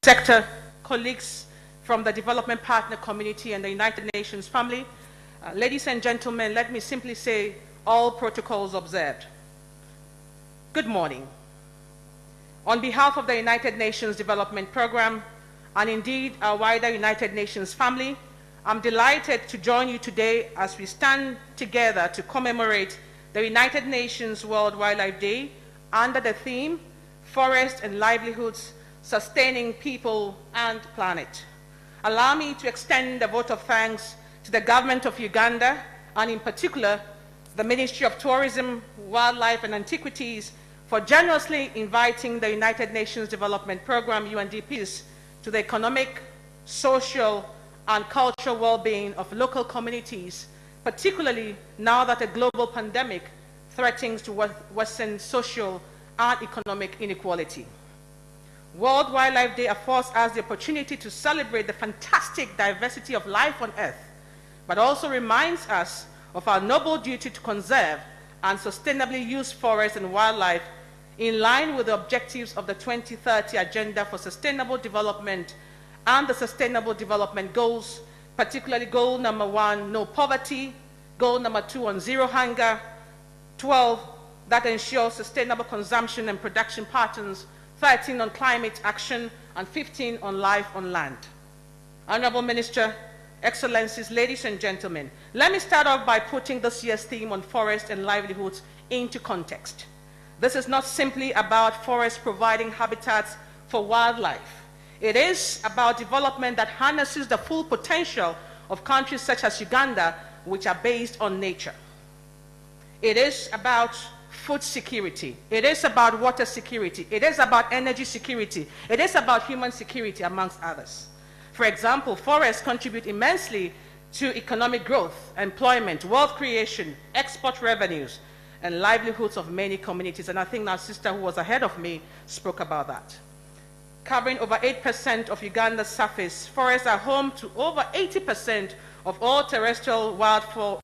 sector, colleagues from the development partner community and the United Nations family. Ladies and gentlemen, let me simply say all protocols observed. Good morning. On behalf of the United Nations Development Program, and indeed our wider United Nations family, I'm delighted to join you today as we stand together to commemorate the United Nations World Wildlife Day under the theme, Forests and Livelihoods, Sustaining People and Planet. Allow me to extend a vote of thanks to the government of Uganda, and in particular, the Ministry of Tourism, Wildlife and Antiquities, for generously inviting the United Nations Development Program, UNDPs, to the economic, social, and cultural well-being of local communities, particularly now that a global pandemic threatens to worsen social and economic inequality. World Wildlife Day affords us the opportunity to celebrate the fantastic diversity of life on Earth, but also reminds us of our noble duty to conserve and sustainably use forests and wildlife in line with the objectives of the 2030 Agenda for Sustainable Development and the Sustainable Development Goals, particularly goal number 1, no poverty, goal number 2 on zero hunger, 12, that ensures sustainable consumption and production patterns, 13 on climate action, and 15 on life on land. Honorable Minister, Excellencies, ladies and gentlemen, let me start off by putting this year's theme on forests and livelihoods into context. This is not simply about forests providing habitats for wildlife. It is about development that harnesses the full potential of countries such as Uganda, which are based on nature. It is about food security. It is about water security. It is about energy security. It is about human security, amongst others. For example, forests contribute immensely to economic growth, employment, wealth creation, export revenues, and livelihoods of many communities. And I think our sister who was ahead of me spoke about that. Covering over 8% of Uganda's surface, forests are home to over 80% of all terrestrial wildlife.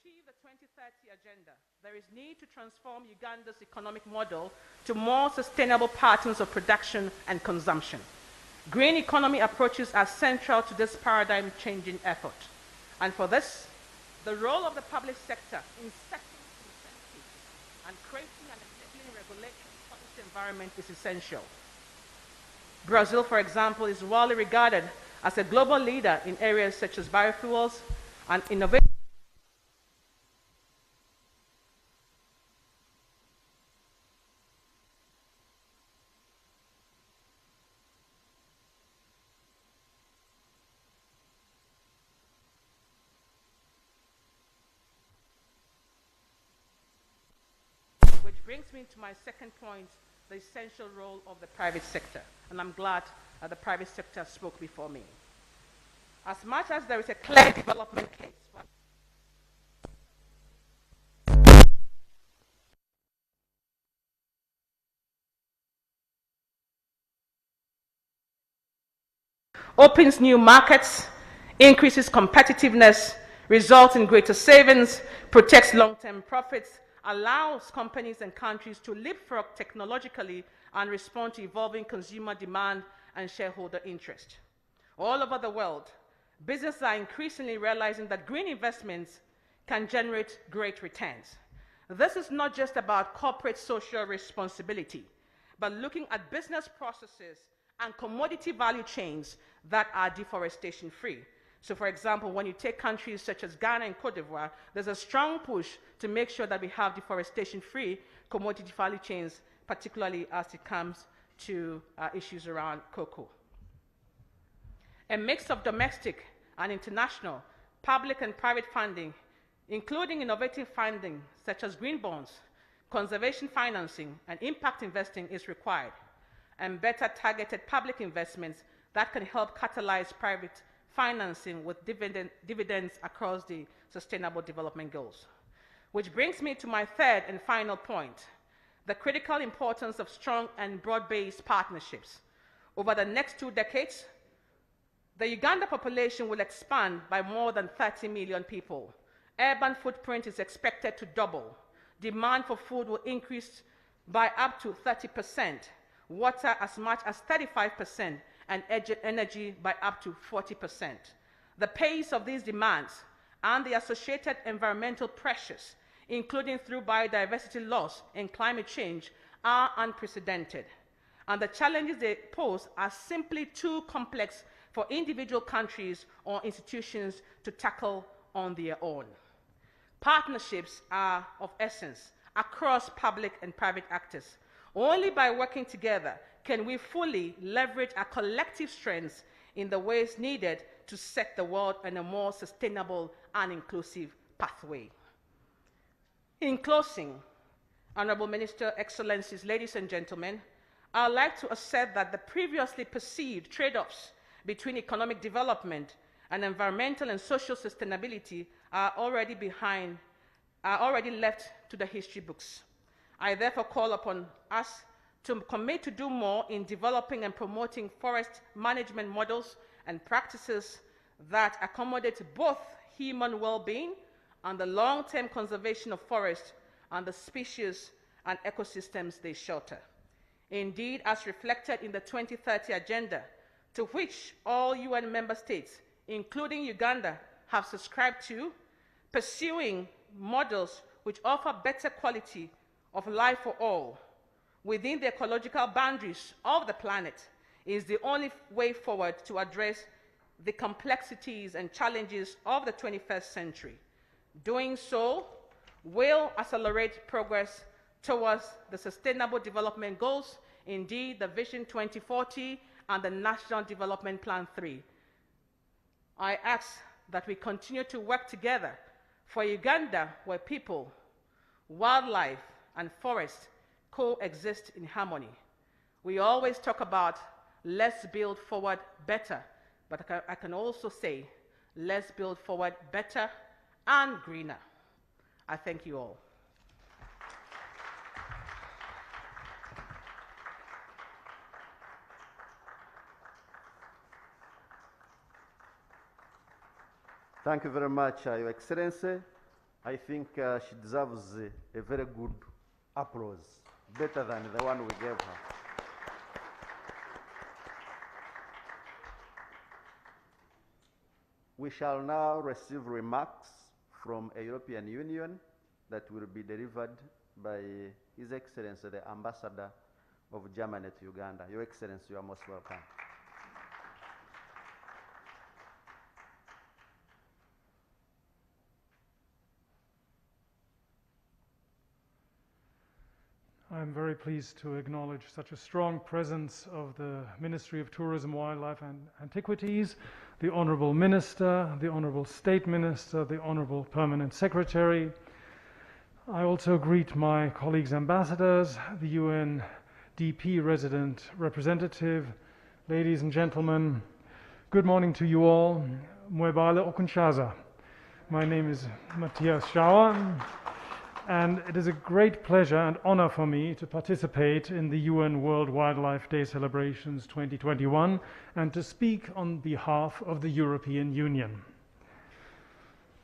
achieve the 2030 agenda, there is need to transform Uganda's economic model to more sustainable patterns of production and consumption. Green economy approaches are central to this paradigm-changing effort. And for this, the role of the public sector in setting incentives and creating an enabling regulatory policy environment is essential. Brazil, for example, is widely regarded as a global leader in areas such as biofuels and innovation. Which brings me to my second point, the essential role of the private sector. And I'm glad that the private sector spoke before me. As much as there is a clear development case for opens new markets, increases competitiveness, results in greater savings, protects long-term profits, allows companies and countries to leapfrog technologically and respond to evolving consumer demand and shareholder interest. All over the world, businesses are increasingly realizing that green investments can generate great returns. This is not just about corporate social responsibility, but looking at business processes and commodity value chains that are deforestation-free. So, for example, when you take countries such as Ghana and Cote d'Ivoire, there's a strong push to make sure that we have deforestation-free commodity value chains, particularly as it comes to issues around cocoa. A mix of domestic and international, public and private funding, including innovative funding such as green bonds, conservation financing, and impact investing is required, and better targeted public investments that can help catalyze private financing with dividends across the Sustainable Development Goals. Which brings me to my third and final point, the critical importance of strong and broad-based partnerships. Over the next 2 decades, the Uganda population will expand by more than 30 million people. Urban footprint is expected to double. Demand for food will increase by up to 30%, water as much as 35%, and energy by up to 40%. The pace of these demands and the associated environmental pressures, including through biodiversity loss and climate change, are unprecedented. And the challenges they pose are simply too complex for individual countries or institutions to tackle on their own. Partnerships are of essence across public and private actors. Only by working together can we fully leverage our collective strengths in the ways needed to set the world on a more sustainable and inclusive pathway. In closing, Honorable Minister, Excellencies, ladies and gentlemen, I'd like to assert that the previously perceived trade-offs between economic development and environmental and social sustainability are already left to the history books. I therefore call upon us to commit to do more in developing and promoting forest management models and practices that accommodate both human well-being and the long-term conservation of forests and the species and ecosystems they shelter. Indeed, as reflected in the 2030 Agenda, to which all UN member states, including Uganda, have subscribed to, pursuing models which offer better quality of life for all within the ecological boundaries of the planet is the only way forward to address the complexities and challenges of the 21st century. Doing so will accelerate progress towards the Sustainable Development Goals, indeed the Vision 2040 and the National Development Plan 3. I ask that we continue to work together for Uganda where people, wildlife, and forests coexist in harmony. We always talk about let's build forward better, but I can also say let's build forward better and greener. I thank you all. Thank you very much, Your Excellency. I think she deserves a very good applause, better than the one we gave her. We shall now receive remarks from a European Union that will be delivered by His Excellency, the Ambassador of Germany to Uganda. Your Excellency, you are most welcome. I'm very pleased to acknowledge such a strong presence of the Ministry of Tourism, Wildlife and Antiquities, the Honourable Minister, the Honourable State Minister, the Honourable Permanent Secretary. I also greet my colleagues ambassadors, the UNDP resident representative, ladies and gentlemen. Good morning to you all. Mwebale Okunshaza. My name is Matthias Schauer, and it is a great pleasure and honor for me to participate in the UN World Wildlife Day celebrations 2021 and to speak on behalf of the European Union.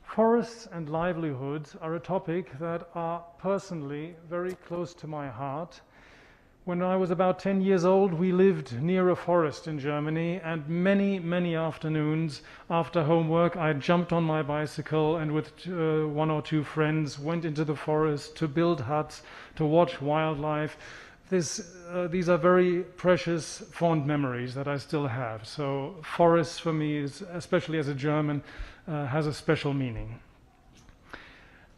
Forests and livelihoods are a topic that are personally very close to my heart. When I was about 10 years old, we lived near a forest in Germany, and many afternoons after homework, I jumped on my bicycle and with one or two friends went into the forest to build huts, to watch wildlife. These are very precious, fond memories that I still have. So forests for me, especially as a German, has a special meaning.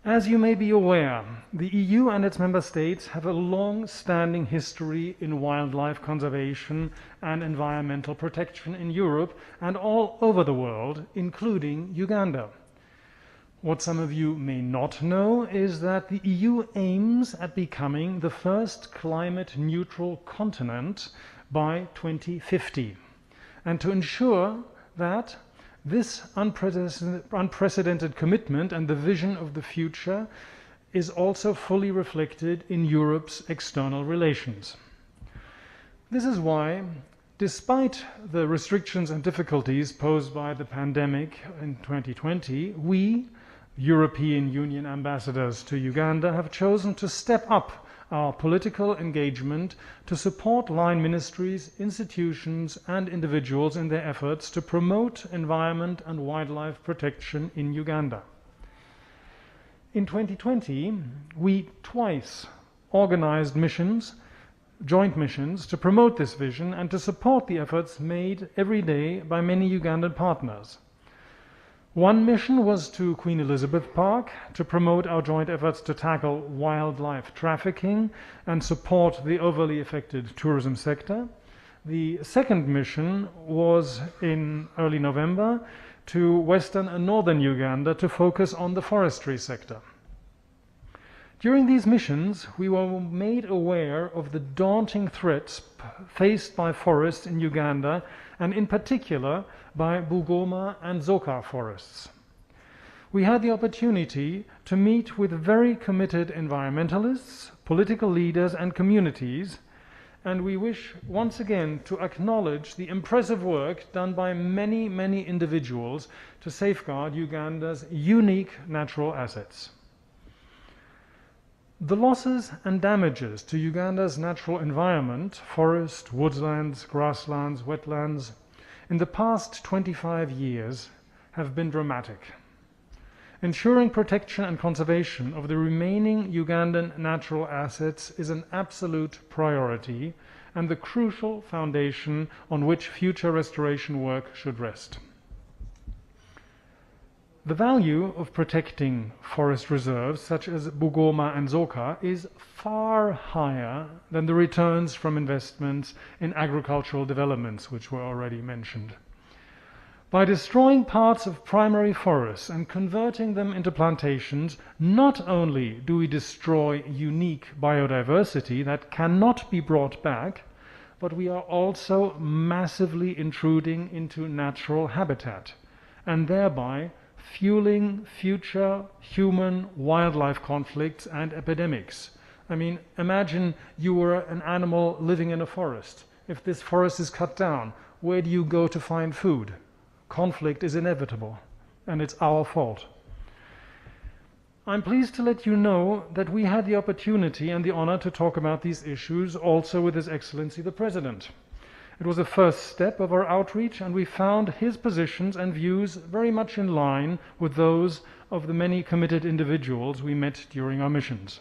As you may be aware, the EU and its member states have a long-standing history in wildlife conservation and environmental protection in Europe and all over the world, including Uganda. What some of you may not know is that the EU aims at becoming the first climate-neutral continent by 2050, and to ensure that this unprecedented commitment and the vision of the future is also fully reflected in Europe's external relations. This is why, despite the restrictions and difficulties posed by the pandemic in 2020, we, European Union ambassadors to Uganda, have chosen to step up our political engagement to support line ministries, institutions and individuals in their efforts to promote environment and wildlife protection in Uganda. In 2020, we twice organized missions, joint missions, to promote this vision and to support the efforts made every day by many Ugandan partners. One mission was to Queen Elizabeth Park to promote our joint efforts to tackle wildlife trafficking and support the overly affected tourism sector. The second mission was in early November to western and northern Uganda to focus on the forestry sector. During these missions, we were made aware of the daunting threats faced by forests in Uganda, and in particular by Bugoma and Zoka forests. We had the opportunity to meet with very committed environmentalists, political leaders and communities, and we wish once again to acknowledge the impressive work done by many individuals to safeguard Uganda's unique natural assets. The losses and damages to Uganda's natural environment, forest, woodlands, grasslands, wetlands, in the past 25 years have been dramatic. Ensuring protection and conservation of the remaining Ugandan natural assets is an absolute priority and the crucial foundation on which future restoration work should rest. The value of protecting forest reserves such as Bugoma and Zoka is far higher than the returns from investments in agricultural developments, which were already mentioned. By destroying parts of primary forests and converting them into plantations, not only do we destroy unique biodiversity that cannot be brought back, but we are also massively intruding into natural habitat and thereby fueling future human-wildlife conflicts and epidemics. I mean, imagine you were an animal living in a forest. If this forest is cut down, where do you go to find food? Conflict is inevitable, and it's our fault. I'm pleased to let you know that we had the opportunity and the honor to talk about these issues also with His Excellency the President. It was a first step of our outreach, and we found his positions and views very much in line with those of the many committed individuals we met during our missions.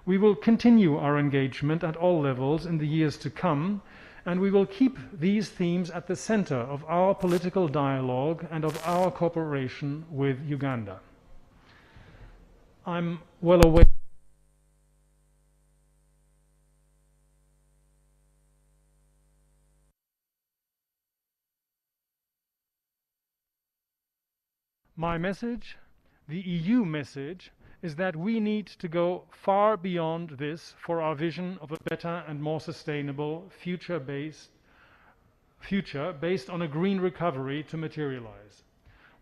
We will continue our engagement at all levels in the years to come, and we will keep these themes at the center of our political dialogue and of our cooperation with Uganda. I'm well aware my message, the EU message, is that we need to go far beyond this for our vision of a better and more sustainable future based on a green recovery to materialize.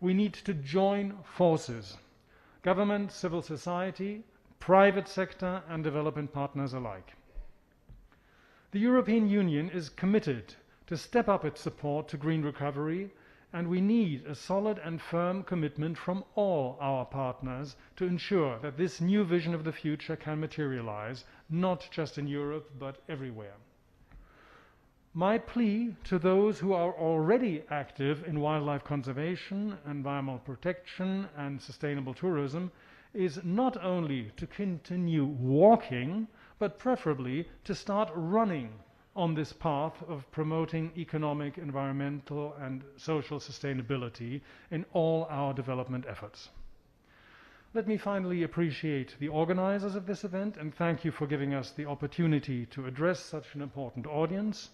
We need to join forces, government, civil society, private sector and development partners alike. The European Union is committed to step up its support to green recovery, and we need a solid and firm commitment from all our partners to ensure that this new vision of the future can materialize, not just in Europe, but everywhere. My plea to those who are already active in wildlife conservation, environmental protection, and sustainable tourism is not only to continue walking, but preferably to start running on this path of promoting economic, environmental, and social sustainability in all our development efforts. Let me finally appreciate the organizers of this event and thank you for giving us the opportunity to address such an important audience.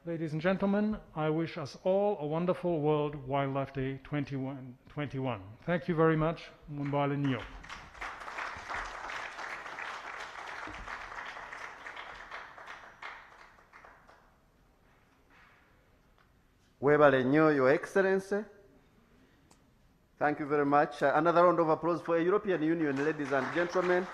Ladies and gentlemen, I wish us all a wonderful World Wildlife Day 2021. Thank you very much. Mbale nnyo. Webale nnyo, Your Excellency. Thank you very much. Another round of applause for the European Union, ladies and gentlemen.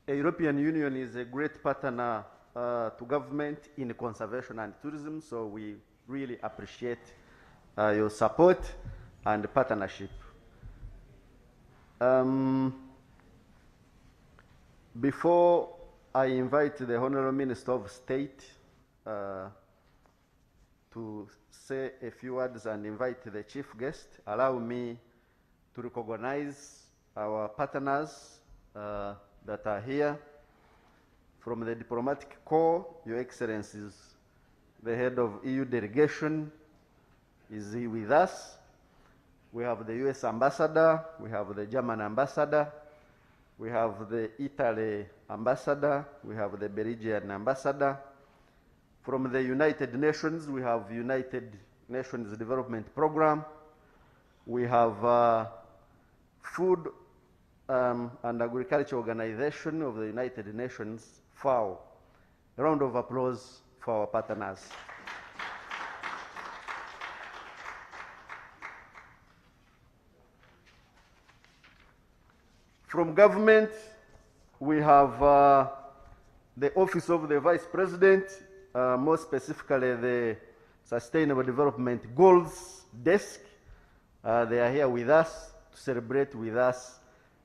The European Union is a great partner to government in conservation and tourism, so we really appreciate your support and partnership. Before I invite the Honorable Minister of State to say a few words and invite the chief guest, allow me to recognize our partners that are here. From the diplomatic corps, Your Excellencies, the head of EU delegation is here with us. We have the US ambassador, we have the German ambassador, we have the Italy ambassador, we have the Belgian ambassador. From the United Nations, we have United Nations Development Program. We have Food and Agriculture Organization of the United Nations, FAO. A round of applause for our partners. From government, we have the Office of the Vice President, more specifically the Sustainable Development Goals Desk. They are here with us to celebrate with us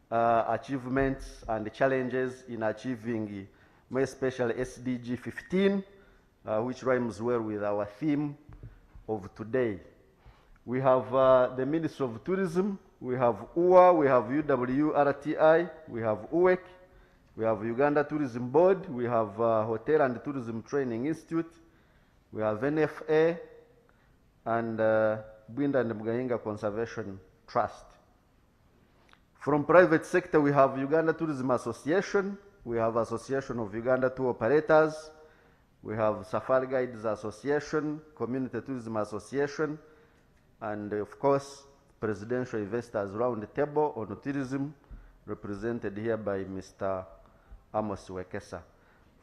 achievements and challenges in achieving, more especially SDG 15, which rhymes well with our theme of today. We have the Ministry of Tourism, we have UA, we have UWRTI, we have UEC, we have Uganda Tourism Board, we have Hotel and Tourism Training Institute, we have NFA, and Bwinda and Mgainga Conservation Trust. From private sector, we have Uganda Tourism Association, we have Association of Uganda Tour Operators, we have Safari Guides Association, Community Tourism Association, and of course, Presidential Investors Round Table on Tourism, represented here by Mr. Amos Wekesa.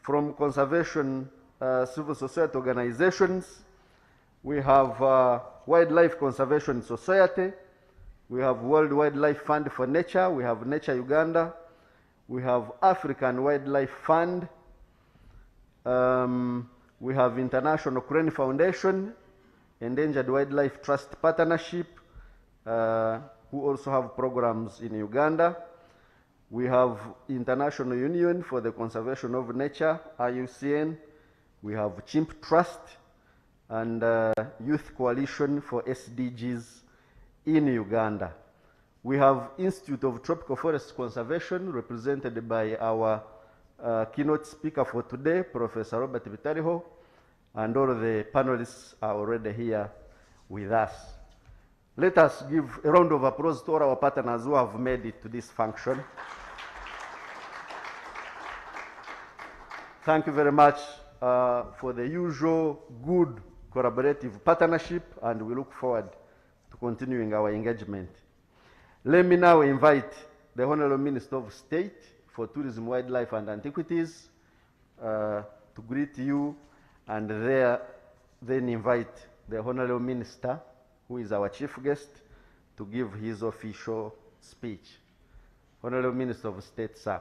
From conservation civil society organizations, we have Wildlife Conservation Society, we have World Wildlife Fund for Nature, we have Nature Uganda, we have African Wildlife Fund, we have International Crane Foundation, Endangered Wildlife Trust Partnership, who also have programs in Uganda. We have International Union for the Conservation of Nature, IUCN. We have Chimp Trust and Youth Coalition for SDGs in Uganda. We have Institute of Tropical Forest Conservation, represented by our keynote speaker for today, Professor Robert Bitariho, and all the panelists are already here with us. Let us give a round of applause to all our partners who have made it to this function. Thank you very much for the usual good collaborative partnership, and we look forward to continuing our engagement. Let me now invite the Honorable Minister of State for Tourism, Wildlife and Antiquities to greet you, and then invite the Honorable Minister, who is our chief guest, to give his official speech. Honorable Minister of State, sir.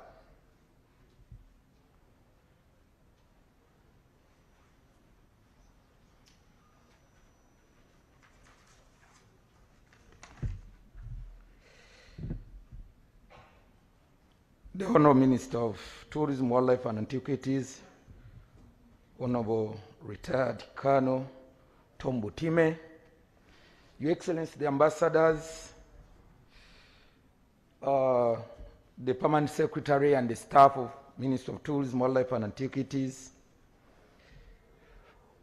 The Honorable Minister of Tourism, Wildlife and Antiquities, Honorable Retired Colonel Tom Butime, Your Excellency the Ambassadors, the Permanent Secretary and the staff of Ministry of Tourism, Wildlife and Antiquities,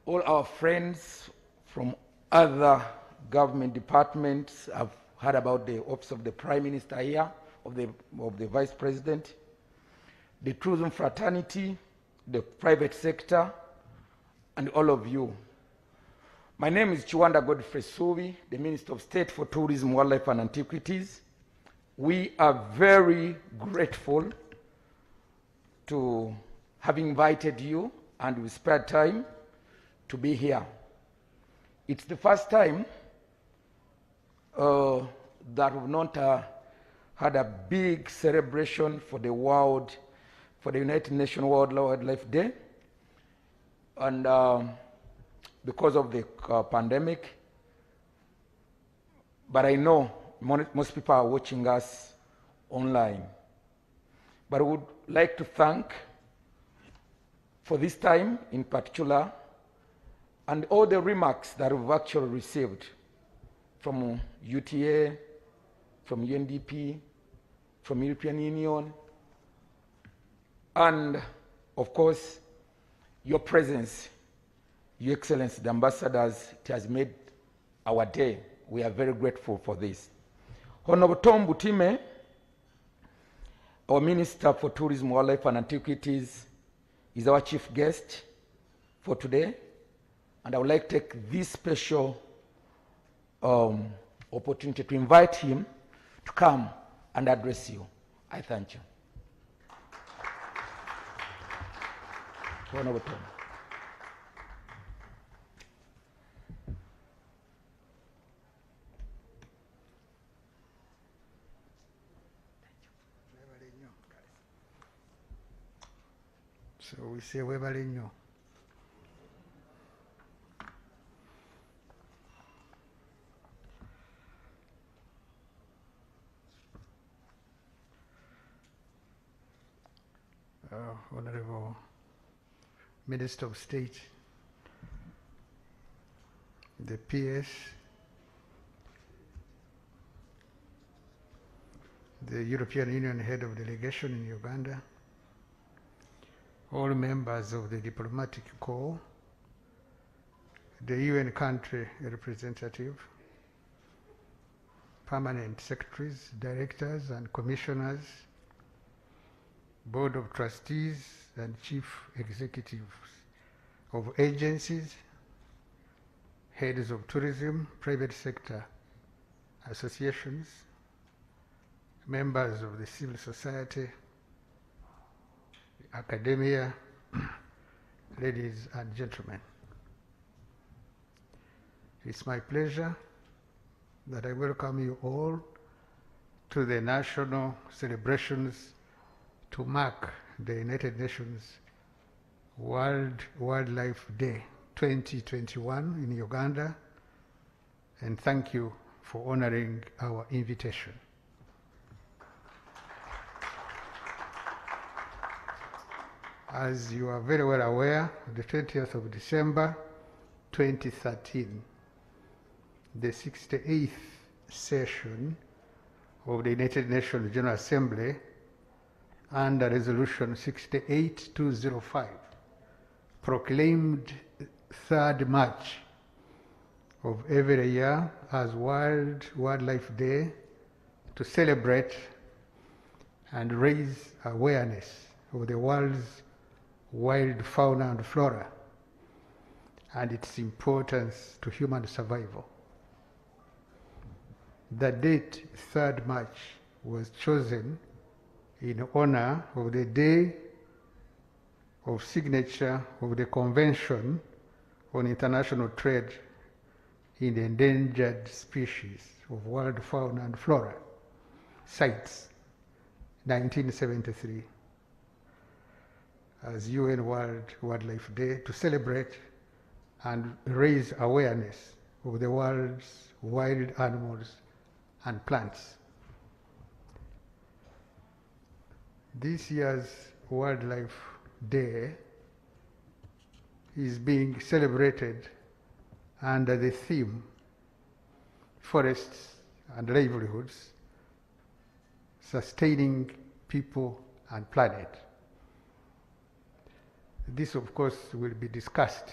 all our friends from other government departments. I've heard about the Office of the Prime Minister here, of the Vice President, the tourism fraternity, the private sector, and all of you. My name is Chiwanda Godfrey Suvi, the Minister of State for Tourism, Wildlife and Antiquities. We are very grateful to have invited you, and we spared time to be here. It's the first time that we've not had a big celebration for the world, for the United Nations World Wildlife Day. And because of the pandemic, but I know most people are watching us online. But I would like to thank for this time in particular, and all the remarks that we've actually received from UTA, from UNDP, from European Union, and of course, your presence, Your Excellency, the Ambassadors, it has made our day. We are very grateful for this. Honorable Tom Butime, our Minister for Tourism, Wildlife and Antiquities, is our chief guest for today. And I would like to take this special opportunity to invite him to come and address you. I thank you. Honorable Tom. So we say Webalinho. Honorable Minister of State, the PS, the European Union Head of Delegation in Uganda, all members of the diplomatic corps, the UN country representative, permanent secretaries, directors and commissioners, board of trustees and chief executives of agencies, heads of tourism, private sector associations, members of the civil society, academia, ladies and gentlemen. It's my pleasure that I welcome you all to the national celebrations to mark the United Nations World Wildlife Day 2021 in Uganda, and thank you for honoring our invitation. As you are very well aware, the 20th of December 2013, the 68th session of the United Nations General Assembly under Resolution 68205 proclaimed 3rd March of every year as World Wildlife Day to celebrate and raise awareness of the world's wild fauna and flora and its importance to human survival. The date 3rd March was chosen in honor of the day of signature of the Convention on International Trade in the Endangered Species of Wild Fauna and Flora, CITES, 1973, as UN World Wildlife Day to celebrate and raise awareness of the world's wild animals and plants. This year's Wildlife Day is being celebrated under the theme Forests and Livelihoods, Sustaining People and Planet. This, of course, will be discussed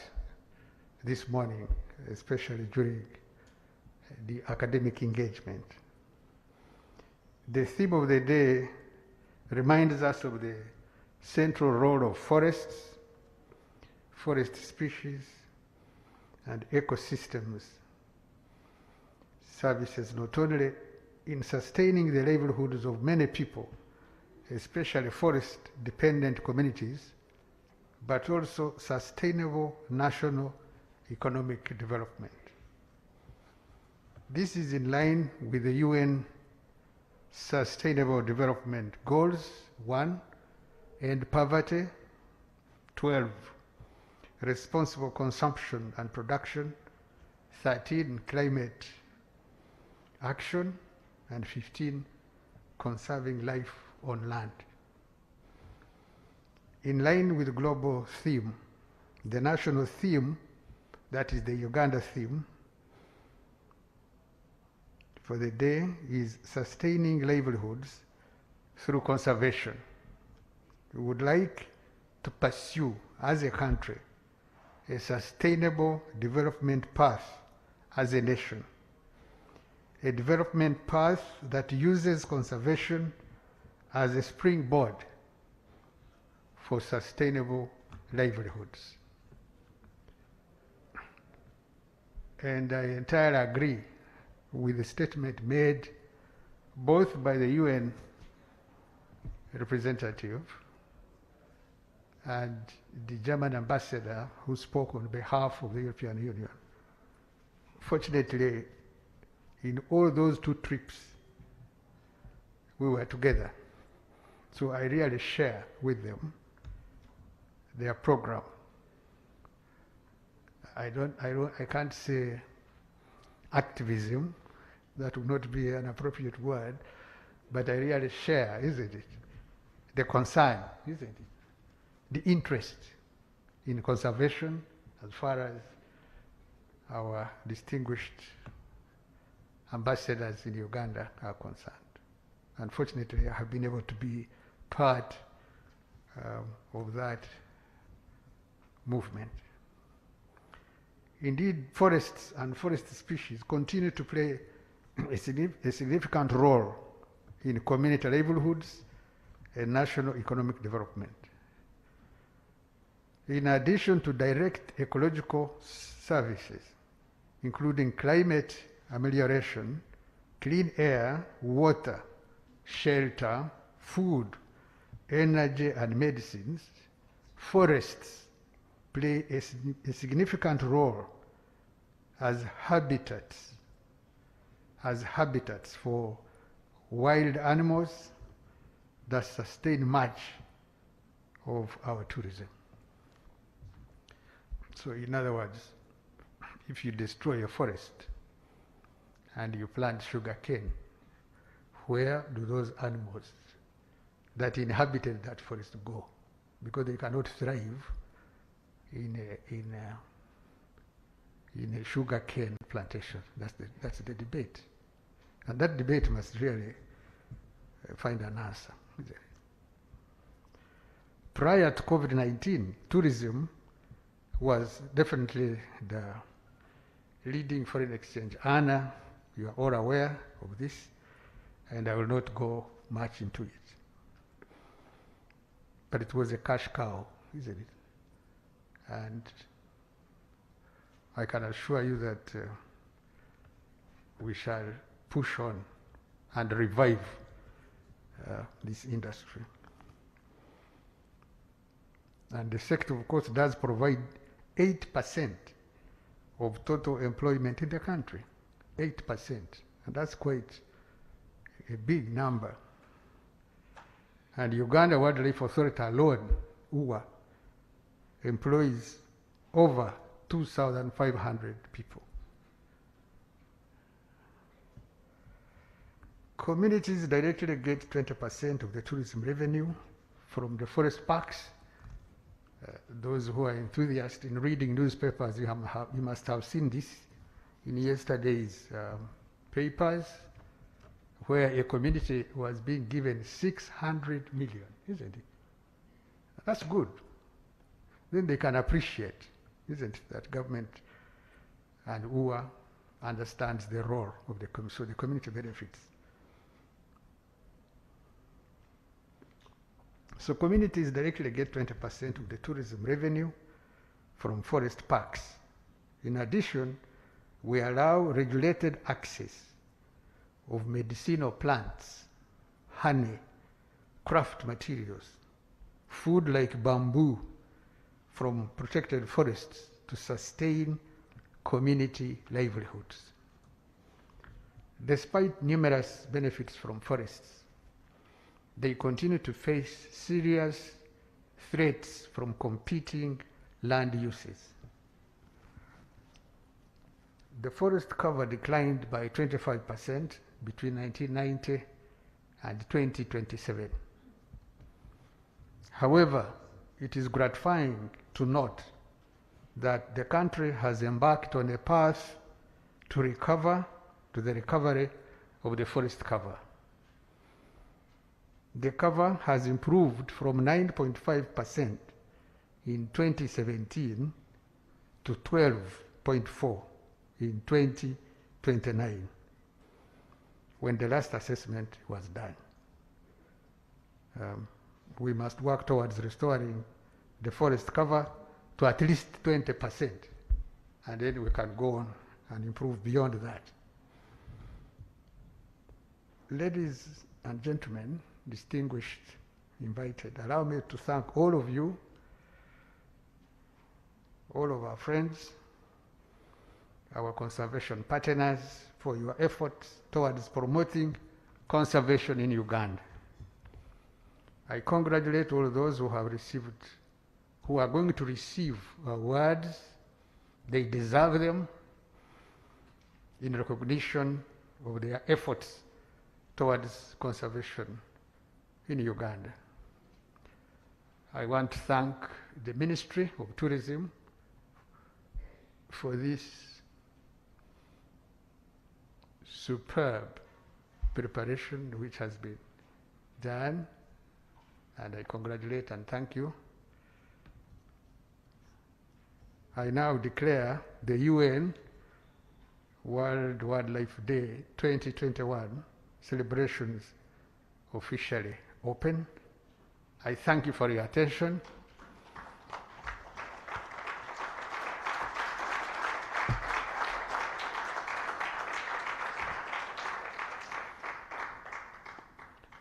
this morning, especially during the academic engagement. The theme of the day reminds us of the central role of forests, forest species, and ecosystems services not only in sustaining the livelihoods of many people, especially forest-dependent communities, but also sustainable national economic development. This is in line with the UN Sustainable Development Goals: 1, end poverty; 12, responsible consumption and production; 13, climate action; and 15, conserving life on land. In line with the global theme, the national theme, that is the Uganda theme, for the day is sustaining livelihoods through conservation. We would like to pursue, as a country, a sustainable development path as a nation. A development path that uses conservation as a springboard for sustainable livelihoods. And I entirely agree with the statement made both by the UN representative and the German ambassador who spoke on behalf of the European Union. Fortunately, in all those 2 trips, we were together. So I really share with them their program. I can't say activism, that would not be an appropriate word, but I really share, isn't it? The concern, isn't it? The interest in conservation as far as our distinguished ambassadors in Uganda are concerned. Unfortunately, I have been able to be part of that movement. Indeed, forests and forest species continue to play a significant role in community livelihoods and national economic development. In addition to direct ecological services, including climate amelioration, clean air, water, shelter, food, energy, and medicines, forests play a significant role as habitats for wild animals that sustain much of our tourism. So in other words, if you destroy a forest and you plant sugar cane, where do those animals that inhabited that forest go? Because they cannot thrive in a sugar cane plantation. That's the debate. And that debate must really find an answer. Prior to COVID-19, tourism was definitely the leading foreign exchange earner. You are all aware of this, and I will not go much into it. But it was a cash cow, isn't it? And I can assure you that we shall push on and revive this industry. And the sector, of course, does provide 8% of total employment in the country. 8%. And that's quite a big number. And Uganda Wildlife Authority alone, UWA, employs over 2,500 people. Communities directly get 20% of the tourism revenue from the forest parks. Those who are enthusiastic in reading newspapers, you must have seen this in yesterday's papers, where a community was being given 600 million, isn't it? That's good. Then they can appreciate, isn't it, that government and UWA understands the role of the community, so the community benefits. So communities directly get 20% of the tourism revenue from forest parks. In addition, we allow regulated access of medicinal plants, honey, craft materials, food like bamboo from protected forests to sustain community livelihoods. Despite numerous benefits from forests, they continue to face serious threats from competing land uses. The forest cover declined by 25% between 1990 and 2027. However, it is gratifying to note that the country has embarked on a path to the recovery of the forest cover. The cover has improved from 9.5% in 2017 to 12.4% in 2029, when the last assessment was done. We must work towards restoring the forest cover to at least 20%, and then we can go on and improve beyond that. Ladies and gentlemen, distinguished invited, allow me to thank all of you, all of our friends, our conservation partners, for your efforts towards promoting conservation in Uganda. I congratulate all those who have received, who are going to receive awards. They deserve them in recognition of their efforts towards conservation in Uganda. I want to thank the Ministry of Tourism for this superb preparation which has been done, and I congratulate and thank you. I now declare the UN World Wildlife Day 2021 celebrations officially open. I thank you for your attention.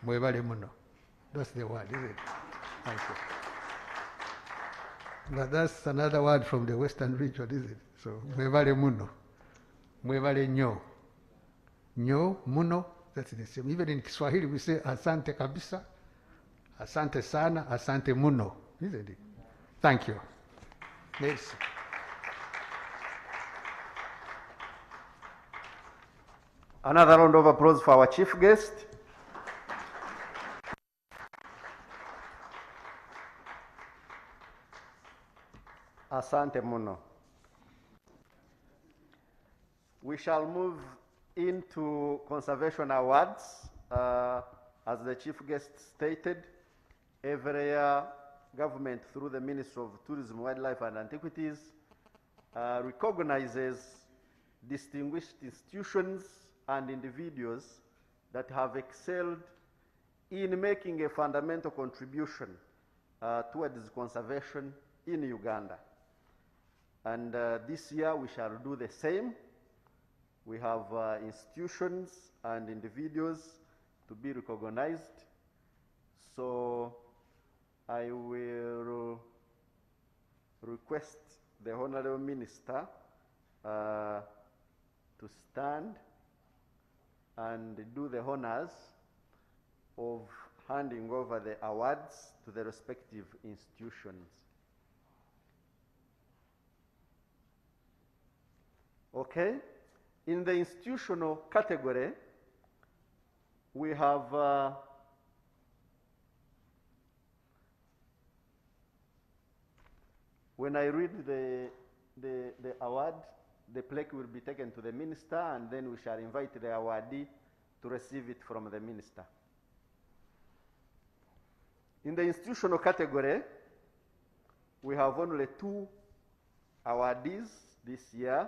Mwebale muno. That's the word, isn't it? Thank you. But that's another word from the Western region, is it? So, mwebale muno. Mwebale nyo. Nyo, muno, that's the same. Even in Kiswahili we say asante kabisa, asante sana, asante muno, isn't it? Thank you. Merci. Another round of applause for our chief guest. Asante muno. We shall move into conservation awards. As the chief guest stated, every year government through the Ministry of Tourism, Wildlife and Antiquities recognizes distinguished institutions and individuals that have excelled in making a fundamental contribution towards conservation in Uganda. And this year we shall do the same. We have institutions and individuals to be recognized. So I will request the Honorable Minister to stand and do the honors of handing over the awards to the respective institutions. Okay? In the institutional category, we have when I read the award, the plaque will be taken to the minister, and then we shall invite the awardee to receive it from the minister. In the institutional category, we have only 2 awardees this year.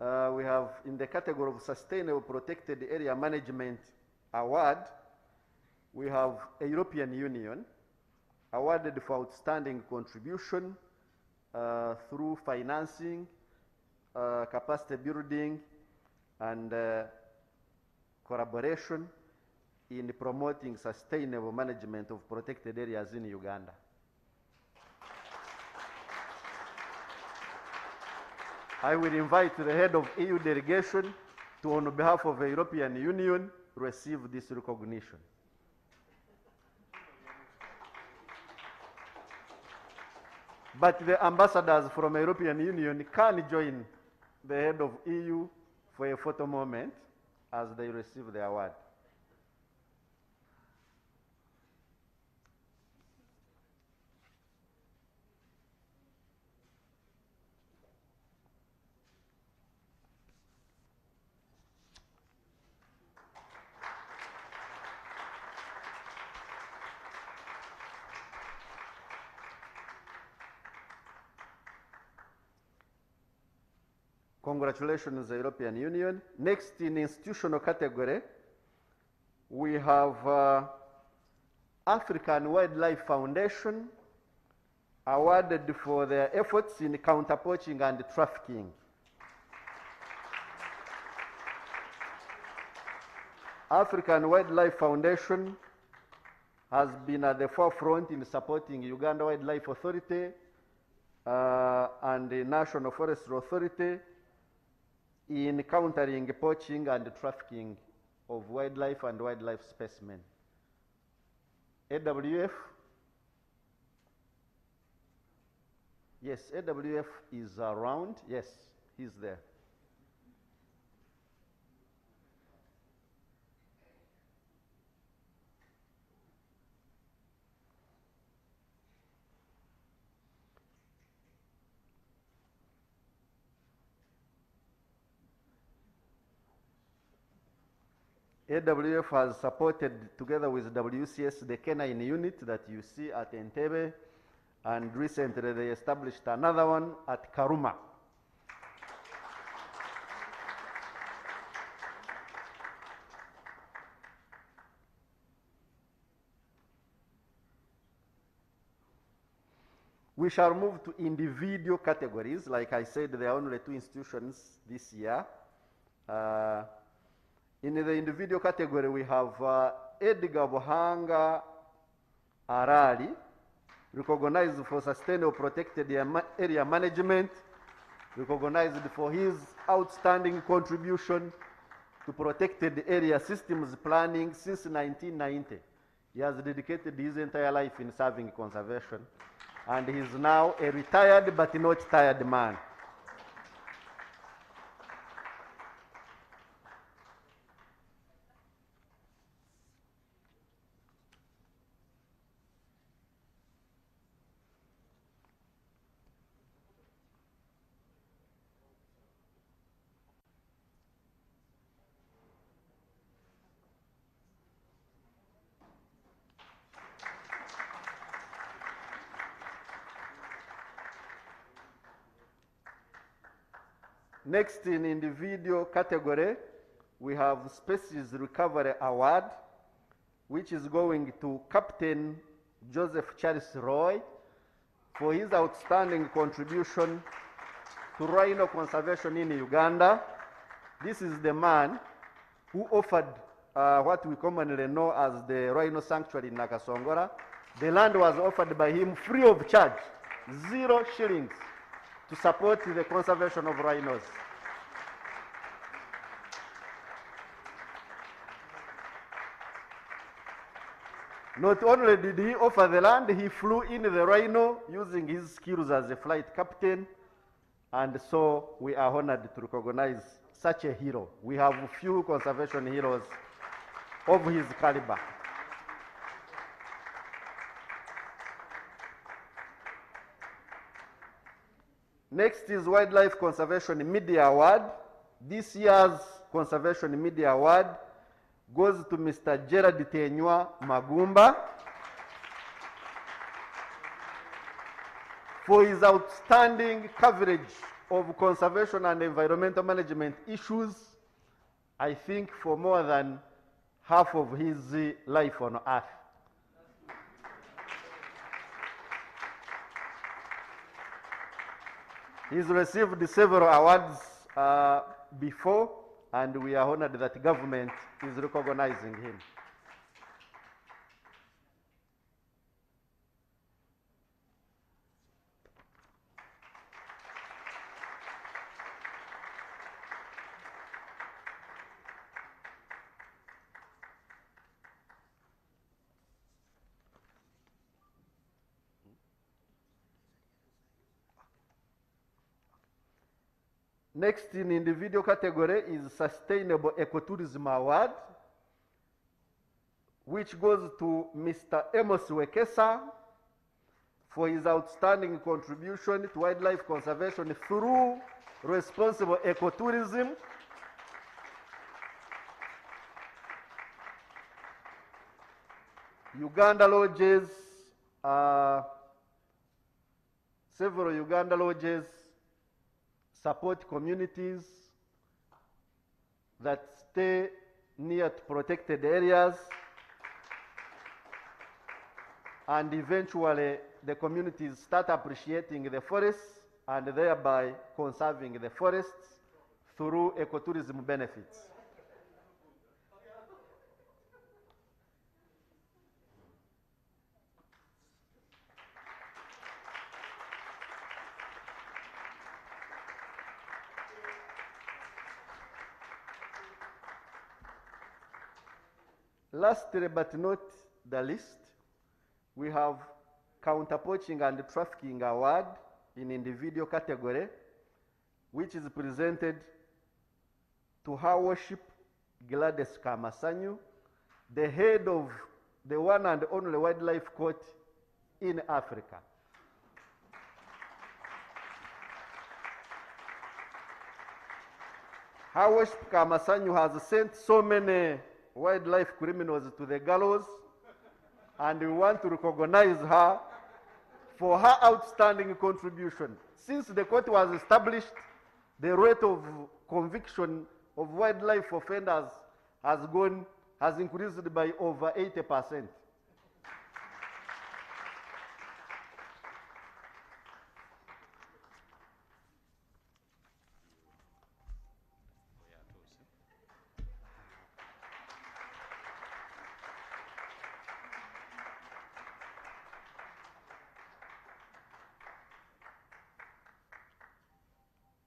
We have in the category of Sustainable Protected Area Management Award, we have a European Union awarded for outstanding contribution through financing, capacity building, and collaboration in promoting sustainable management of protected areas in Uganda. I will invite the head of EU delegation to, on behalf of the European Union, receive this recognition. But the ambassadors from the European Union can join the head of EU for a photo moment as they receive the award. Congratulations, the European Union. Next, in institutional category, we have African Wildlife Foundation, awarded for their efforts in counter-poaching and trafficking. African Wildlife Foundation has been at the forefront in supporting Uganda Wildlife Authority and the National Forestry Authority in countering poaching and trafficking of wildlife and wildlife specimens. AWF? Yes, AWF is around. Yes, he's there. AWF has supported, together with WCS, the canine unit that you see at Entebbe, and recently they established another one at Karuma. We shall move to individual categories. Like I said, there are only 2 institutions this year. In the individual category, we have Edgar Bohanga Arali, recognized for sustainable protected area management, recognized for his outstanding contribution to protected area systems planning since 1990. He has dedicated his entire life in serving conservation, and he is now a retired but not tired man. Next, in individual category, we have Species Recovery Award, which is going to Captain Joseph Charles Roy for his outstanding contribution to rhino conservation in Uganda. This is the man who offered what we commonly know as the Rhino Sanctuary in Nakasongola. The land was offered by him free of charge, 0 shillings, to support the conservation of rhinos. Not only did he offer the land, he flew in the rhino using his skills as a flight captain, and so we are honored to recognize such a hero. We have few conservation heroes of his caliber. Next is Wildlife Conservation Media Award. This year's Conservation Media Award goes to Mr. Gerard Tenywa Magumba for his outstanding coverage of conservation and environmental management issues, I think for more than half of his life on Earth. He's received several awards before, and we are honored that the government is recognizing him. Next in individual category is Sustainable Ecotourism Award, which goes to Mr. Amos Wekesa for his outstanding contribution to wildlife conservation through responsible ecotourism. Uganda lodges, several Uganda lodges support communities that stay near to protected areas, and eventually the communities start appreciating the forests and thereby conserving the forests through ecotourism benefits. Lastly but not the least, we have Counterpoaching and Trafficking Award in individual category, which is presented to Her Worship Gladys Kamasanyu, the head of the one and only wildlife court in Africa. Her Worship Kamasanyu has sent so many wildlife criminals to the gallows, and we want to recognize her for her outstanding contribution. Since the court was established, the rate of conviction of wildlife offenders has increased by over 80%.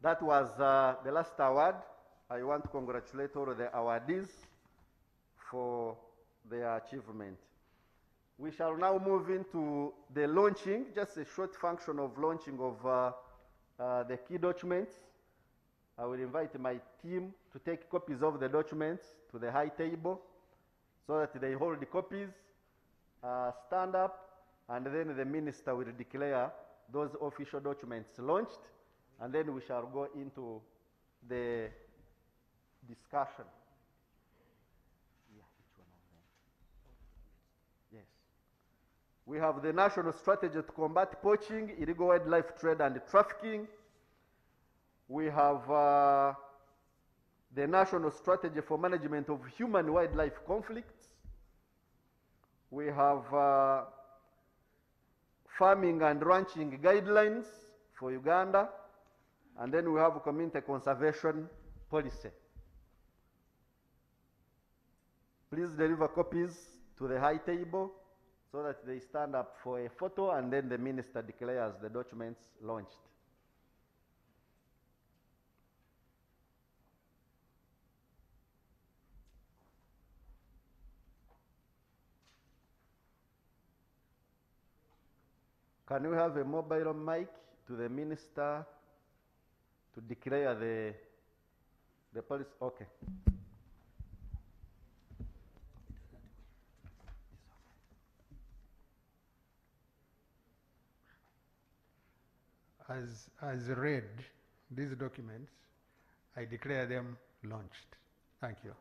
That was the last award. I want to congratulate all the awardees for their achievement. We shall now move into the launching, just a short function of launching of the key documents. I will invite my team to take copies of the documents to the high table so that they hold the copies, stand up, and then the minister will declare those official documents launched, and then we shall go into the discussion. Yes. We have the National Strategy to Combat Poaching, Illegal Wildlife Trade and Trafficking. We have the National Strategy for Management of Human-Wildlife Conflicts. We have farming and ranching guidelines for Uganda. And then we have community conservation policy. Please deliver copies to the high table so that they stand up for a photo, and then the minister declares the documents launched. Can we have a mobile mic to the minister to declare the policy? Okay. As read these documents, I declare them launched. Thank you.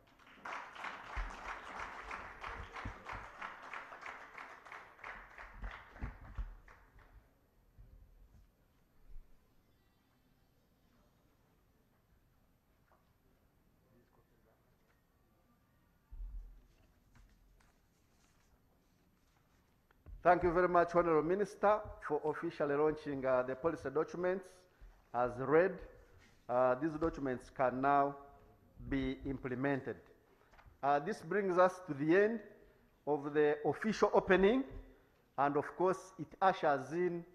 Thank you very much, Honorable Minister, for officially launching the policy documents as read. These documents can now be implemented. This brings us to the end of the official opening, and of course, it ushers in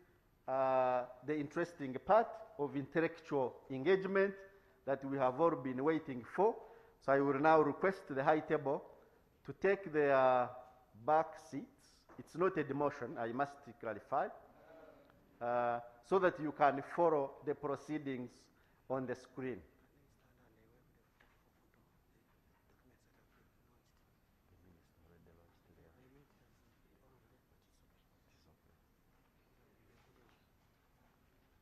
the interesting part of intellectual engagement that we have all been waiting for. So I will now request the high table to take their back seats. It's not a demotion, I must clarify, so that you can follow the proceedings on the screen.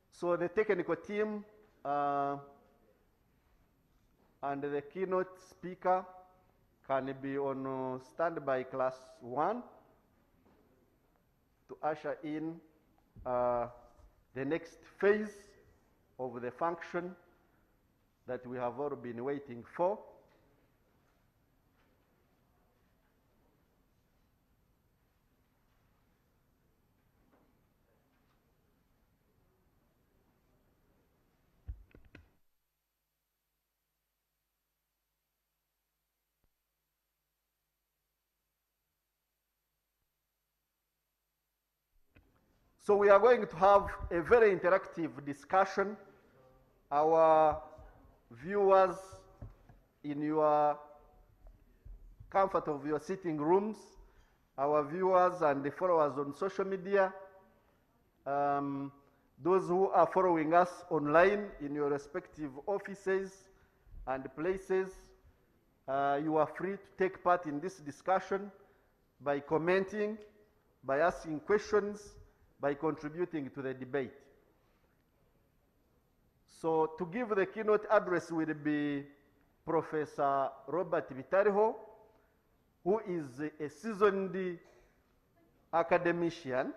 So the technical team and the keynote speaker can be on standby class 1 to usher in the next phase of the function that we have all been waiting for. So we are going to have a very interactive discussion. Our viewers, in your comfort of your sitting rooms, our viewers and the followers on social media, those who are following us online in your respective offices and places, you are free to take part in this discussion by commenting, by asking questions, by contributing to the debate. So to give the keynote address will be Professor Robert Bitariho, who is a seasoned academician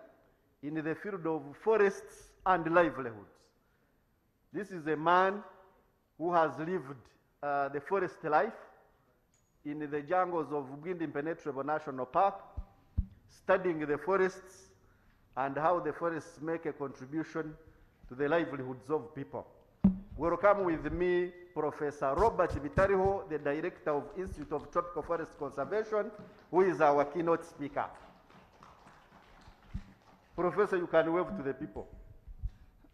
in the field of forests and livelihoods. This is a man who has lived the forest life in the jungles of Bwindi Impenetrable National Park, studying the forests and how the forests make a contribution to the livelihoods of people. Welcome with me Professor Robert Bitariho, the Director of Institute of Tropical Forest Conservation, who is our keynote speaker. Professor, you can wave to the people.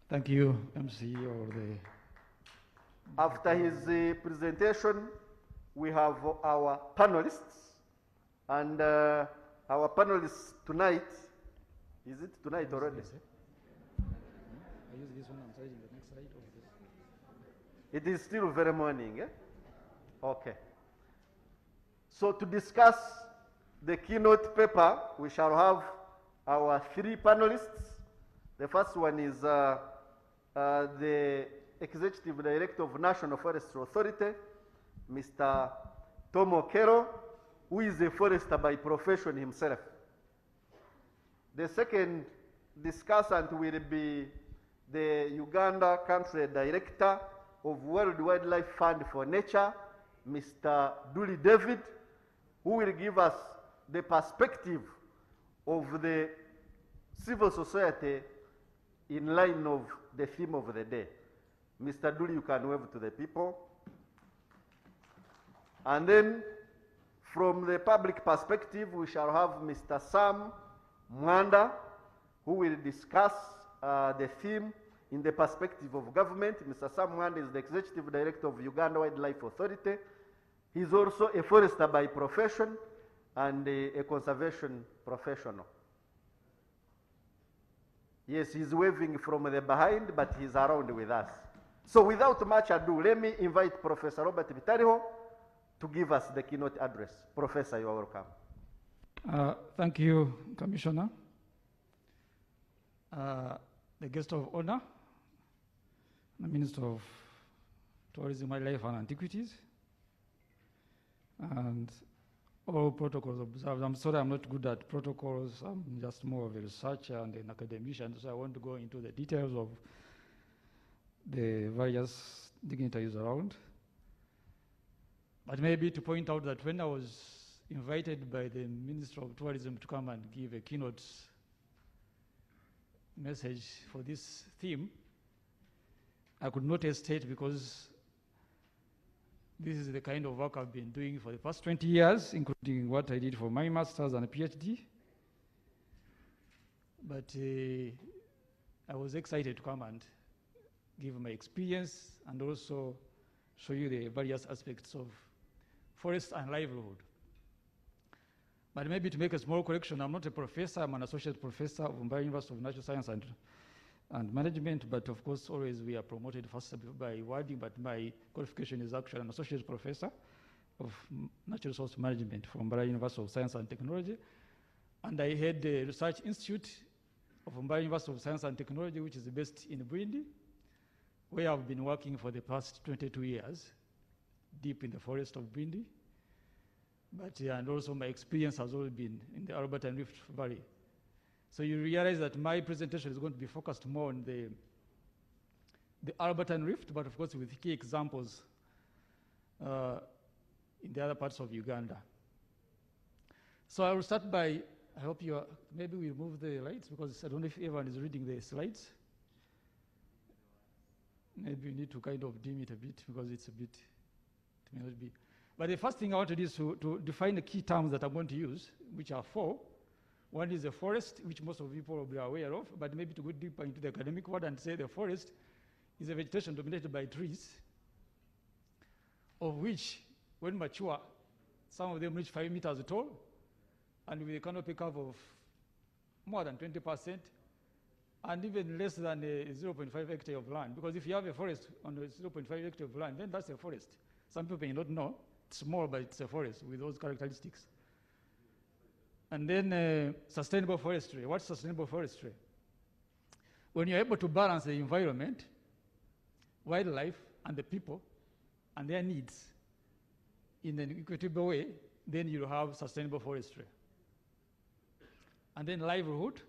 Thank you, MC. After his presentation, we have our panelists, and our panelists tonight, is it tonight already? I use this one, I'm sizing the next side of this. It is still very morning, eh? Okay. So to discuss the keynote paper, we shall have our 3 panelists. The first one is the Executive Director of National Forestry Authority, Mr. Tomo Kero, who is a forester by profession himself. The second discussant will be the Uganda Country Director of World Wildlife Fund for Nature, Mr. Dooley David, who will give us the perspective of the civil society in line of the theme of the day. Mr. Dooley, you can wave to the people. And then from the public perspective, we shall have Mr. Sam Mwanda, who will discuss the theme in the perspective of government. Mr. Sam Mwanda is the Executive Director of Uganda Wildlife Authority. He's also a forester by profession and a conservation professional. Yes, he's waving from the behind, but he's around with us. So without much ado, let me invite Professor Robert Bitariho to give us the keynote address. Professor, you are welcome. Thank you, Commissioner. The guest of honor, the Minister of Tourism, Wildlife and Antiquities, and all protocols observed. I'm sorry I'm not good at protocols. I'm just more of a researcher and an academician, so I want to go into the details of the various dignitaries around. But maybe to point out that when I was invited by the Minister of Tourism to come and give a keynote message for this theme, I could not hesitate, because this is the kind of work I've been doing for the past 20 years, including what I did for my master's and a PhD. But I was excited to come and give my experience and also show you the various aspects of forest and livelihood. But maybe to make a small correction, I'm not a professor, I'm an associate professor of Mumbai University of Natural Science and Management, but of course always we are promoted first by wording, but my qualification is actually an associate professor of Natural Resource Management from Mumbai University of Science and Technology. And I head the Research Institute of Mumbai University of Science and Technology, which is based in Bwindi, where I've been working for the past 22 years, deep in the forest of Bwindi. But and also my experience has always been in the Albert and Rift Valley. So you realize that my presentation is going to be focused more on the Albert and Rift, but of course with key examples in the other parts of Uganda. So I will start by, I hope you are, maybe we'll move the lights, because I don't know if everyone is reading the slides. Maybe we need to kind of dim it a bit, because it's a bit, it may not be. But the first thing I want to do is to define the key terms that I'm going to use, which are four. One is the forest, which most of you probably are aware of, but maybe to go deeper into the academic word and say the forest is a vegetation dominated by trees, of which, when mature, some of them reach 5 meters tall, and with a canopy cover of more than 20%, and even less than 0.5 hectare of land. Because if you have a forest on a 0.5 hectare of land, then that's a forest. Some people may not know. It's small, but it's a forest with those characteristics. And then sustainable forestry. What's sustainable forestry? When you're able to balance the environment, wildlife, and the people, and their needs in an equitable way, then you'll have sustainable forestry. And then livelihood,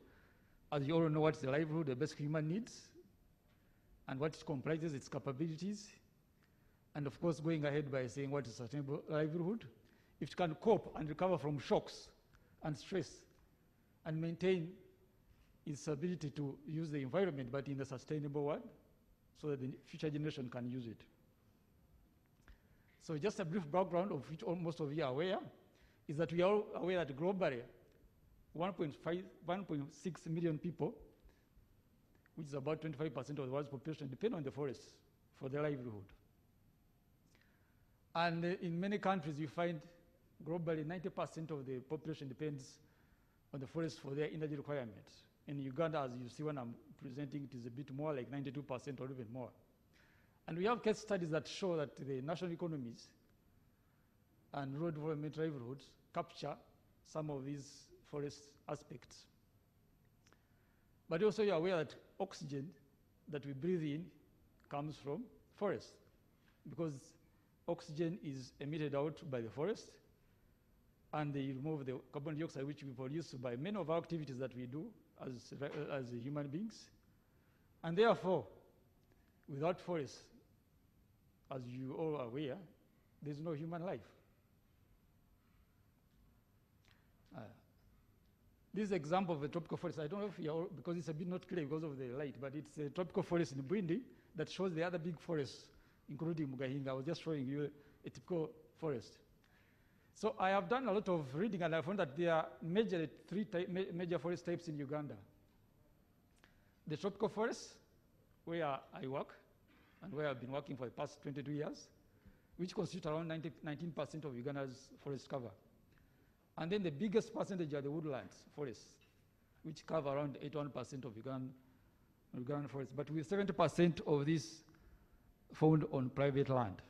as you all know what's the livelihood, the basic human needs, and what it comprises, its capabilities. And of course, going ahead by saying what is sustainable livelihood, if it can cope and recover from shocks and stress and maintain its ability to use the environment, but in a sustainable one, so that the future generation can use it. So just a brief background of which most of you are aware, is that we are all aware that globally, 1.6 million people, which is about 25% of the world's population, depend on the forests for their livelihood. And in many countries, you find globally 90% of the population depends on the forest for their energy requirements. In Uganda, as you see when I'm presenting, it is a bit more like 92% or even more. And we have case studies that show that the national economies and rural development livelihoods capture some of these forest aspects. But also you're aware that oxygen that we breathe in comes from forests, because oxygen is emitted out by the forest, and they remove the carbon dioxide which we produce by many of our activities that we do as human beings. And therefore, without forests, as you all are aware, there's no human life. This example of a tropical forest, I don't know if you're, because it's a bit not clear because of the light, but it's a tropical forest in Bwindi that shows the other big forests, including Mugahinga. I was just showing you a typical forest. So I have done a lot of reading, and I found that there are three major forest types in Uganda. The tropical forests, where I work, and where I've been working for the past 22 years, which constitute around 19% of Uganda's forest cover. And then the biggest percentage are the woodlands forests, which cover around 81% of Ugandan forests, but with 70% of this found on private land.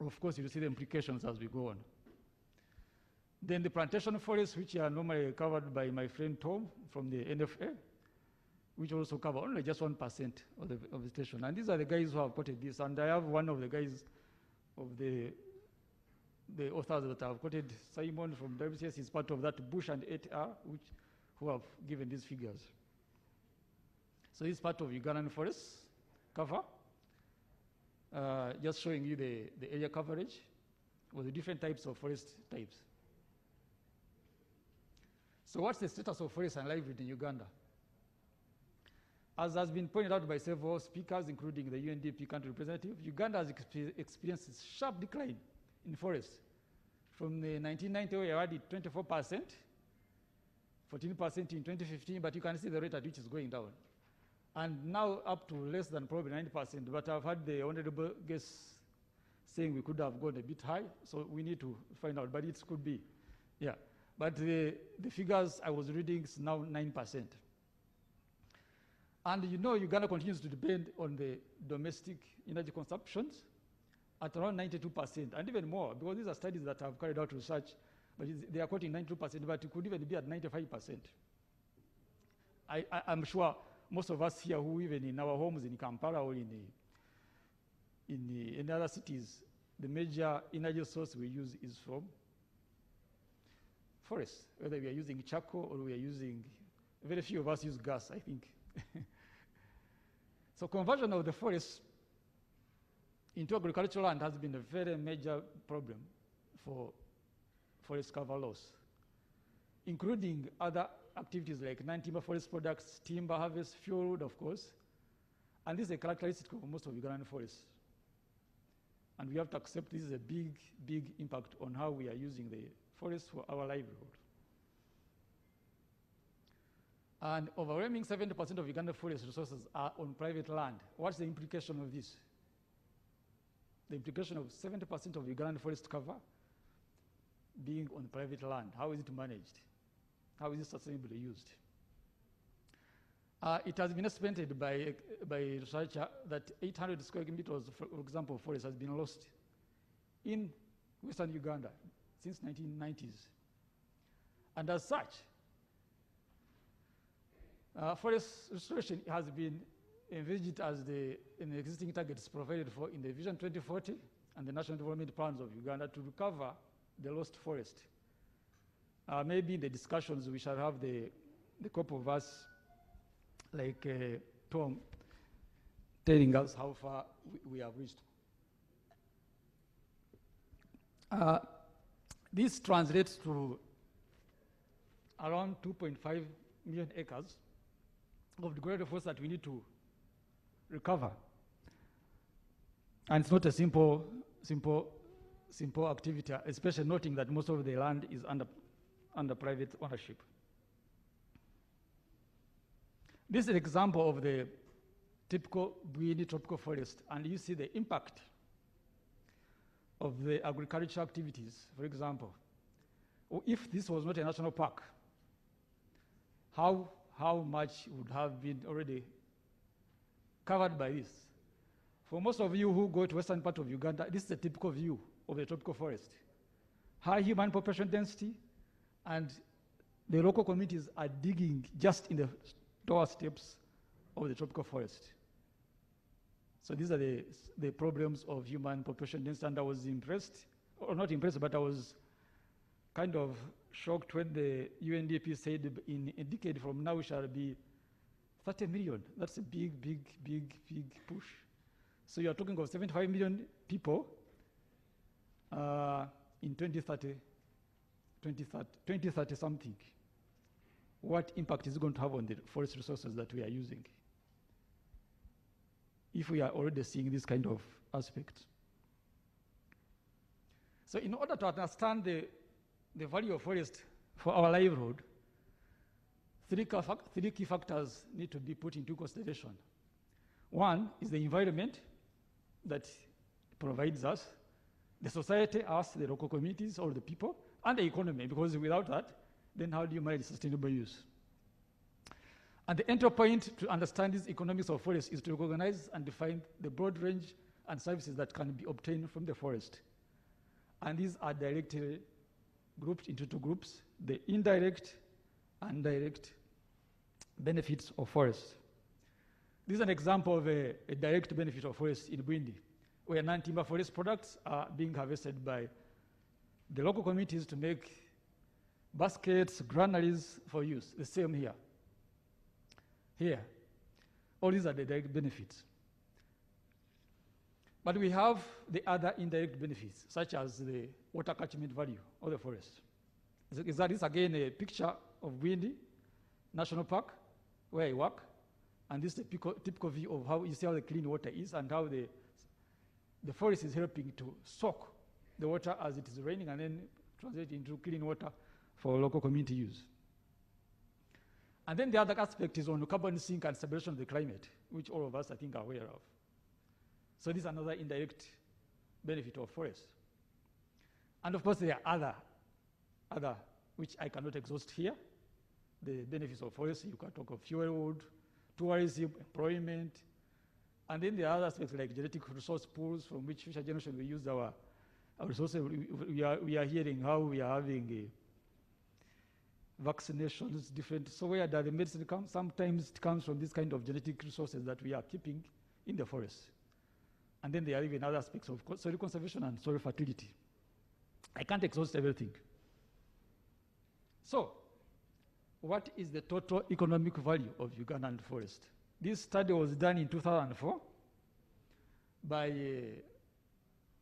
Of course, you'll see the implications as we go on. Then the plantation forests, which are normally covered by my friend Tom from the NFA, which also cover only just 1% of the vegetation. And these are the guys who have quoted this. And I have one of the guys of the authors that have quoted, Simon from WCS, is part of that Bush and 8R, who have given these figures. So this is part of Ugandan forests cover, just showing you the area coverage with the different types of forest types. So what's the status of forest and livelihood in Uganda? As has been pointed out by several speakers, including the UNDP country representative, Uganda has experienced a sharp decline in forests. From the 1990, we had 24%, 14% in 2015, but you can see the rate at which is going down. And now up to less than probably 90%, but I've had the honorable guest saying we could have gone a bit high, so we need to find out, but it could be, yeah. But the figures I was reading is now 9%. And you know Uganda continues to depend on the domestic energy consumptions at around 92%, and even more, because these are studies that have carried out research, but they are quoting 92%, but it could even be at 95%. I'm sure most of us here who even in our homes in Kampala or in other cities, the major energy source we use is from forests, whether we are using charcoal or we are using, very few of us use gas, I think. So conversion of the forest into agricultural land has been a very major problem for forest cover loss, including other activities like non-timber forest products, timber harvest, fuel wood, of course. And this is a characteristic of most of Ugandan forests. And we have to accept this is a big, big impact on how we are using the forest for our livelihood. And overwhelming 70% of Ugandan forest resources are on private land. What's the implication of this? The implication of 70% of Ugandan forest cover being on private land. How is it managed? How is it sustainably used? It has been estimated by a researcher that 800 square meters, for example, of forest has been lost in Western Uganda since 1990s. And as such, forest restoration has been envisaged as in the existing targets provided for in the Vision 2040 and the National Development Plans of Uganda to recover the lost forest. Maybe in the discussions we shall have the couple of us, like Tom, telling us how far we have reached. This translates to around 2.5 million acres of degraded forest that we need to recover. And it's not a simple activity, especially noting that most of the land is under private ownership. This is an example of the typical Bwindi tropical forest, and you see the impact of the agricultural activities. For example, if this was not a national park, how much would have been already covered by this? For most of you who go to western part of Uganda, this is a typical view of the tropical forest. High human population density, and the local communities are digging just in the doorsteps of the tropical forest. So these are the problems of human population density, and I was impressed, or not impressed, but I was kind of shocked when the UNDP said in a decade from now we shall be 30 million. That's a big, big, big, big push. So you are talking of 75 million people in 2030 something. What impact is it going to have on the forest resources that we are using if we are already seeing this kind of aspect? So in order to understand the value of forest for our livelihood, three key factors need to be put into consideration. One is the environment that provides us, the society, us, the local communities, or the people, and the economy, because without that, then how do you manage sustainable use? And the entry point to understand these economics of forest is to recognize and define the broad range and services that can be obtained from the forest. And these are directly grouped into two groups: the indirect and direct benefits of forest. This is an example of a direct benefit of forest in Bwindi, where non-timber forest products are being harvested by the local communities to make baskets, granaries for use. The same here. Here, all these are the direct benefits. But we have the other indirect benefits, such as the water catchment value of the forest. That is again a picture of Bwindi National Park, where I work, and this is a typical view of how you see how the clean water is and how the forest is helping to soak the water as it is raining and then translate into clean water for local community use. And then the other aspect is on carbon sink and stabilization of the climate, which all of us, I think, are aware of. So this is another indirect benefit of forest. And of course, there are other, which I cannot exhaust here. The benefits of forest, you can talk of fuel wood, tourism, employment, and then there are other aspects like genetic resource pools from which future generation will use our resources. We are hearing how we are having vaccinations different. So where does the medicine come? Sometimes it comes from this kind of genetic resources that we are keeping in the forest. And then there are even other aspects of soil conservation and soil fertility. I can't exhaust everything. So, what is the total economic value of Ugandan forest? This study was done in 2004 by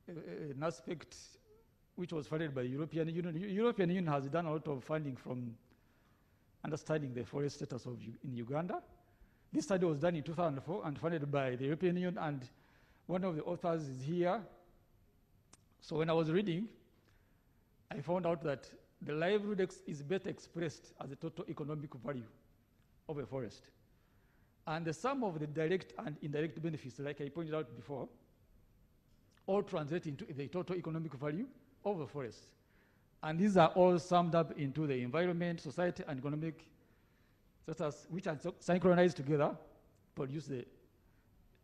an aspect which was funded by the European Union. The European Union has done a lot of funding from understanding the forest status in Uganda. This study was done in 2004 and funded by the European Union, and one of the authors is here. So when I was reading, I found out that the livelihood is better expressed as the total economic value of a forest. And the sum of the direct and indirect benefits, like I pointed out before, all translate into the total economic value of a forest. And these are all summed up into the environment, society, and economic status, which are synchronized together, produce the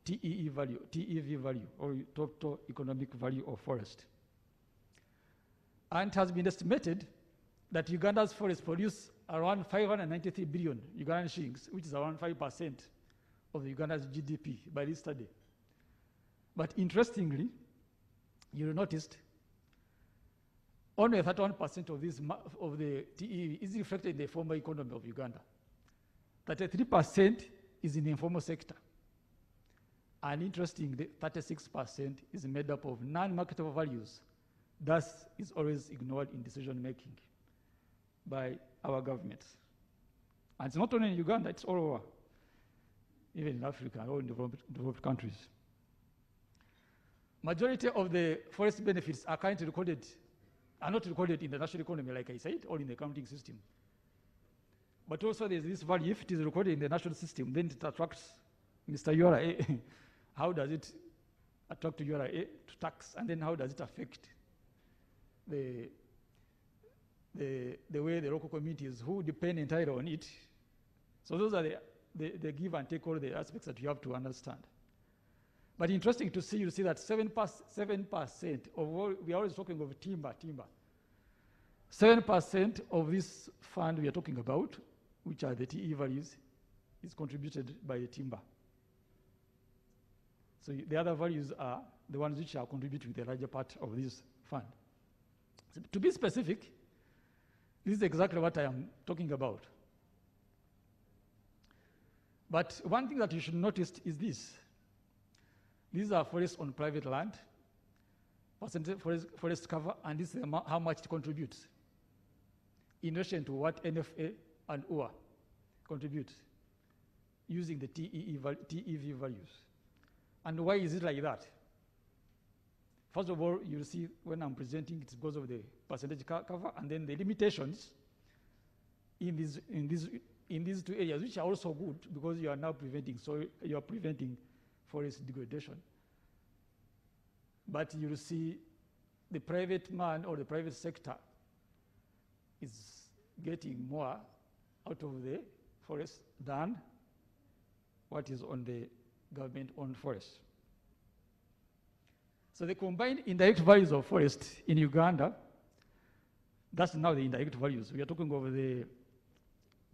TEV value, or total economic value of forest. And it has been estimated that Uganda's forests produce around 593 billion Ugandan shillings, which is around 5% of the Uganda's GDP by this study. But interestingly, you noticed only 31% of the TEV is reflected in the formal economy of Uganda. 33% is in the informal sector. And interestingly, 36% is made up of non-marketable values. Thus, is always ignored in decision-making by our governments. And it's not only in Uganda, it's all over, even in Africa, or in developed countries. Majority of the forest benefits are currently not recorded in the national economy, like I said, or in the accounting system. But also there's this value. If it is recorded in the national system, then it attracts Mr. URA. How does it attract URA to tax? And then how does it affect the way the local communities who depend entirely on it? So those are the give and take, all the aspects that you have to understand. But interesting to see, you see that 7% of all, we are always talking of timber. 7% of this fund we are talking about, which are the TE values, is contributed by the timber. So the other values are the ones which are contributing the larger part of this fund. So to be specific, this is exactly what I am talking about. But one thing that you should notice is this. These are forests on private land, percentage forest cover, and this is how much it contributes in relation to what NFA and OA contribute using the TEV values. And why is it like that? First of all, you'll see when I'm presenting, it's because of the percentage cover, and then the limitations in these two areas, which are also good because you are now preventing forest degradation. But you'll see the private man or the private sector is getting more out of the forest than what is on the government-owned forest. So the combined indirect values of forest in Uganda, that's now the indirect values. We are talking of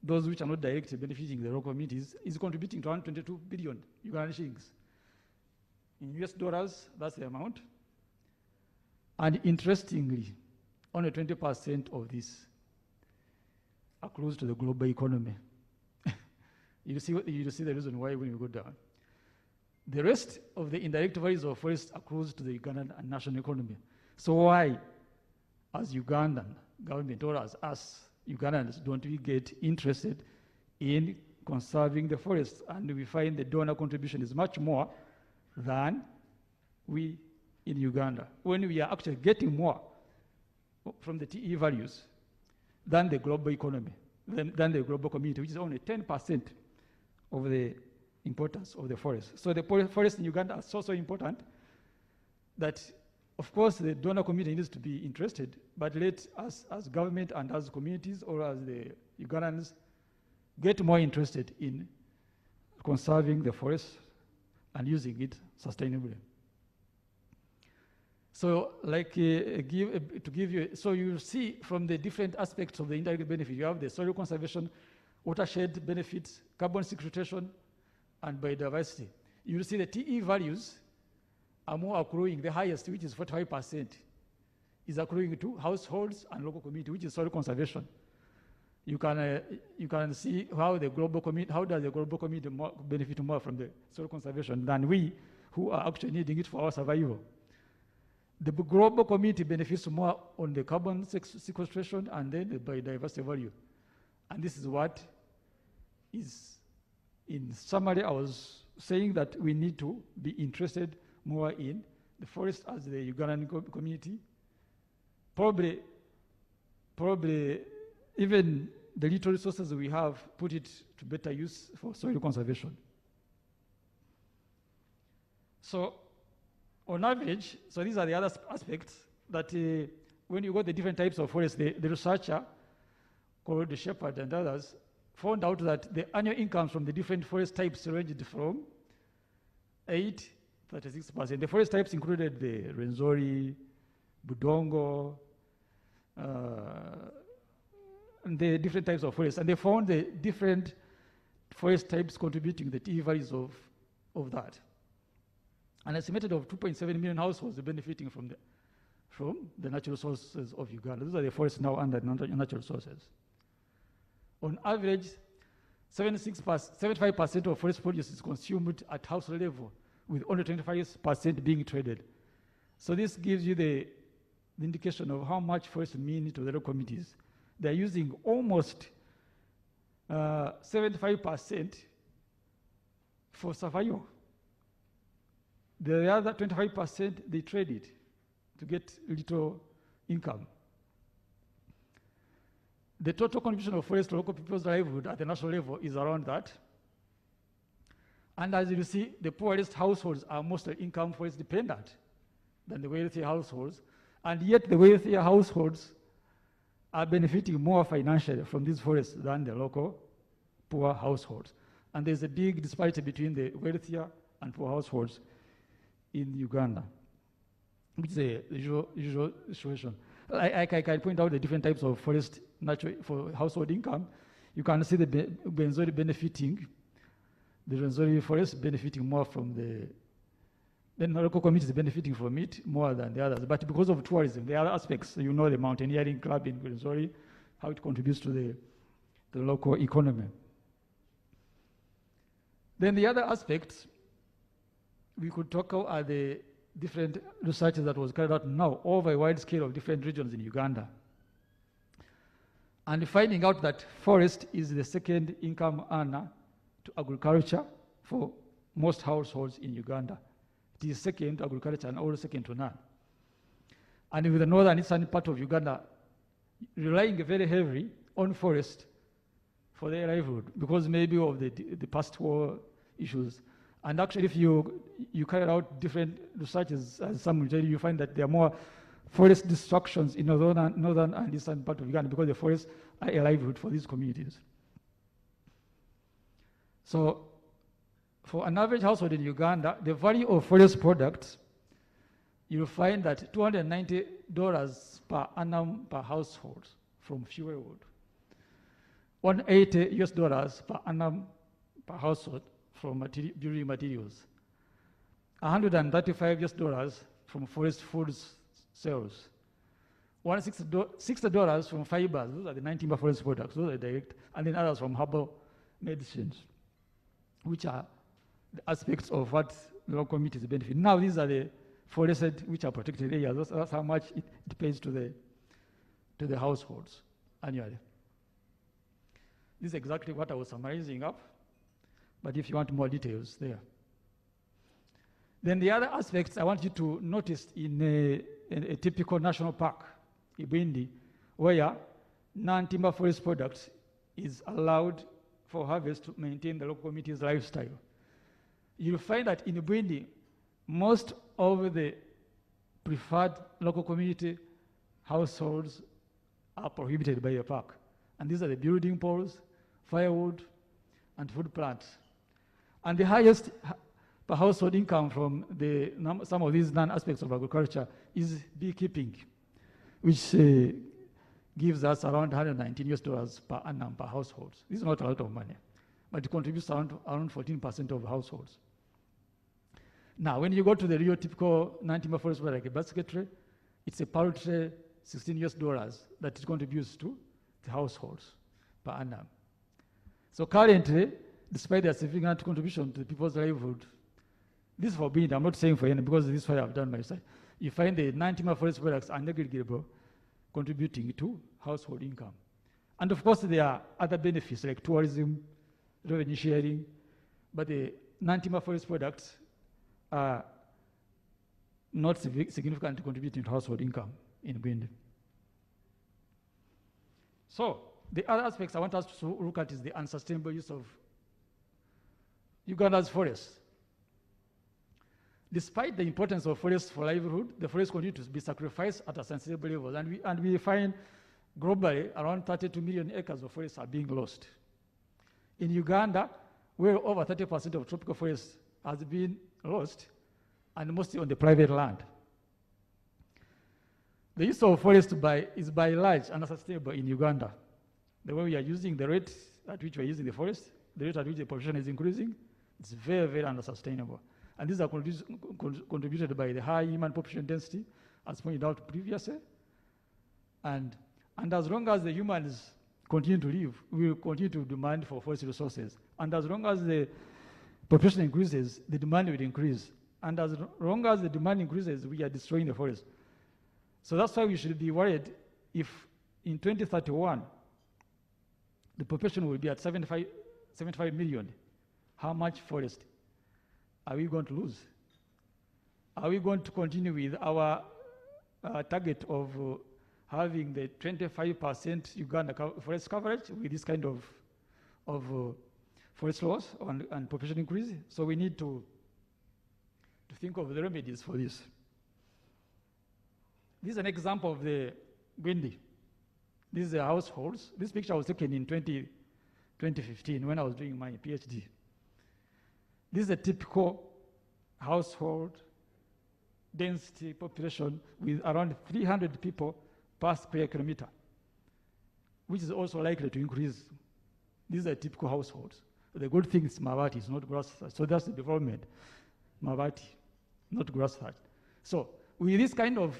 those which are not directly benefiting the local communities, is contributing to 122 billion Ugandan shillings. In US dollars, that's the amount. And interestingly, only 20% of this accrues to the global economy. You see the reason why when we go down. The rest of the indirect values of forest accrues to the Ugandan national economy. So why, as Ugandan government or as us Ugandans, don't we get interested in conserving the forests? And we find the donor contribution is much more than we in Uganda, when we are actually getting more from the TE values than the global economy, than the global community, which is only 10% of the importance of the forest. So the forest in Uganda are so important that, of course, the donor community needs to be interested, but let us as government and as communities or as the Ugandans get more interested in conserving the forest and using it sustainably. So like to give you, so you see from the different aspects of the indirect benefit, you have the soil conservation, watershed benefits, carbon sequestration, and biodiversity. You see the TE values are more accruing, the highest, which is 45%, is accruing to households and local community, which is soil conservation. You can see how the global community, how does the global community benefit more from the soil conservation than we who are actually needing it for our survival. The global community benefits more on the carbon sequestration and then the biodiversity value. And this is what is, in summary, I was saying that we need to be interested more in the forest as the Ugandan community. Probably even the little resources we have, put it to better use for soil conservation. So on average, so these are the other aspects that when you got the different types of forest, the researcher called the Shepherd and others found out that the annual incomes from the different forest types ranged from 36%. The forest types included the Rwenzori, Budongo, and the different types of forests. And they found the different forest types contributing the TE values of that. An estimated of 2.7 million households are benefiting from the natural sources of Uganda. Those are the forests now under natural sources. On average, 75% of forest produce is consumed at household level, with only 25% being traded. So this gives you the indication of how much forests mean to the local communities. They're using almost 75% for survival. The other 25%, they trade it to get little income. The total contribution of forest to local people's livelihood at the national level is around that. And as you see, the poorest households are mostly income forest dependent than the wealthier households. And yet the wealthier households are benefiting more financially from these forests than the local poor households. And there's a big disparity between the wealthier and poor households in Uganda, which is a usual situation. I can point out the different types of forest for household income. You can see the Rwenzori benefiting, the Rwenzori forest benefiting more from the local communities benefiting from it more than the others. But because of tourism, the other aspects, you know, the mountaineering club in Rwenzori, how it contributes to the local economy. Then the other aspects, we could talk about the different researches that was carried out now over a wide scale of different regions in Uganda. And finding out that forest is the second income earner to agriculture for most households in Uganda. It is second to agriculture and also second to none. And with the northern eastern part of Uganda relying very heavily on forest for their livelihood because maybe of the past war issues. And actually, if you carry out different researches, as some will tell you, you find that there are more forest destructions in northern and eastern part of Uganda because the forests are a livelihood for these communities. So, for an average household in Uganda, the value of forest products, you'll find that $290 per annum per household from fuel wood, $180 per annum per household from building materials, $135 from forest foods sales, $160 from fibers, those are the 19 forest products, those are direct, and then others from herbal medicines, which are the aspects of what the local communities benefit. Now these are the forested, which are protected areas. That's how much it pays to the households annually. This is exactly what I was summarizing up, but if you want more details, there. Then the other aspects I want you to notice in a typical national park, Ibindi, where non-timber forest products is allowed for harvest to maintain the local community's lifestyle. You'll find that in Ibindi, most of the preferred local community households are prohibited by the park. And these are the building poles, firewood, and food plants. And the highest per household income from some of these non-aspects of agriculture is beekeeping, which gives us around $119 per annum per household. This is not a lot of money, but it contributes around 14% of households. Now, when you go to the real typical non-timber forest like a basket tray, it's a paltry $16 that it contributes to the households per annum. So currently, despite their significant contribution to the people's livelihood, this is for being, I'm not saying for any, because this is what I've done myself. You find the non-timber forest products are negligible, contributing to household income. And of course, there are other benefits like tourism, revenue sharing, but the non-timber forest products are not significantly contributing to household income in Bwindi. So, the other aspects I want us to look at is the unsustainable use of Uganda's forests. Despite the importance of forests for livelihood, the forests continue to be sacrificed at a sensible level. And we find globally around 32 million acres of forests are being lost. In Uganda, where over 30% of tropical forests has been lost, and mostly on the private land. The use of forest is by large unsustainable in Uganda. The way we are using, the rate at which we are using the forest, the rate at which the population is increasing, it's very, very unsustainable. And these are contributed by the high human population density, as pointed out previously. And as long as the humans continue to live, we will continue to demand for forest resources. And as long as the population increases, the demand will increase. And as long as the demand increases, we are destroying the forest. So that's why we should be worried if in 2031, the population will be at 75 million. How much forest are we going to lose? Are we going to continue with our target of having the 25% Uganda forest coverage with this kind of forest loss and population increase? So we need to think of the remedies for this. This is an example of the Bwindi. This is the households. This picture was taken in 2015 when I was doing my PhD. This is a typical household density population with around 300 people per square kilometer, which is also likely to increase. These are typical households. The good thing is Mabati is not grass thatch. So that's the development. Mabati, not grass thatch. So with this kind of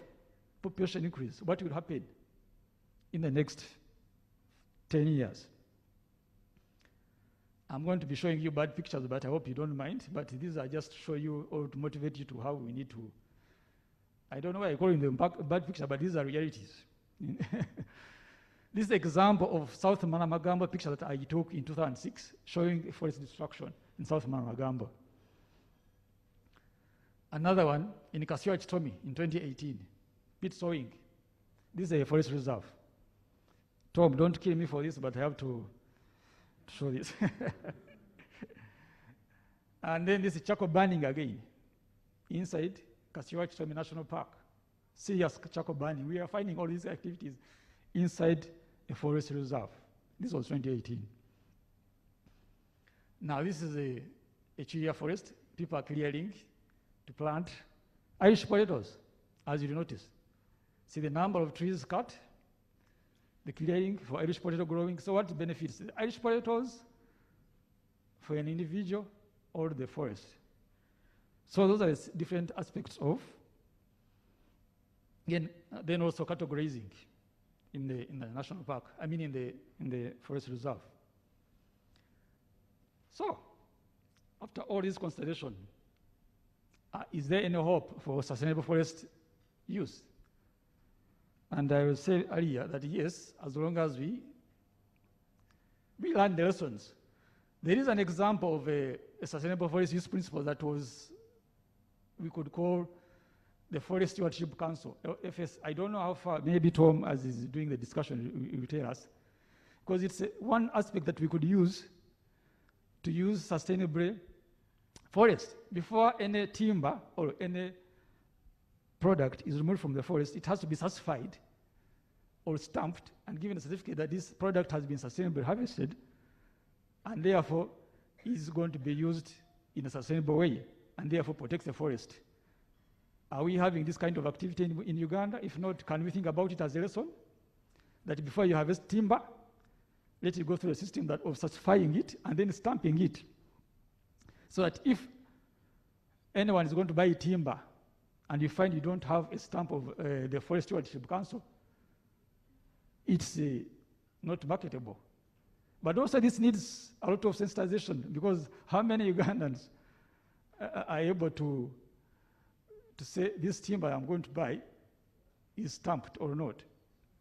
population increase, what will happen in the next 10 years? I'm going to be showing you bad pictures, but I hope you don't mind. But these are just to show you or to motivate you to how we need to. I don't know why I call them bad picture, but these are realities. This is an example of South Manamagamba picture that I took in 2006, showing forest destruction in South Manamagamba. Another one in Kasiwa Chitomi in 2018, pit sowing. This is a forest reserve. Tom, don't kill me for this, but I have to show this. And then this is charcoal burning again, inside Kasiwa Chitomi National Park. Serious charcoal burning. We are finding all these activities inside a forest reserve. This was 2018. Now this is a tree forest. People are clearing to plant Irish potatoes, as you notice. See the number of trees cut, the clearing for Irish potato growing. So what benefits? The Irish potatoes for an individual or the forest. So those are the different aspects of, again, then also cattle grazing in the national park, I mean in the forest reserve. So, after all this consideration, is there any hope for sustainable forest use? And I will say earlier that yes, as long as we learn the lessons. There is an example of a sustainable forest use principle that we could call the Forest Stewardship Council, FS. I don't know how far, maybe Tom, as is doing the discussion, will tell us. Because it's one aspect that we could use to use sustainable forest. Before any timber or any product is removed from the forest, it has to be certified or stamped and given a certificate that this product has been sustainably harvested and therefore is going to be used in a sustainable way and therefore protects the forest. Are we having this kind of activity in Uganda? If not, can we think about it as a lesson? That before you harvest timber, let it go through a system of certifying it and then stamping it. So that if anyone is going to buy timber and you find you don't have a stamp of the Forest Stewardship Council, it's not marketable. But also this needs a lot of sensitization, because how many Ugandans are able to say this timber I'm going to buy is stamped or not?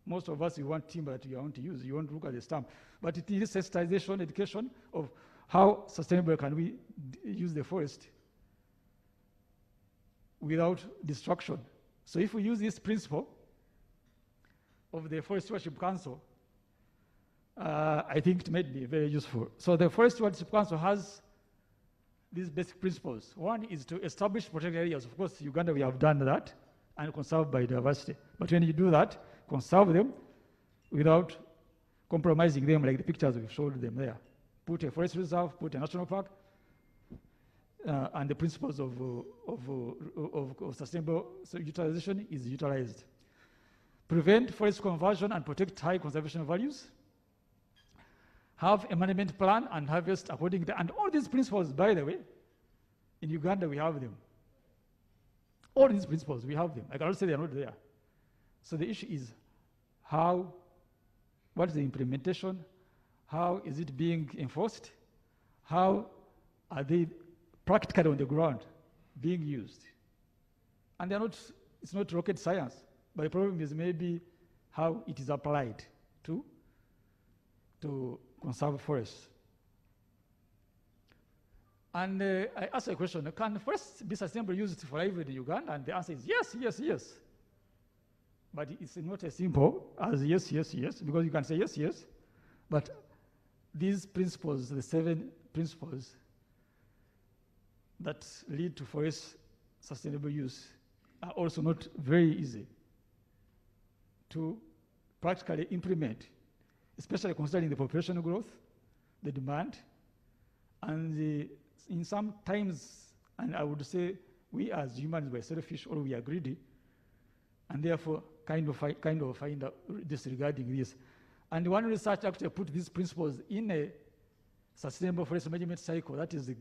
Most of us, you want timber that you want to use. You want to look at the stamp. But it needs sensitization, education of how sustainable can we use the forest without destruction. So if we use this principle of the Forest Stewardship Council, I think it might be very useful. So the Forest Stewardship Council has these basic principles. One is to establish protected areas. Of course, Uganda, we have done that, and conserve biodiversity. But when you do that, conserve them without compromising them, like the pictures we've showed them there. Put a forest reserve, put a national park, and the principles of sustainable utilization is utilized. Prevent forest conversion and protect high conservation values. Have a management plan and harvest according to, and all these principles, by the way, in Uganda we have them. All these principles, we have them. I cannot say they are not there. So the issue is what is the implementation? How is it being enforced? How are they practically on the ground being used? And it's not rocket science, but the problem is maybe how it is applied to conserve forests. And I asked a question, can forests be sustainably used for livelihood in Uganda? And the answer is yes, yes, yes. But it's not as simple as yes, yes, yes, because you can say yes, yes, but these principles, the 7 principles that lead to forest sustainable use, are also not very easy to practically implement, especially considering the population growth, the demand, and in some times, and I would say we as humans were selfish or we are greedy, and therefore kind of find out disregarding this. And one research actually put these principles in a sustainable forest management cycle, that is the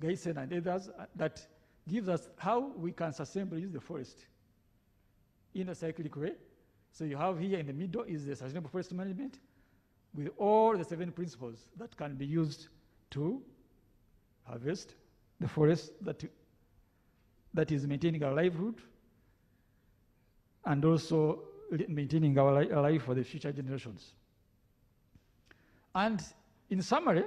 Geisen and others, that gives us how we can sustainably use the forest in a cyclic way. So you have here in the middle is the sustainable forest management with all the 7 principles that can be used to harvest the forest that is maintaining our livelihood and also maintaining our life for the future generations. And in summary,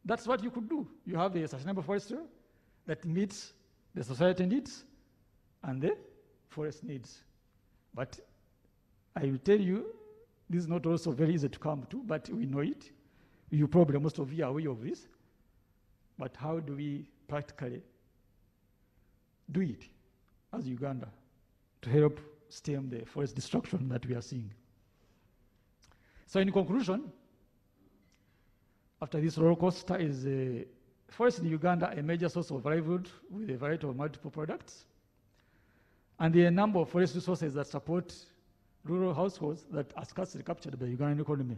that's what you could do. You have a sustainable forestry that meets the society needs and the forest needs. But I will tell you, this is not also very easy to come to, but we know it. You probably, most of you are aware of this. But how do we practically do it as Uganda to help stem the forest destruction that we are seeing? So in conclusion, after this roller coaster, is forest in Uganda a major source of livelihood with a variety of multiple products, and the number of forest resources that support rural households that are scarcely captured by the Ugandan economy.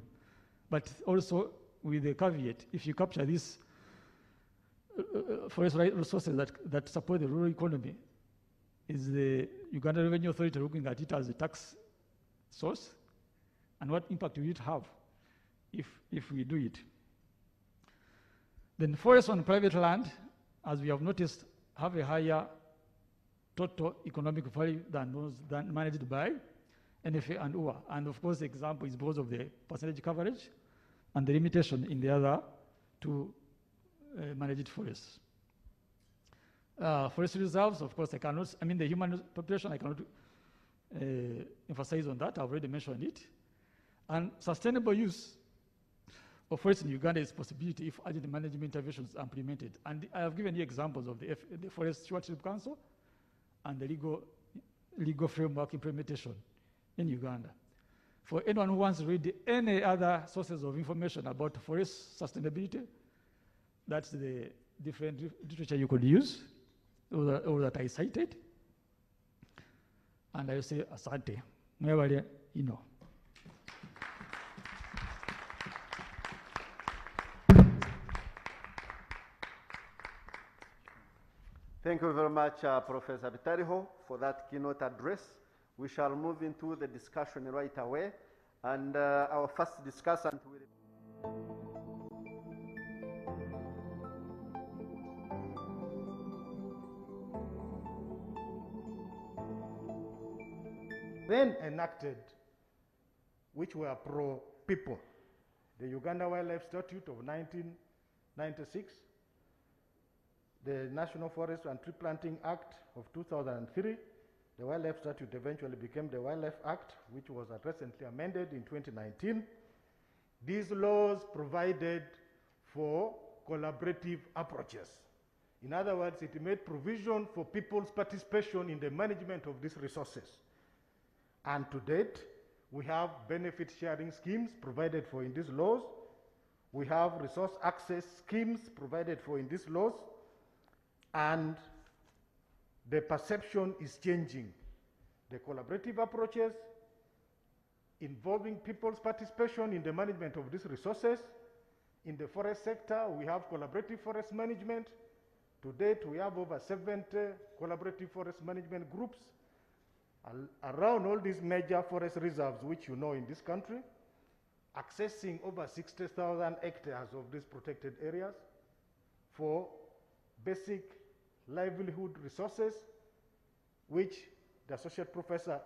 But also with the caveat, if you capture these forest resources that support the rural economy, is the Uganda Revenue Authority looking at it as a tax source? And what impact will it have if we do it? Then forests on private land, as we have noticed, have a higher total economic value than those managed by NFA and UA. And of course, the example is because of the percentage coverage and the limitation in the other two managed forests. Forest reserves, of course, the human population, I cannot emphasize on that. I've already mentioned it. And sustainable use of forests in Uganda is a possibility if urgent management interventions are implemented. And I have given you examples of the Forest Stewardship Council and the legal framework implementation in Uganda. For anyone who wants to read any other sources of information about forest sustainability, that's the different literature you could use, or that I cited. And I will say, asante. Mwebale, you know. Thank you very much, Professor Bitariho, for that keynote address. We shall move into the discussion right away. And our first discussant will... then enacted, which were pro-people. The Uganda Wildlife Statute of 1996, the National Forest and Tree Planting Act of 2003, the Wildlife Statute eventually became the Wildlife Act, which was recently amended in 2019. These laws provided for collaborative approaches. In other words, it made provision for people's participation in the management of these resources. And to date, we have benefit sharing schemes provided for in these laws. We have resource access schemes provided for in these laws. And the perception is changing. The collaborative approaches involving people's participation in the management of these resources. In the forest sector, we have collaborative forest management. To date, we have over 70 collaborative forest management groups around all these major forest reserves, which you know in this country, accessing over 60,000 hectares of these protected areas for basic livelihood resources, which the associate professor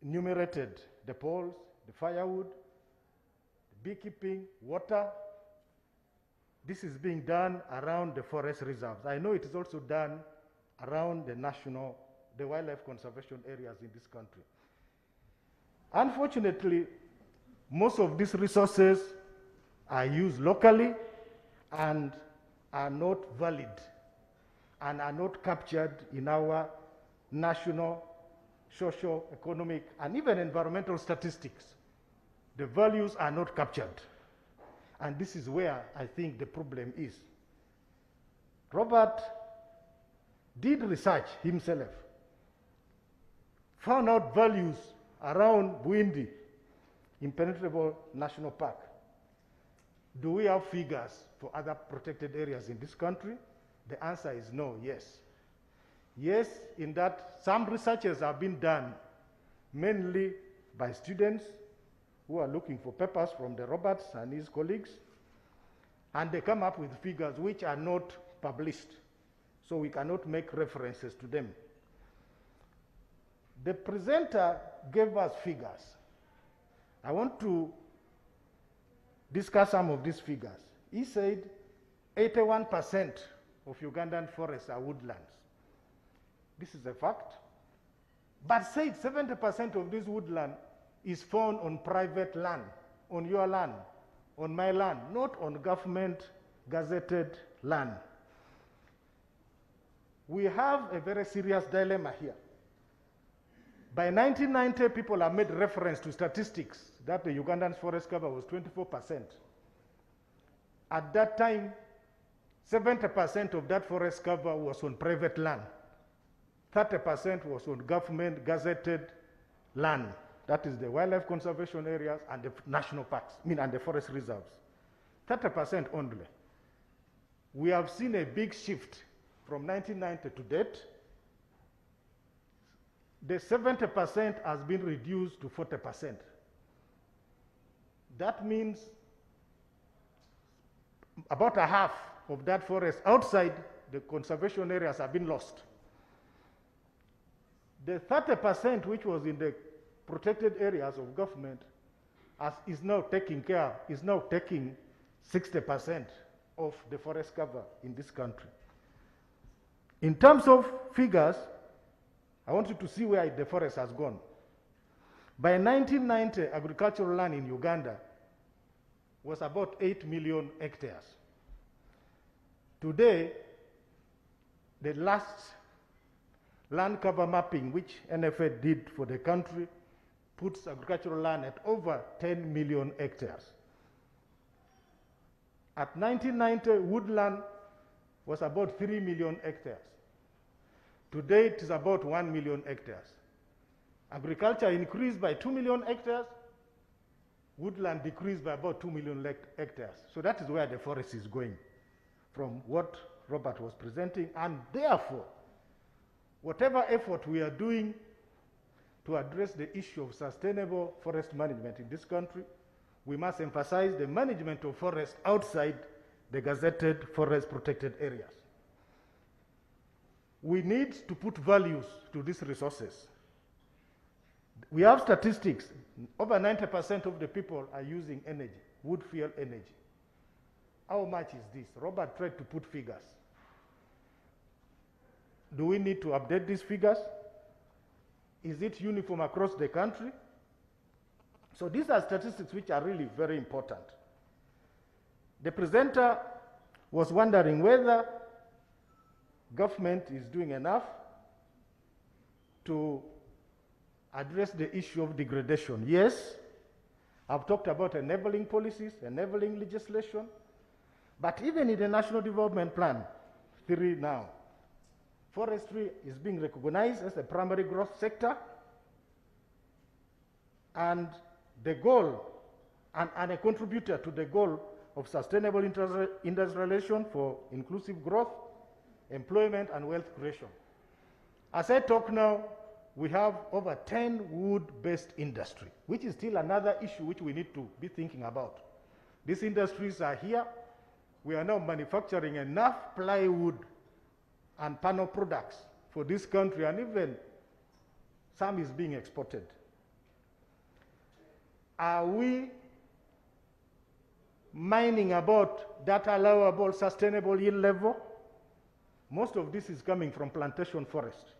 enumerated: the poles, the firewood, the beekeeping, water. This is being done around the forest reserves. I know it is also done around the wildlife conservation areas in this country. Unfortunately, most of these resources are used locally and are not valid and are not captured in our national, social, economic, and even environmental statistics. The values are not captured. And this is where I think the problem is. Robert did research himself, found out values around Bwindi, Impenetrable National Park. Do we have figures for other protected areas in this country? The answer is no, yes. Yes, in that some researches have been done, mainly by students who are looking for papers from the Roberts and his colleagues. and they come up with figures which are not published, so we cannot make references to them. The presenter gave us figures. I want to discuss some of these figures. He said 81% of Ugandan forests are woodlands. This is a fact. But said 70% of this woodland is found on private land, on your land, on my land, not on government gazetted land. We have a very serious dilemma here. By 1990, people have made reference to statistics that the Ugandan forest cover was 24%. At that time, 70% of that forest cover was on private land. 30% was on government gazetted land. That is the wildlife conservation areas and the national parks, and the forest reserves. 30% only. We have seen a big shift from 1990 to date. The 70% has been reduced to 40%. That means about a half of that forest outside the conservation areas have been lost. The 30% which was in the protected areas of government is now taking 60% of the forest cover in this country. In terms of figures, I want you to see where the forest has gone. By 1990, agricultural land in Uganda was about 8 million hectares. Today, the last land cover mapping which NFA did for the country puts agricultural land at over 10 million hectares. At 1990, woodland was about 3 million hectares. Today, it is about 1 million hectares. Agriculture increased by 2 million hectares. Woodland decreased by about 2 million hectares. So that is where the forest is going, from what Robert was presenting. And therefore, whatever effort we are doing to address the issue of sustainable forest management in this country, we must emphasize the management of forests outside the gazetted forest protected areas. We need to put values to these resources. We have statistics. Over 90% of the people are using energy, wood fuel energy. How much is this? Robert tried to put figures. Do we need to update these figures? Is it uniform across the country? So these are statistics which are really very important. The presenter was wondering whether government is doing enough to address the issue of degradation. Yes, I've talked about enabling policies, enabling legislation, but even in the National Development Plan 3 now, forestry is being recognized as a primary growth sector, and the goal, and a contributor to the goal of sustainable industrialization for inclusive growth, employment, and wealth creation. As I talk now, we have over 10 wood-based industry, which is still another issue which we need to be thinking about. These industries are here. We are now manufacturing enough plywood and panel products for this country, and even some is being exported. Are we mining about that allowable sustainable yield level? Most of this is coming from plantation forest.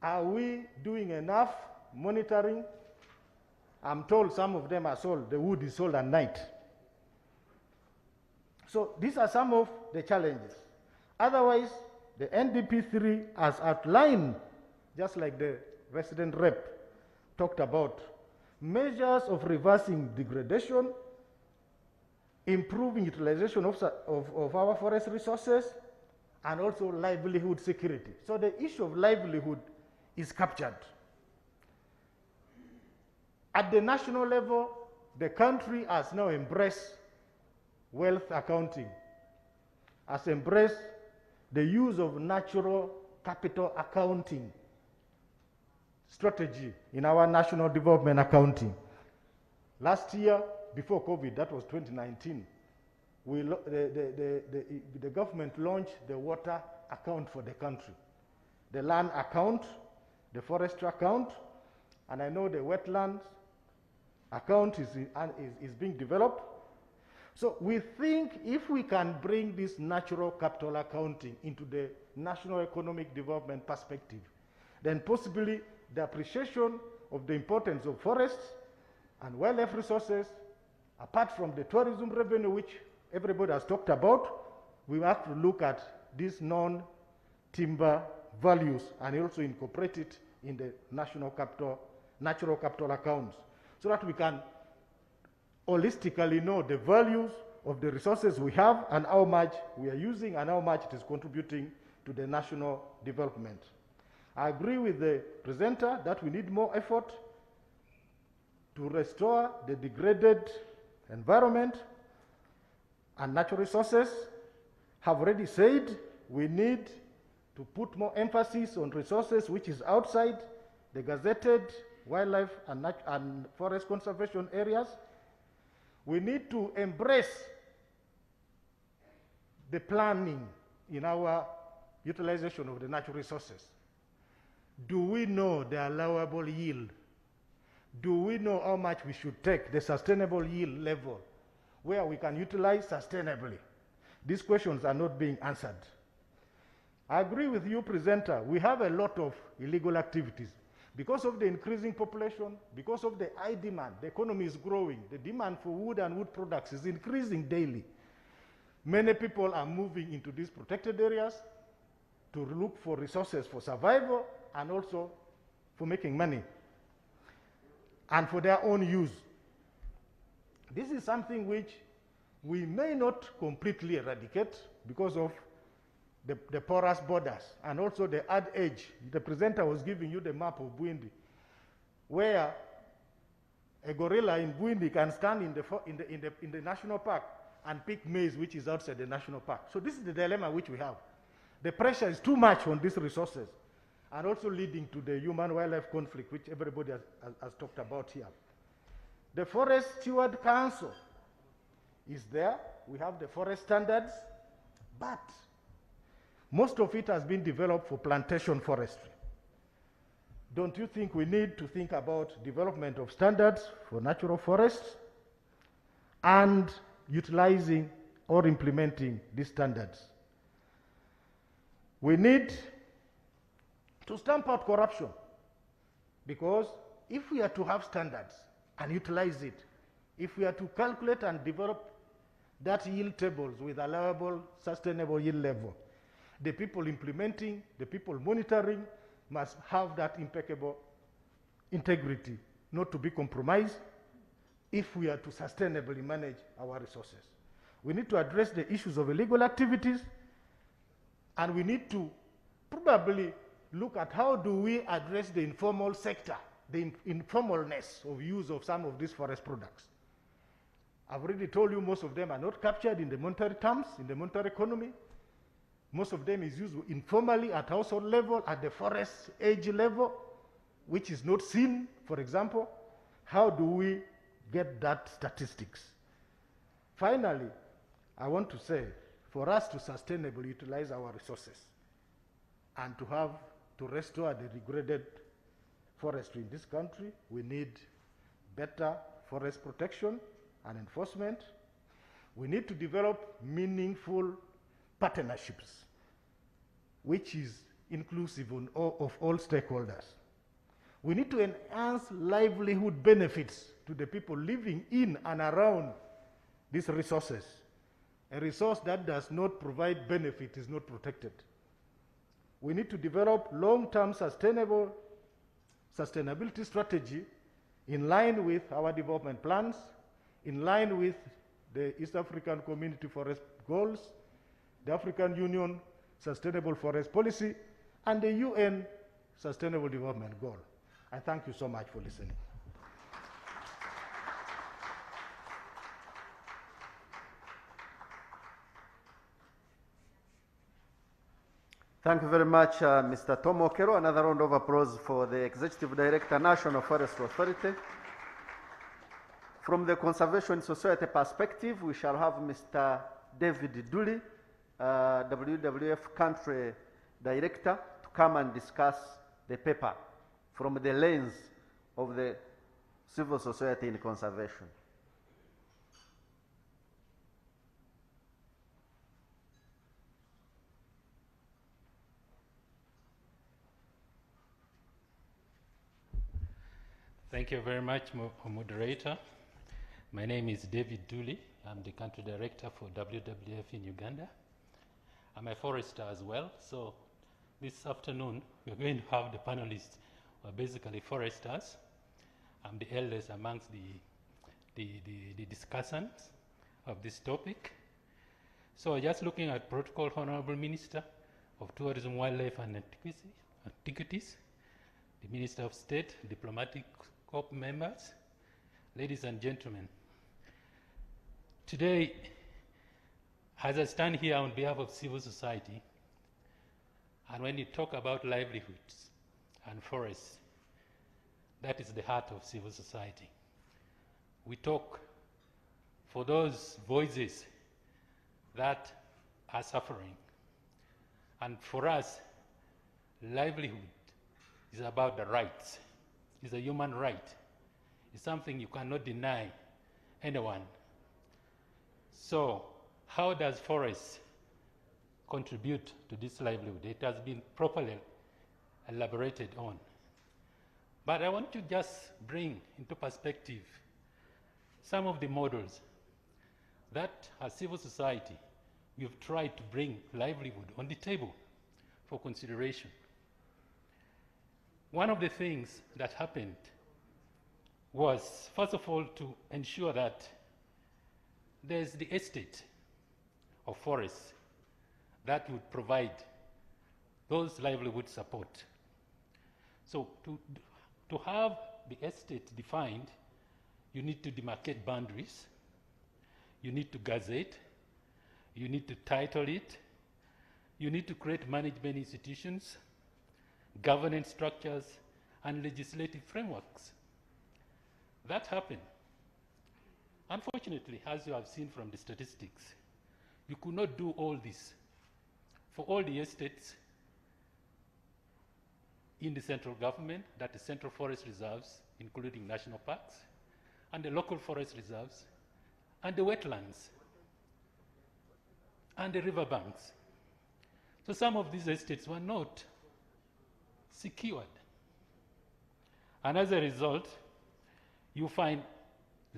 Are we doing enough monitoring? I'm told some of them are sold. The wood is sold at night. So these are some of the challenges. Otherwise, the NDP3 has outlined, just like the resident rep talked about, measures of reversing degradation, improving utilization of our forest resources, and also livelihood security. So the issue of livelihood is captured. At the national level, the country has now embraced wealth accounting, has embraced the use of natural capital accounting strategy in our national development accounting. Last year, before COVID, that was 2019, the government launched the water account for the country, the land account, the forestry account, and I know the wetlands account is being developed. So we think if we can bring this natural capital accounting into the national economic development perspective, then possibly the appreciation of the importance of forests and wildlife resources, apart from the tourism revenue, which everybody has talked about, we have to look at these non-timber values and also incorporate it in the natural capital accounts, so that we can holistically know the values of the resources we have and how much we are using and how much it is contributing to the national development. I agree with the presenter that we need more effort to restore the degraded environment and natural resources. Have already said we need to put more emphasis on resources which is outside the gazetted wildlife and forest conservation areas. We need to embrace the planning in our utilization of the natural resources. Do we know the allowable yield? Do we know how much we should take, the sustainable yield level, where we can utilize sustainably? These questions are not being answered. I agree with you, presenter. We have a lot of illegal activities. Because of the increasing population, because of the high demand, the economy is growing. The demand for wood and wood products is increasing daily. Many people are moving into these protected areas to look for resources for survival and also for making money and for their own use. This is something which we may not completely eradicate because of the porous borders and also the hard edge. The presenter was giving you the map of Bwindi, where a gorilla in Bwindi can stand in the national park and pick maize which is outside the national park. So this is the dilemma which we have. The pressure is too much on these resources and also leading to the human-wildlife conflict which everybody has talked about here. The Forest Steward Council is there. We have the forest standards, but most of it has been developed for plantation forestry. Don't you think we need to think about development of standards for natural forests and utilizing or implementing these standards? We need to stamp out corruption, because if we are to have standards and utilize it, if we are to calculate and develop that yield tables with allowable sustainable yield level, the people implementing, the people monitoring must have that impeccable integrity, not to be compromised if we are to sustainably manage our resources. We need to address the issues of illegal activities, and we need to probably look at how do we address the informal sector, the informalness of use of some of these forest products. I've already told you most of them are not captured in the monetary terms, in the monetary economy. Most of them is used informally at household level, at the forest age level, which is not seen, for example. How do we get that statistics? Finally, I want to say, for us to sustainably utilize our resources and to restore the degraded forestry in this country, we need better forest protection and enforcement. We need to develop meaningful partnerships, which is inclusive of all stakeholders. We need to enhance livelihood benefits to the people living in and around these resources. A resource that does not provide benefit is not protected. We need to develop long-term sustainability strategy in line with our development plans, in line with the East African Community Forest Goals, the African Union Sustainable Forest Policy, and the UN Sustainable Development Goal. I thank you so much for listening. Thank you very much, Mr. Tom Okero. Another round of applause for the Executive Director, National Forest Authority. From the Conservation Society perspective, we shall have Mr. David Dooley, WWF Country Director, to come and discuss the paper from the lens of the civil society in conservation. Thank you very much, moderator. My name is David Dooley. I'm the country director for WWF in Uganda. I'm a forester as well, so this afternoon we're going to have the panelists who are basically foresters. I'm the eldest amongst the discussants of this topic. So just looking at protocol, Honorable Minister of Tourism, Wildlife and Antiquities, the Minister of State, diplomatic corps members, ladies and gentlemen. Today, as I stand here on behalf of civil society, and when you talk about livelihoods and forests, that is the heart of civil society. We talk for those voices that are suffering. And for us, livelihood is about the rights. It's a human right. It's something you cannot deny anyone. So how does forests contribute to this livelihood? It has been properly elaborated on. But I want to just bring into perspective some of the models that as civil society we've tried to bring livelihood on the table for consideration. One of the things that happened was, first of all, to ensure that there's the estate of forests that would provide those livelihood support. So to have the estate defined, you need to demarcate boundaries, you need to gazette, you need to title it, you need to create management institutions, governance structures, and legislative frameworks. That happened. Unfortunately, as you have seen from the statistics, you could not do all this for all the estates in the central government, that is central forest reserves, including national parks, and the local forest reserves, and the wetlands, and the riverbanks. So some of these estates were not secured. And as a result, you find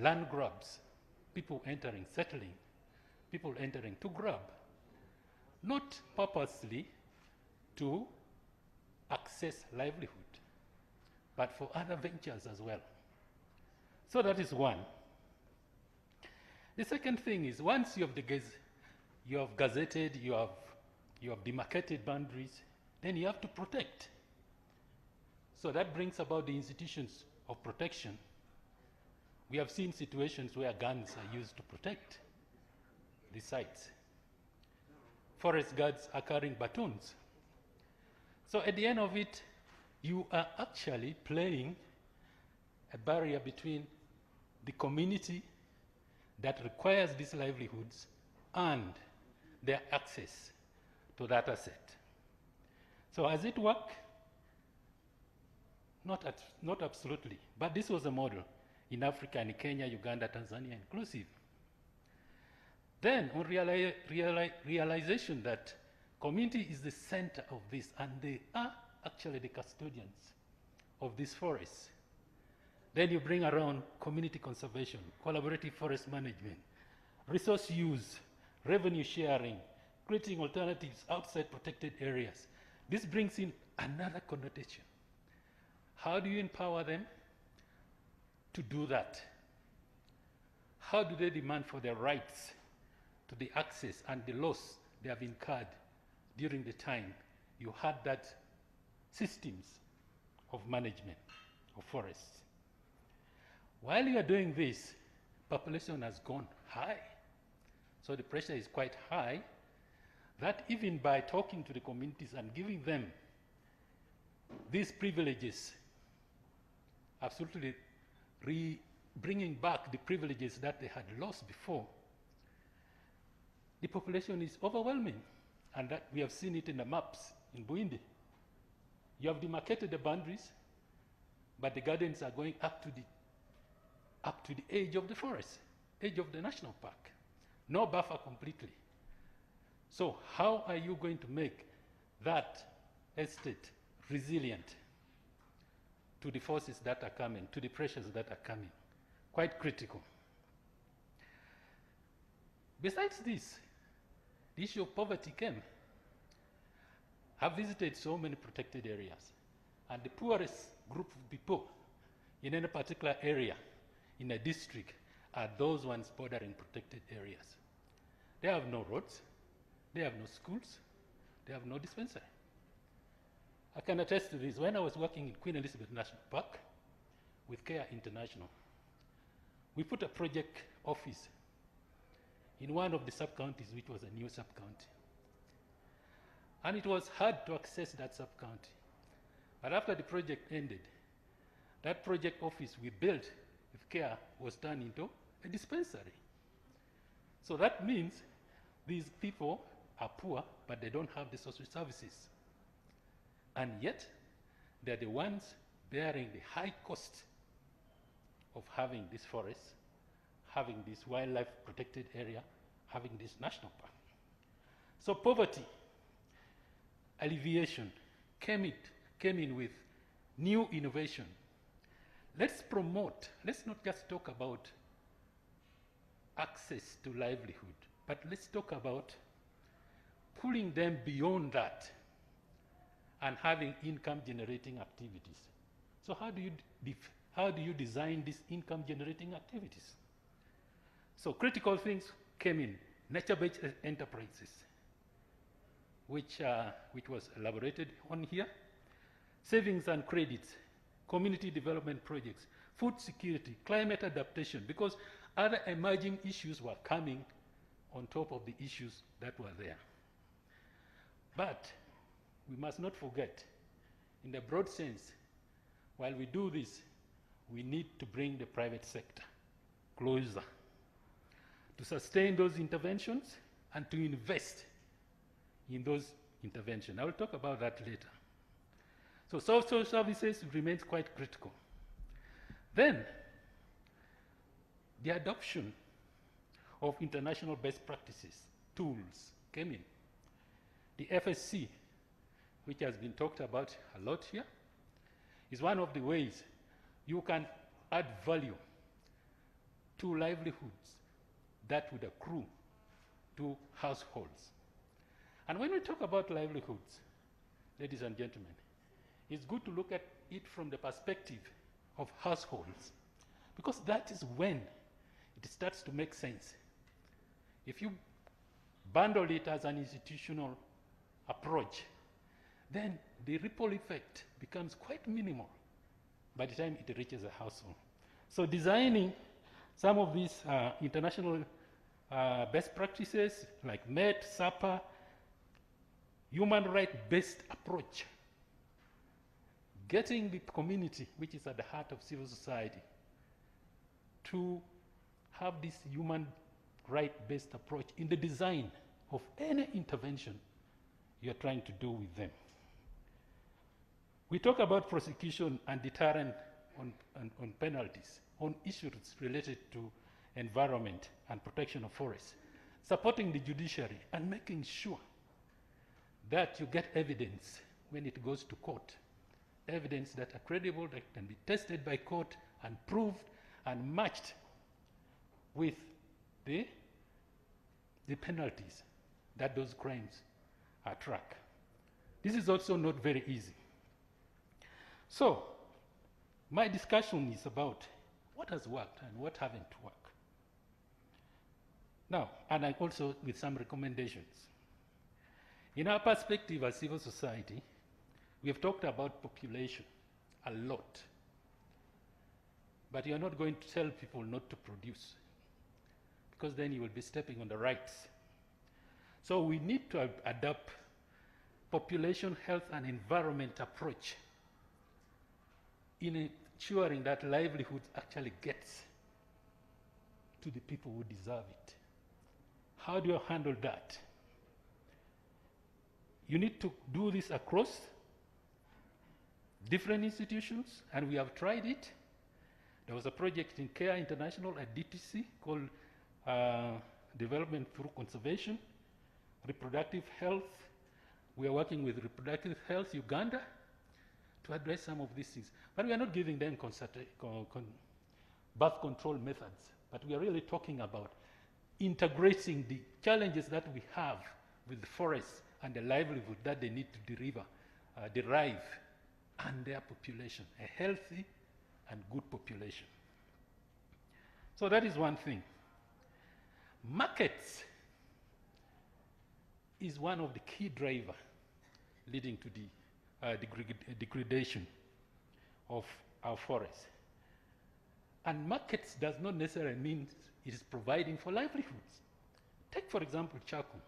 land grabs, people entering, settling, people entering to grab, not purposely to access livelihood, but for other ventures as well. So that is one. The second thing is, once you have gazetted, you have demarcated boundaries, then you have to protect. So that brings about the institutions of protection. We have seen situations where guns are used to protect the sites. Forest guards are carrying batons. So at the end of it, you are actually playing a barrier between the community that requires these livelihoods and their access to that asset. So has it worked? Not absolutely, but this was a model in Africa and Kenya, Uganda, Tanzania inclusive. Then on realization that community is the center of this, and they are actually the custodians of these forests, then you bring around community conservation, collaborative forest management, resource use, revenue sharing, creating alternatives outside protected areas. This brings in another connotation. How do you empower them to do that? How do they demand for their rights to the access and the loss they have incurred during the time you had that systems of management of forests? While you are doing this, population has gone high. So the pressure is quite high that even by talking to the communities and giving them these privileges, absolutely bringing back the privileges that they had lost before, the population is overwhelming, and that we have seen it in the maps in Buindi. You have demarcated the boundaries, but the gardens are going up to the edge of the forest, edge of the national park. No buffer completely. So how are you going to make that estate resilient to the forces that are coming, to the pressures that are coming? Quite critical. Besides this, the issue of poverty came. I've visited so many protected areas, and the poorest group of people in any particular area in a district are those ones bordering protected areas. They have no roads, they have no schools, they have no dispensary. I can attest to this. When I was working in Queen Elizabeth National Park with Care International, we put a project office in one of the sub-counties, which was a new sub-county. And it was hard to access that sub-county. But after the project ended, that project office we built with Care was turned into a dispensary. So that means these people are poor, but they don't have the social services. And yet, they're the ones bearing the high cost of having this forest, having this wildlife protected area, having this national park. So poverty alleviation came in with new innovation. Let's promote, let's not just talk about access to livelihood, but let's talk about pulling them beyond that and having income generating activities. So how do you design these income generating activities? So critical things came in: nature-based enterprises, which was elaborated on here, savings and credits, community development projects, food security, climate adaptation, because other emerging issues were coming on top of the issues that were there. But we must not forget, in the broad sense, while we do this, we need to bring the private sector closer to sustain those interventions and to invest in those interventions. I will talk about that later. So social services remains quite critical. Then, the adoption of international best practices, tools, came in. The FSC, which has been talked about a lot here, is one of the ways you can add value to livelihoods that would accrue to households. And when we talk about livelihoods, ladies and gentlemen, it's good to look at it from the perspective of households, because that is when it starts to make sense. If you bundle it as an institutional approach, then the ripple effect becomes quite minimal by the time it reaches a household. So designing some of these international best practices like MET, SAPA, human right-based approach, getting the community, which is at the heart of civil society, to have this human right-based approach in the design of any intervention you're trying to do with them. We talk about prosecution and deterrent on penalties, on issues related to environment and protection of forests, supporting the judiciary and making sure that you get evidence when it goes to court, evidence that are credible, that can be tested by court and proved and matched with the penalties that those crimes attract. This is also not very easy. So, my discussion is about what has worked and what haven't worked. Now, and I also with some recommendations. In our perspective as civil society, we have talked about population a lot. But you're not going to tell people not to produce, because then you will be stepping on the rights. So we need to adopt population health and environment approach in ensuring that livelihood actually gets to the people who deserve it. How do you handle that? You need to do this across different institutions, and we have tried it. There was a project in CARE International at DTC called Development Through Conservation, Reproductive Health. We are working with Reproductive Health Uganda to address some of these things. But we are not giving them birth control methods, but we are really talking about integrating the challenges that we have with the forests and the livelihood that they need to derive, and their population, a healthy and good population. So that is one thing. Markets is one of the key drivers leading to the degradation of our forests. And markets does not necessarily mean it is providing for livelihoods. Take, for example, charcoal.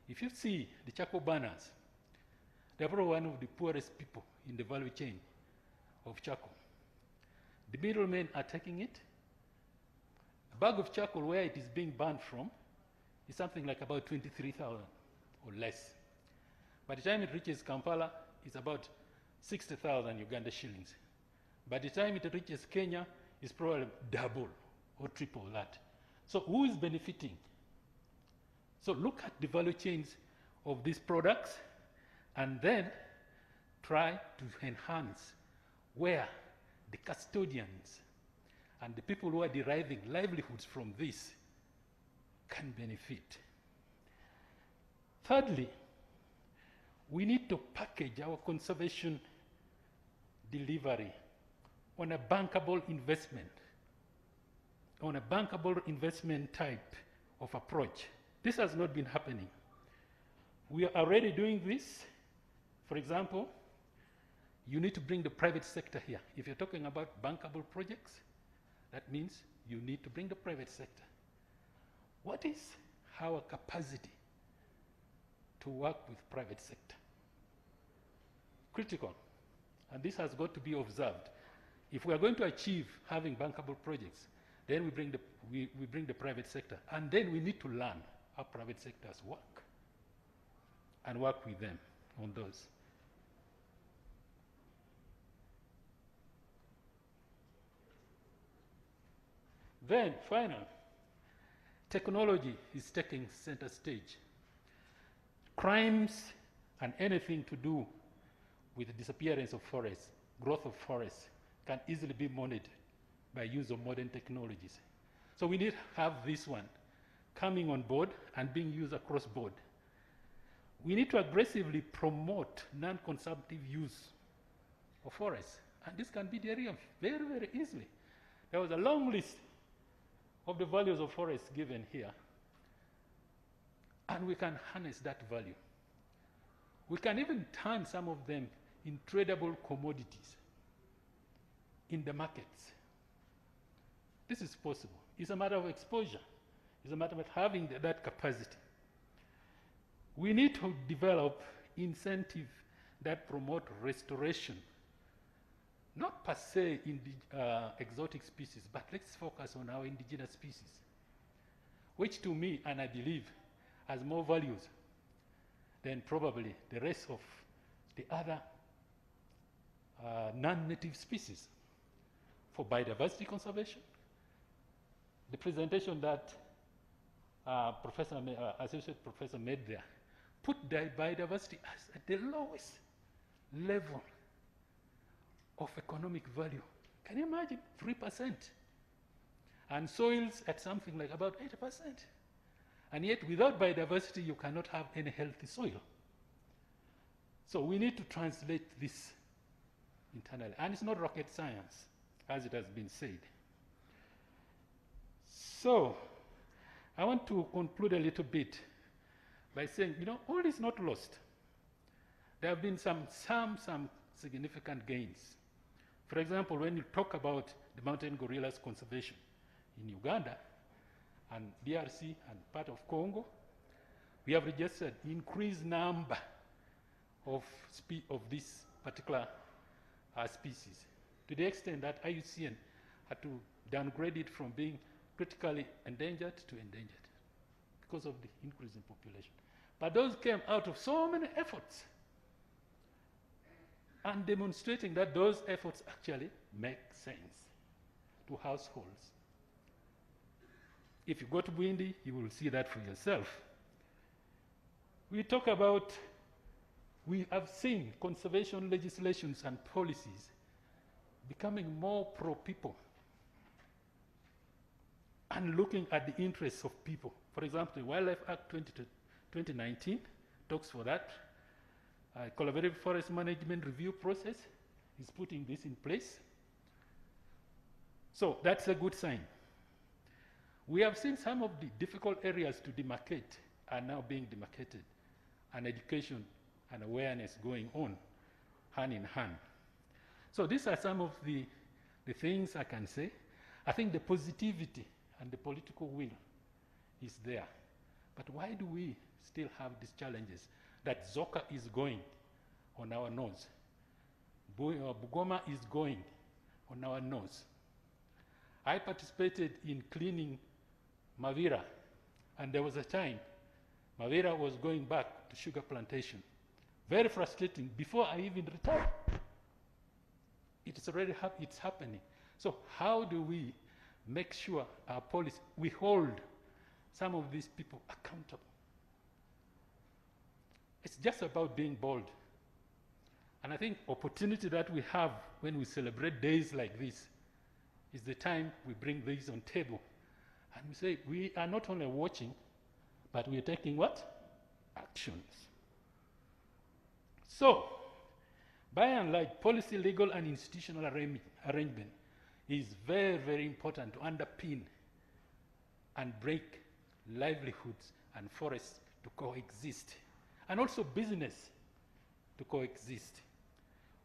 If you see the charcoal burners, they're probably one of the poorest people in the value chain of charcoal. The middlemen are taking it. A bag of charcoal where it is being burned from is something like about 23,000 or less. By the time it reaches Kampala, it's about 60,000 Uganda shillings. By the time it reaches Kenya, it's probably double or triple that. So who is benefiting? So look at the value chains of these products and then try to enhance where the custodians and the people who are deriving livelihoods from this can benefit. Thirdly, we need to package our conservation delivery on a bankable investment type of approach. This has not been happening. We are already doing this. For example, you need to bring the private sector here. If you're talking about bankable projects, that means you need to bring the private sector. What is our capacity to work with private sector? Critical. And this has got to be observed. If we are going to achieve having bankable projects, then we bring the private sector. And then we need to learn how private sectors work and work with them on those. Then, finally, technology is taking center stage. Crimes and anything to do with the disappearance of forests, growth of forests, can easily be monitored by use of modern technologies. So we need to have this one coming on board and being used across board. We need to aggressively promote non-consumptive use of forests. And this can be derived very, very easily. There was a long list of the values of forests given here. And we can harness that value. We can even turn some of them in tradable commodities in the markets. This is possible. It's a matter of exposure. It's a matter of having that capacity. We need to develop incentives that promote restoration, not per se in the exotic species, but let's focus on our indigenous species, which to me, and I believe, has more values than probably the rest of the other non-native species for biodiversity conservation. The presentation that Associate Professor made there put biodiversity as at the lowest level of economic value. Can you imagine? 3%. And soils at something like about 80%. And yet, without biodiversity, you cannot have any healthy soil. So we need to translate this internally. And it's not rocket science, as it has been said. So I want to conclude a little bit by saying, all is not lost. There have been some significant gains. For example, when you talk about the mountain gorillas conservation in Uganda and DRC and part of Congo, we have registered increased number of this particular species, to the extent that IUCN had to downgrade it from being critically endangered to endangered because of the increase in population. But those came out of so many efforts and demonstrating that those efforts actually make sense to households. If you go to Bwindi, you will see that for yourself. We talk about, we have seen conservation legislations and policies becoming more pro-people and looking at the interests of people. For example, the Wildlife Act 2019 talks for that. A collaborative forest management review process is putting this in place. So that's a good sign. We have seen some of the difficult areas to demarcate are now being demarcated, and education and awareness going on hand in hand. So these are some of the things I can say. I think the positivity and the political will is there. But why do we still have these challenges that Zoka is going on our nose? Bugoma is going on our nose. I participated in cleaning Mavira, and there was a time Mavira was going back to sugar plantation. Very frustrating. Before I even retired, it's already it's happening. So how do we make sure our policy, we hold some of these people accountable? It's just about being bold. And I think opportunity that we have when we celebrate days like this is the time we bring these on table. And we say, we are not only watching, but we are taking what? Actions. So, by and large, policy, legal, and institutional arrangement is very, very important to underpin and break livelihoods and forests to coexist, and also business to coexist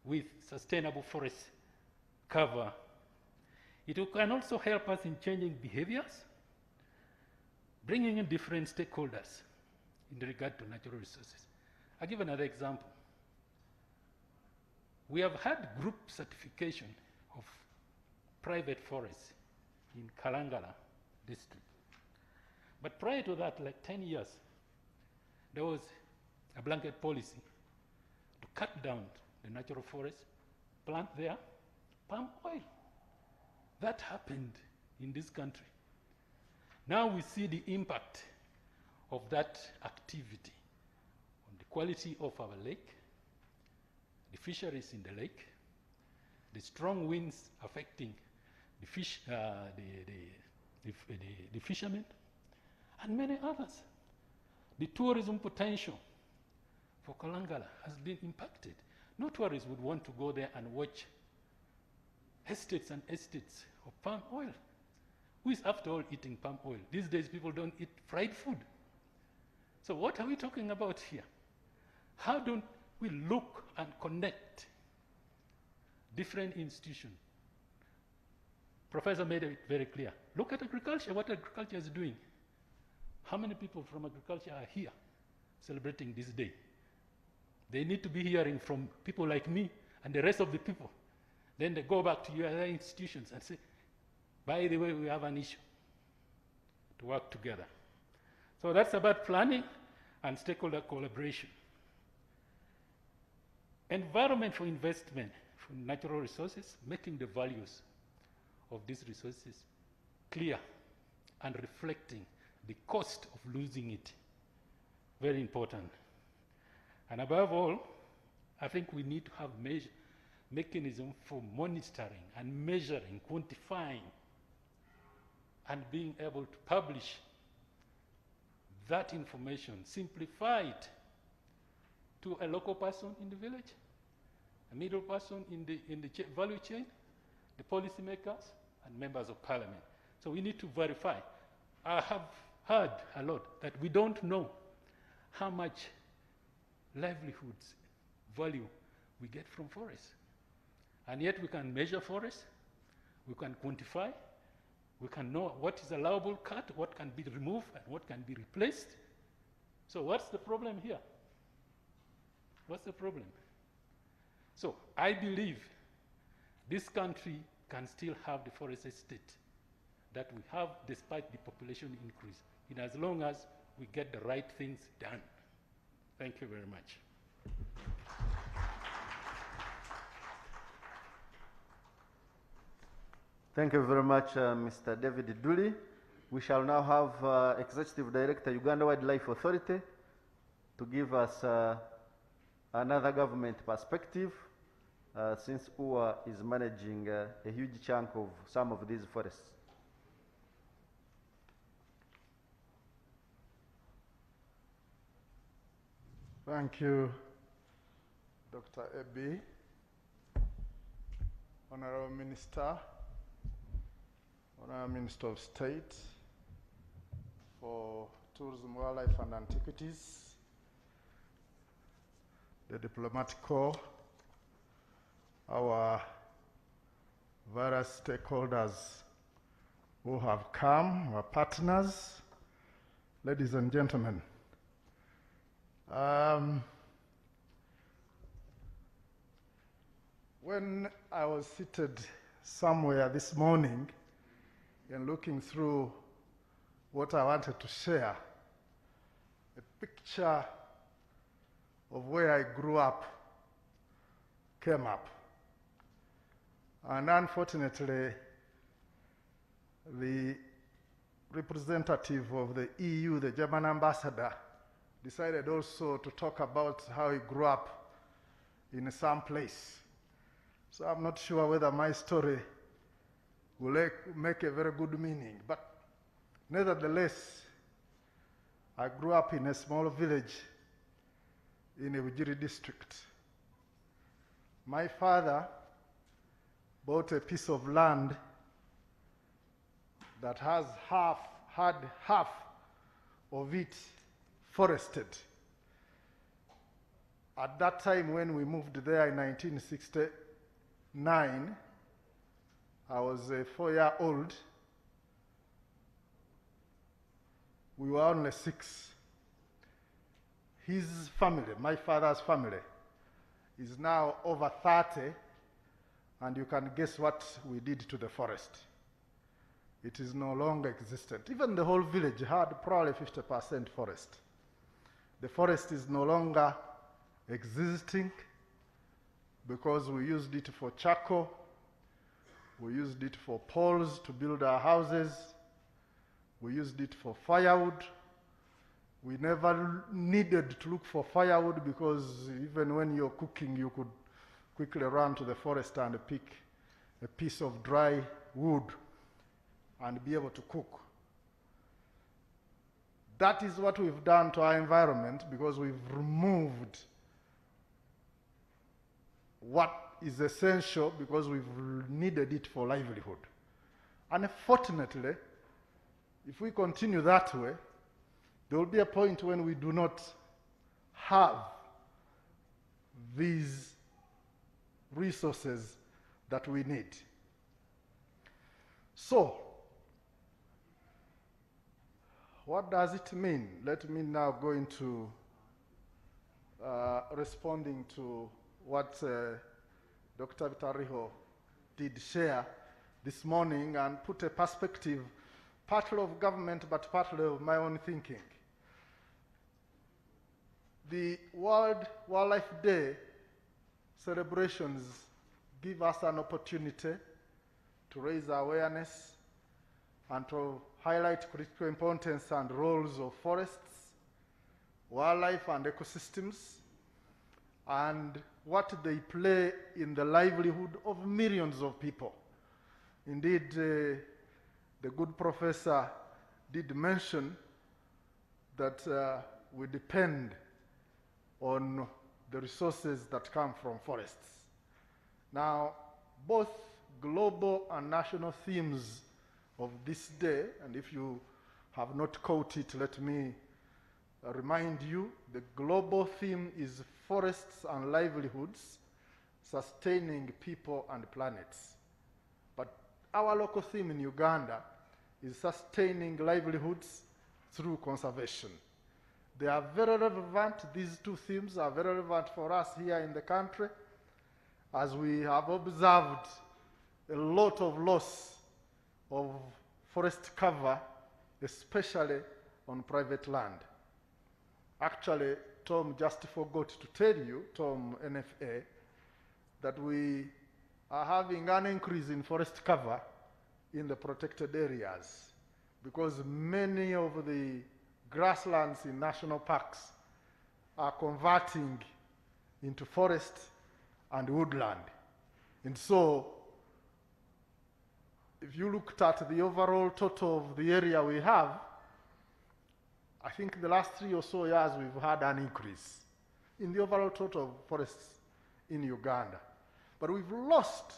with sustainable forest cover. It can also help us in changing behaviors, bringing in different stakeholders in regard to natural resources. I'll give another example. We have had group certification of private forests in Kalangala district. But prior to that, like 10 years, there was a blanket policy to cut down the natural forest, plant there palm oil. That happened in this country. Now we see the impact of that activity on the quality of our lake, the fisheries in the lake, the strong winds affecting the fish, the fishermen, and many others. The tourism potential for Kalangala has been impacted. No tourists would want to go there and watch estates and estates of palm oil. Who is after all eating palm oil? These days people don't eat fried food. So what are we talking about here? How don't we look and connect different institutions? Professor made it very clear. Look at agriculture, what agriculture is doing. How many people from agriculture are here celebrating this day? They need to be hearing from people like me and the rest of the people. Then they go back to your other institutions and say, by the way, we have an issue to work together. So that's about planning and stakeholder collaboration. Environment for investment for natural resources, making the values of these resources clear and reflecting the cost of losing it. Very important. And above all, I think we need to have mechanism for monitoring and measuring, quantifying, and being able to publish that information, simplify it to a local person in the village, a middle person in the value chain, the policymakers, and members of parliament. So we need to verify. I have heard a lot that we don't know how much livelihoods value we get from forests. And yet we can measure forests, we can quantify, we can know what is allowable cut, what can be removed, and what can be replaced. So what's the problem here? What's the problem? So I believe this country can still have the forest estate that we have despite the population increase, in as long as we get the right things done. Thank you very much. Thank you very much, Mr. David Dooley. We shall now have Executive Director, Uganda Wildlife Authority, to give us another government perspective, since UWA is managing a huge chunk of some of these forests. Thank you, Dr. Ebi. Honorable Minister, Honorable Minister of State for Tourism, Wildlife and Antiquities, the Diplomatic Corps, our various stakeholders who have come, our partners, ladies and gentlemen. When I was seated somewhere this morning and looking through what I wanted to share, a picture of where I grew up came up. And unfortunately, the representative of the EU, the German ambassador, decided also to talk about how he grew up in some place. So I'm not sure whether my story will make a very good meaning, but nevertheless, I grew up in a small village in a Ujiri district. My father bought a piece of land that had half of it forested. At that time when we moved there in 1969, I was a 4-year-old. We were only 6. His family, my father's family, is now over 30, and you can guess what we did to the forest. It is no longer existent. Even the whole village had probably 50% forest. The forest is no longer existing because we used it for charcoal, we used it for poles to build our houses, we used it for firewood. We never needed to look for firewood because even when you're cooking, you could quickly run to the forest and pick a piece of dry wood and be able to cook. That is what we've done to our environment, because we've removed what is essential because we've needed it for livelihood. Unfortunately, if we continue that way, there will be a point when we do not have these resources that we need. So, what does it mean? Let me now go into responding to what Dr. Vitariho did share this morning and put a perspective, partly of government, but partly of my own thinking. The World Wildlife Day celebrations give us an opportunity to raise awareness and to highlight critical importance and roles of forests, wildlife and ecosystems, and what they play in the livelihood of millions of people. Indeed, the good professor did mention that we depend on the resources that come from forests. Now, both global and national themes of this day, and if you have not caught it, let me remind you, the global theme is forests and livelihoods, sustaining people and planets. But our local theme in Uganda is sustaining livelihoods through conservation. They are very relevant. These two themes are very relevant for us here in the country, as we have observed a lot of loss of forest cover, especially on private land. Actually, Tom just forgot to tell you, Tom NFA, that we are having an increase in forest cover in the protected areas because many of the grasslands in national parks are converting into forest and woodland. And so, if you looked at the overall total of the area we have, I think the last 3 or so years we've had an increase in the overall total of forests in Uganda. But we've lost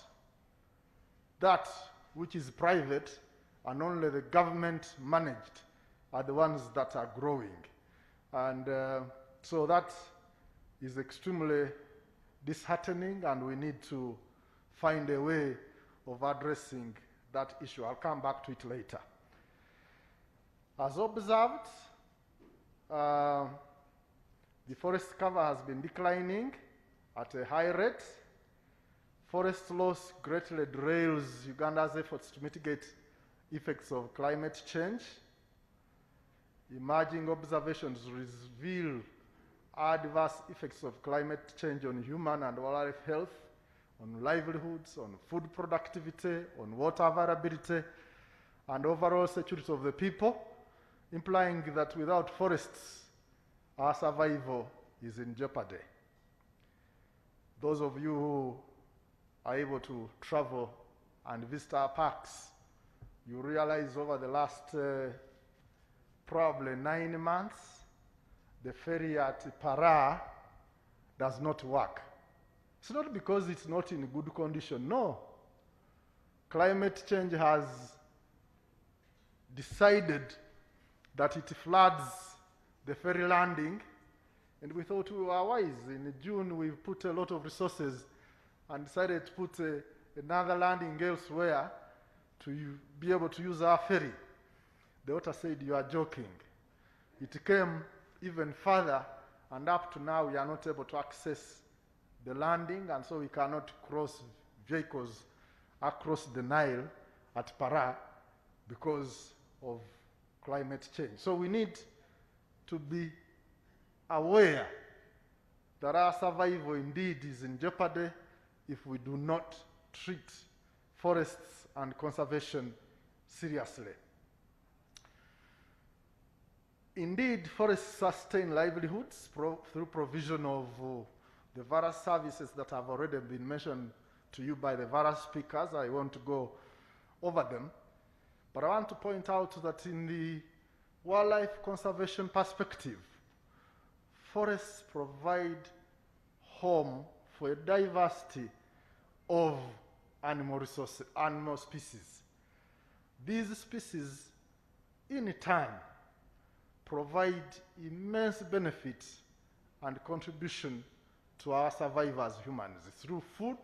that which is private, and only the government managed are the ones that are growing. And so that is extremely disheartening, and we need to find a way of addressing that issue. I'll come back to it later. As observed, the forest cover has been declining at a high rate. Forest loss greatly derails Uganda's efforts to mitigate effects of climate change. Emerging observations reveal adverse effects of climate change on human and wildlife health, on livelihoods, on food productivity, on water availability, and overall security of the people, implying that without forests, our survival is in jeopardy. Those of you who are able to travel and visit our parks, you realize over the last probably 9 months, the ferry at Para does not work. It's not because it's not in good condition, no. Climate change has decided that it floods the ferry landing, and we thought we were wise. In June, we put a lot of resources and decided to put another landing elsewhere to be able to use our ferry. The water said, "You are joking." It came even further, and up to now, we are not able to access the landing, and so we cannot cross vehicles across the Nile at Para because of climate change. So we need to be aware that our survival indeed is in jeopardy if we do not treat forests and conservation seriously. Indeed, forests sustain livelihoods through provision of the various services that have already been mentioned to you by the various speakers. I won't go over them, but I want to point out that in the wildlife conservation perspective, forests provide home for a diversity of animal species. These species, in turn, provide immense benefit and contribution to our survival as humans through food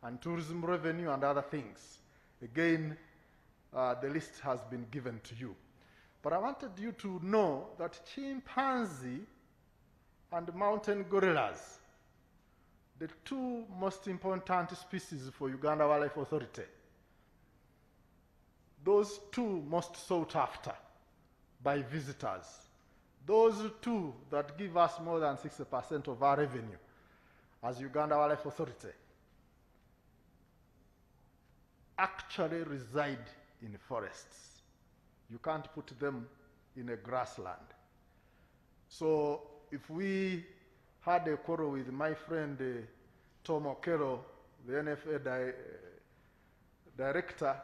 and tourism revenue and other things. Again, the list has been given to you. But I wanted you to know that chimpanzee and mountain gorillas, the 2 most important species for Uganda Wildlife Authority, those 2 most sought after by visitors, those 2 that give us more than 60% of our revenue as Uganda Wildlife Authority, actually reside in forests. You can't put them in a grassland. So if we had a quarrel with my friend Tom Okello, the NFA director,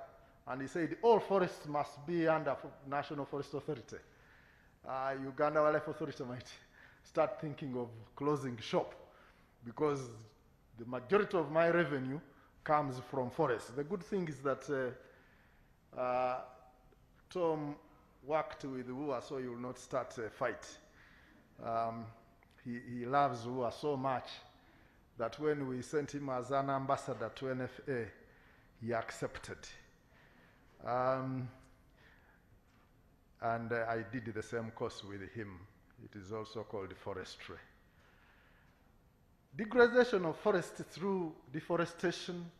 and he said all forests must be under National Forest Authority, Uganda Wildlife Authority might start thinking of closing shop, because the majority of my revenue comes from forests. The good thing is that Tom worked with UA, so you will not start a fight. He loves UA so much that when we sent him as an ambassador to NFA, he accepted. And I did the same course with him. It is also called forestry. Degradation of forests through deforestation,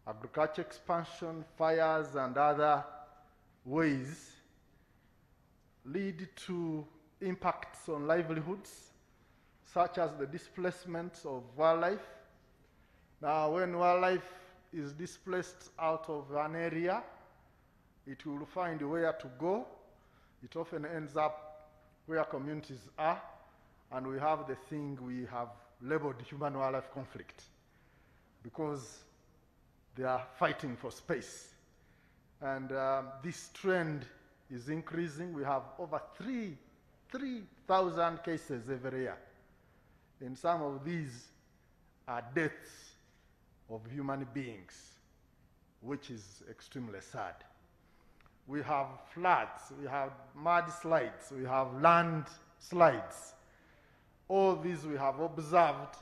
agriculture expansion, fires, and other ways lead to impacts on livelihoods, such as the displacement of wildlife. Now, when wildlife is displaced out of an area, it will find where to go. It often ends up where communities are, and we have the thing we have labeled human-wildlife conflict, because they are fighting for space. And this trend is increasing. We have over 3,000 cases every year. And some of these are deaths of human beings, which is extremely sad. We have floods, we have mudslides, we have landslides. All these we have observed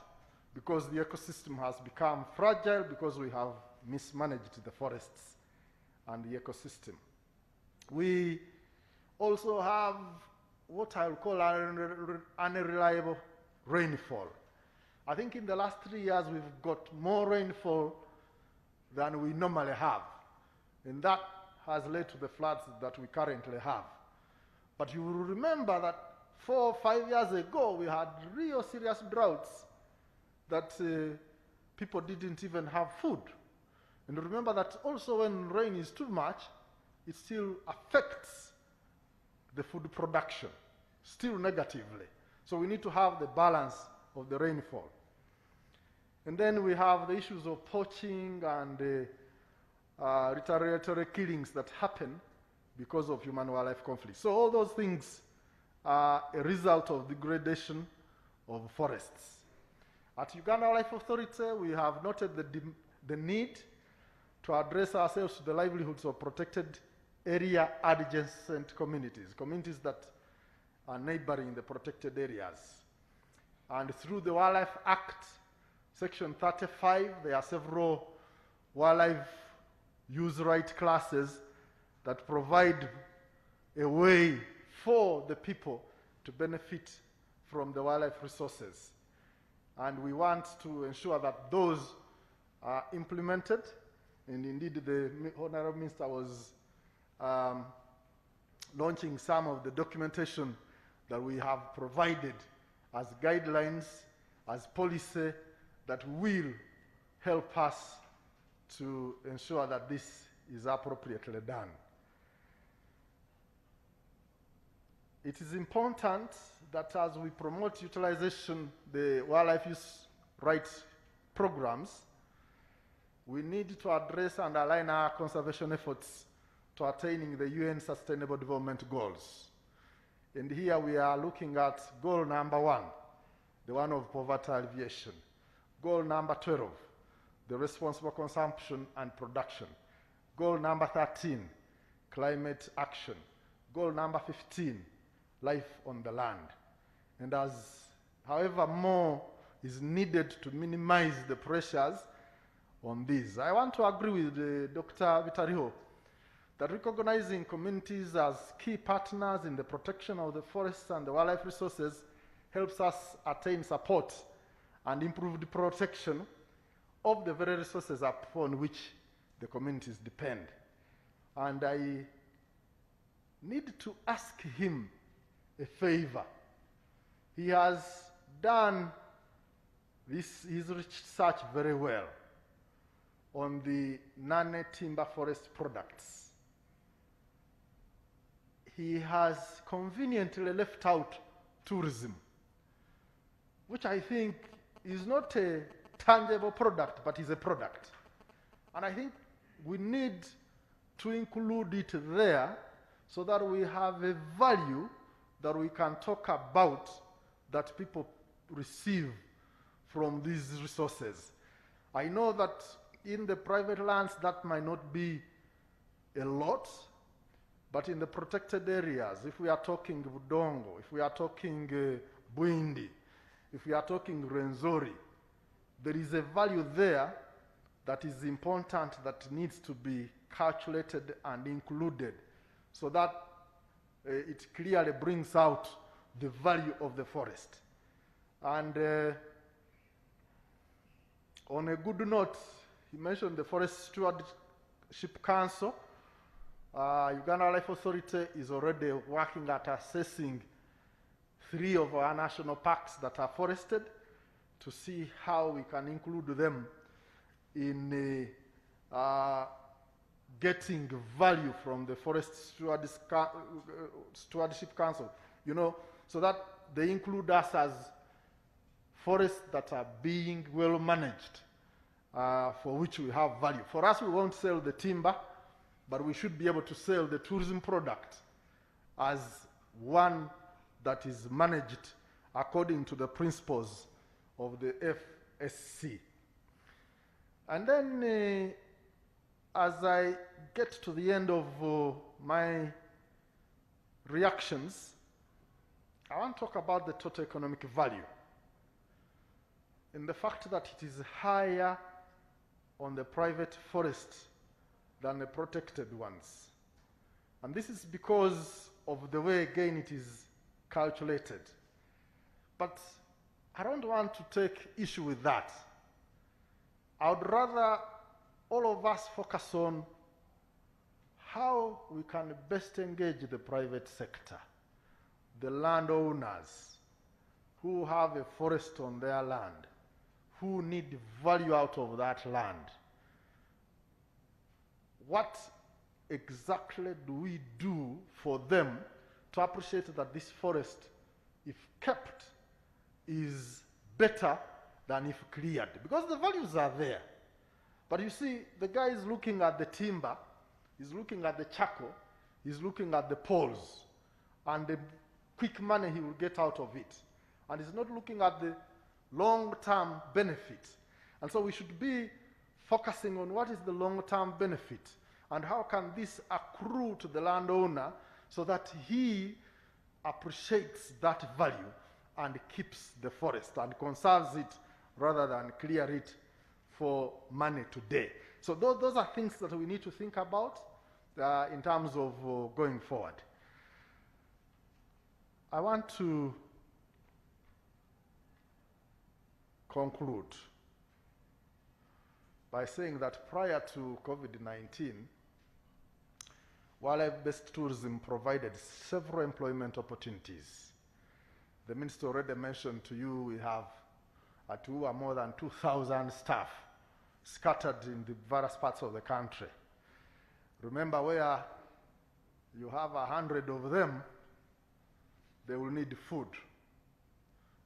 because the ecosystem has become fragile, because we have mismanaged the forests and the ecosystem. We also have what I would call unreliable rainfall. I think in the last 3 years we've got more rainfall than we normally have, and that has led to the floods that we currently have. But you will remember that 4 or 5 years ago we had real serious droughts that people didn't even have food. And remember that also when rain is too much, it still affects the food production, still negatively. So we need to have the balance of the rainfall. And then we have the issues of poaching and retaliatory killings that happen because of human-wildlife conflict. So all those things are a result of degradation of forests. At Uganda Wildlife Authority, we have noted the need to address ourselves to the livelihoods of protected area adjacent communities, communities that are neighboring the protected areas. And through the Wildlife Act, Section 35, there are several wildlife use right classes that provide a way for the people to benefit from the wildlife resources. And we want to ensure that those are implemented. And indeed, the Honorable Minister was launching some of the documentation that we have provided as guidelines, as policy, that will help us to ensure that this is appropriately done. It is important that as we promote utilization, the wildlife use rights programs, we need to address and align our conservation efforts to attaining the UN Sustainable Development Goals. And here we are looking at goal number 1, the one of poverty alleviation. Goal number 12, the responsible consumption and production. Goal number 13, climate action. Goal number 15, life on the land. And however more is needed to minimize the pressures on these. I want to agree with Dr. Vitariho that recognizing communities as key partners in the protection of the forests and the wildlife resources helps us attain support and improve the protection of the very resources upon which the communities depend. And I need to ask him a favor. He has done his research very well on the non-timber forest products. He has conveniently left out tourism, which I think is not a tangible product, but is a product. And I think we need to include it there so that we have a value that we can talk about that people receive from these resources. I know that in the private lands that might not be a lot, but in the protected areas, if we are talking Budongo, if we are talking Buindi, if we are talking Renzori, there is a value there that is important, that needs to be calculated and included so that it clearly brings out the value of the forest. And on a good note, he mentioned the Forest Stewardship Council. Uganda Wildlife Authority is already working at assessing 3 of our national parks that are forested to see how we can include them in getting value from the Forest Stewardship Council, you know, so that they include us as forests that are being well managed, for which we have value. For us, we won't sell the timber, but we should be able to sell the tourism product as one that is managed according to the principles of the FSC. And then as I get to the end of my reactions, I want to talk about the total economic value and the fact that it is higher on the private forests than the protected ones. And this is because of the way, again, it is calculated. But I don't want to take issue with that. I would rather all of us focus on how we can best engage the private sector, the landowners who have a forest on their land, who need value out of that land. What exactly do we do for them to appreciate that this forest, if kept, is better than if cleared? Because the values are there. But you see, the guy is looking at the timber, he's looking at the charcoal, he's looking at the poles, and the quick money he will get out of it. And he's not looking at the long-term benefit. And so we should be focusing on what is the long-term benefit and how can this accrue to the landowner so that he appreciates that value and keeps the forest and conserves it rather than clear it for money today. So those are things that we need to think about in terms of going forward. I want to conclude by saying that prior to COVID-19, wildlife-based tourism provided several employment opportunities. The Minister already mentioned to you we have more than 2,000 staff scattered in the various parts of the country. Remember, where you have 100 of them, they will need food.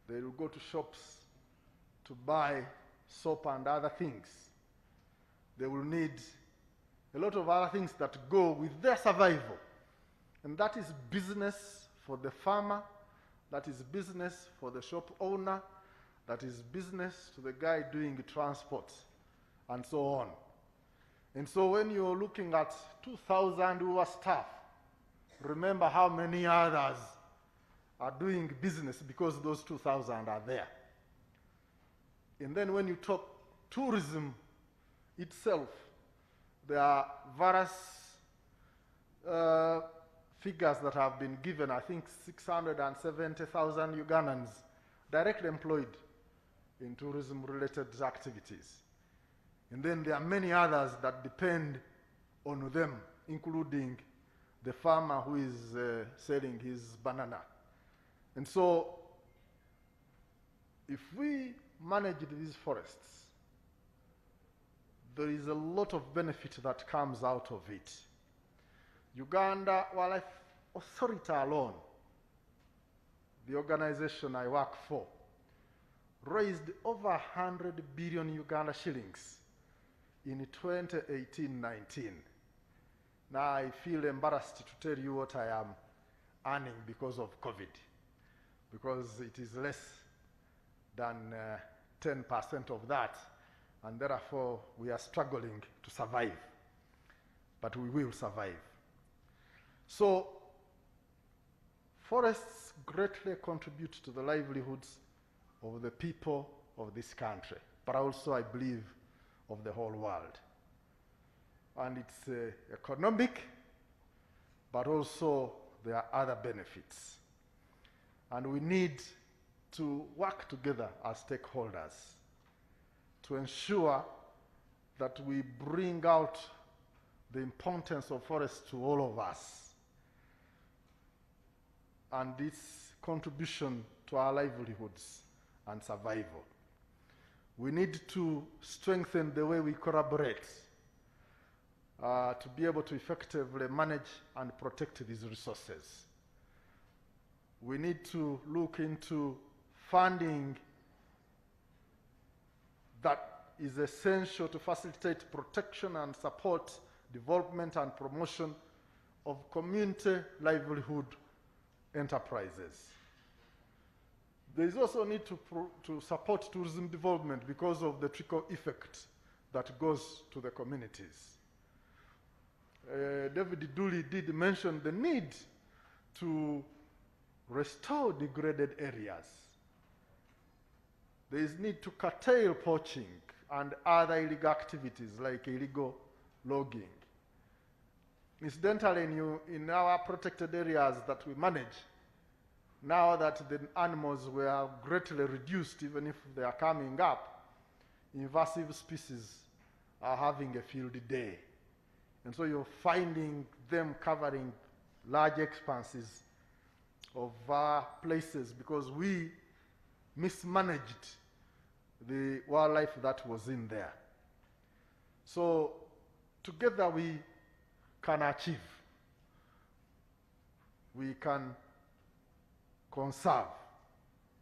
They will go to shops to buy soap and other things. They will need a lot of other things that go with their survival. And that is business for the farmer, that is business for the shop owner, that is business to the guy doing transport, and so on. And so when you're looking at 2,000 who are staff, remember how many others are doing business because those 2,000 are there. And then when you talk tourism itself, there are various figures that have been given. I think 670,000 Ugandans directly employed in tourism-related activities. And then there are many others that depend on them, including the farmer who is selling his banana. And so, if we manage these forests, there is a lot of benefit that comes out of it. Uganda Wildlife Authority alone, the organization I work for, raised over 100 billion Uganda shillings in 2018-19. Now I feel embarrassed to tell you what I am earning because of COVID, because it is less than 10% of that, and therefore we are struggling to survive, but we will survive. So forests greatly contribute to the livelihoods of the people of this country, but also, I believe, of the whole world. And it's economic, but also there are other benefits. And we need to work together as stakeholders to ensure that we bring out the importance of forests to all of us and its contribution to our livelihoods and survival. We need to strengthen the way we collaborate to be able to effectively manage and protect these resources. We need to look into funding that is essential to facilitate protection and support development and promotion of community livelihood enterprises. There is also a need to support tourism development because of the trickle effect that goes to the communities. David Dooley did mention the need to restore degraded areas. There is need to curtail poaching and other illegal activities like illegal logging. Incidentally, in our protected areas that we manage, now that the animals were greatly reduced, even if they are coming up, invasive species are having a field day. And so you're finding them covering large expanses of places because we mismanaged the wildlife that was in there. So together we can achieve. We can conserve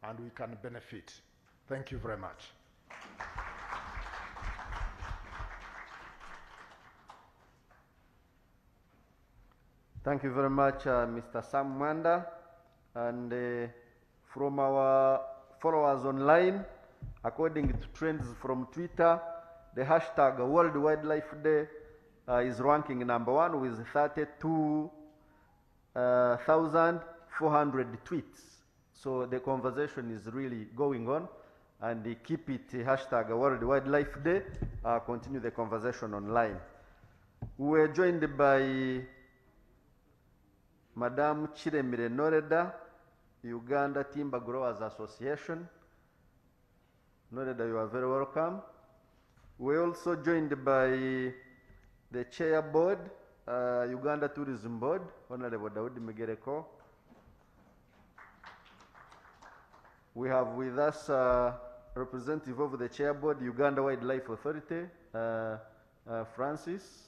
and we can benefit. Thank you very much. Thank you very much, Mr. Sam Mwanda. And from our followers online, according to trends from Twitter, the hashtag World Wildlife Day is ranking #1 with 32,400 tweets. So the conversation is really going on, and keep it hashtag World Wildlife Day. Continue the conversation online. We were joined by Madam Chiremire Noreda, Uganda Timber Growers Association. Noreda, you are very welcome. We're also joined by the Chair Board, Uganda Tourism Board, Honorable Daudi Migereko. We have with us representative of the Chair Board, Uganda Wildlife Authority, Francis.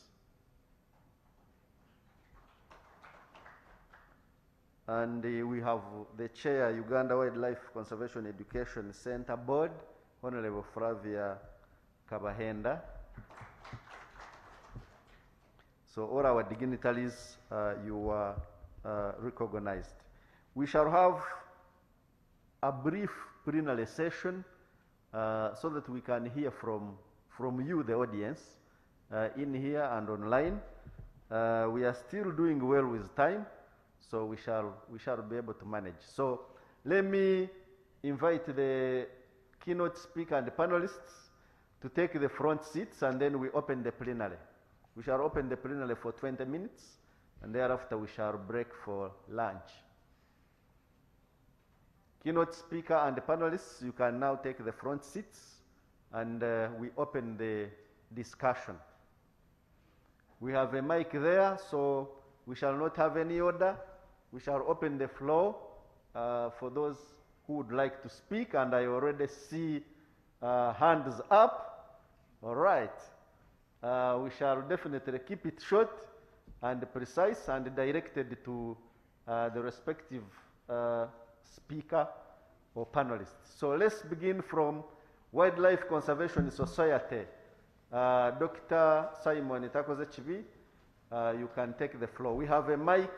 And we have the Chair, Uganda Wildlife Conservation Education Center Board, Honorable Flavia Kabahenda. So all our dignitaries, you are recognized. We shall have a brief plenary session so that we can hear from you, the audience, in here and online. We are still doing well with time, so we shall be able to manage. So let me invite the keynote speaker and the panelists to take the front seats, and then we open the plenary. We shall open the plenary for 20 minutes, and thereafter we shall break for lunch. Keynote speaker and the panelists, you can now take the front seats, and we open the discussion. We have a mic there, so we shall not have any order. We shall open the floor for those who would like to speak, and I already see hands up. All right. We shall definitely keep it short and precise and directed to the respective speaker or panelists. So let's begin from Wildlife Conservation Society. Dr. Simon Itakoze-Chibi, you can take the floor. We have a mic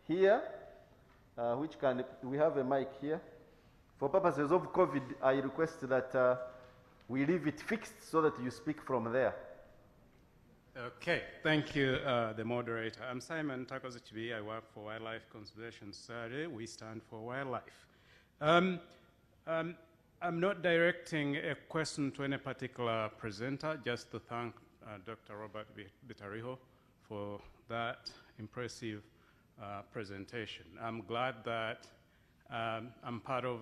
here, we have a mic here. For purposes of COVID, I request that we leave it fixed so that you speak from there. Okay, thank you, the moderator. I'm Simon Takozichibi. I work for Wildlife Conservation Society. We stand for wildlife. I'm not directing a question to any particular presenter, just to thank Dr. Robert Bitariho for that impressive presentation. I'm glad that I'm part of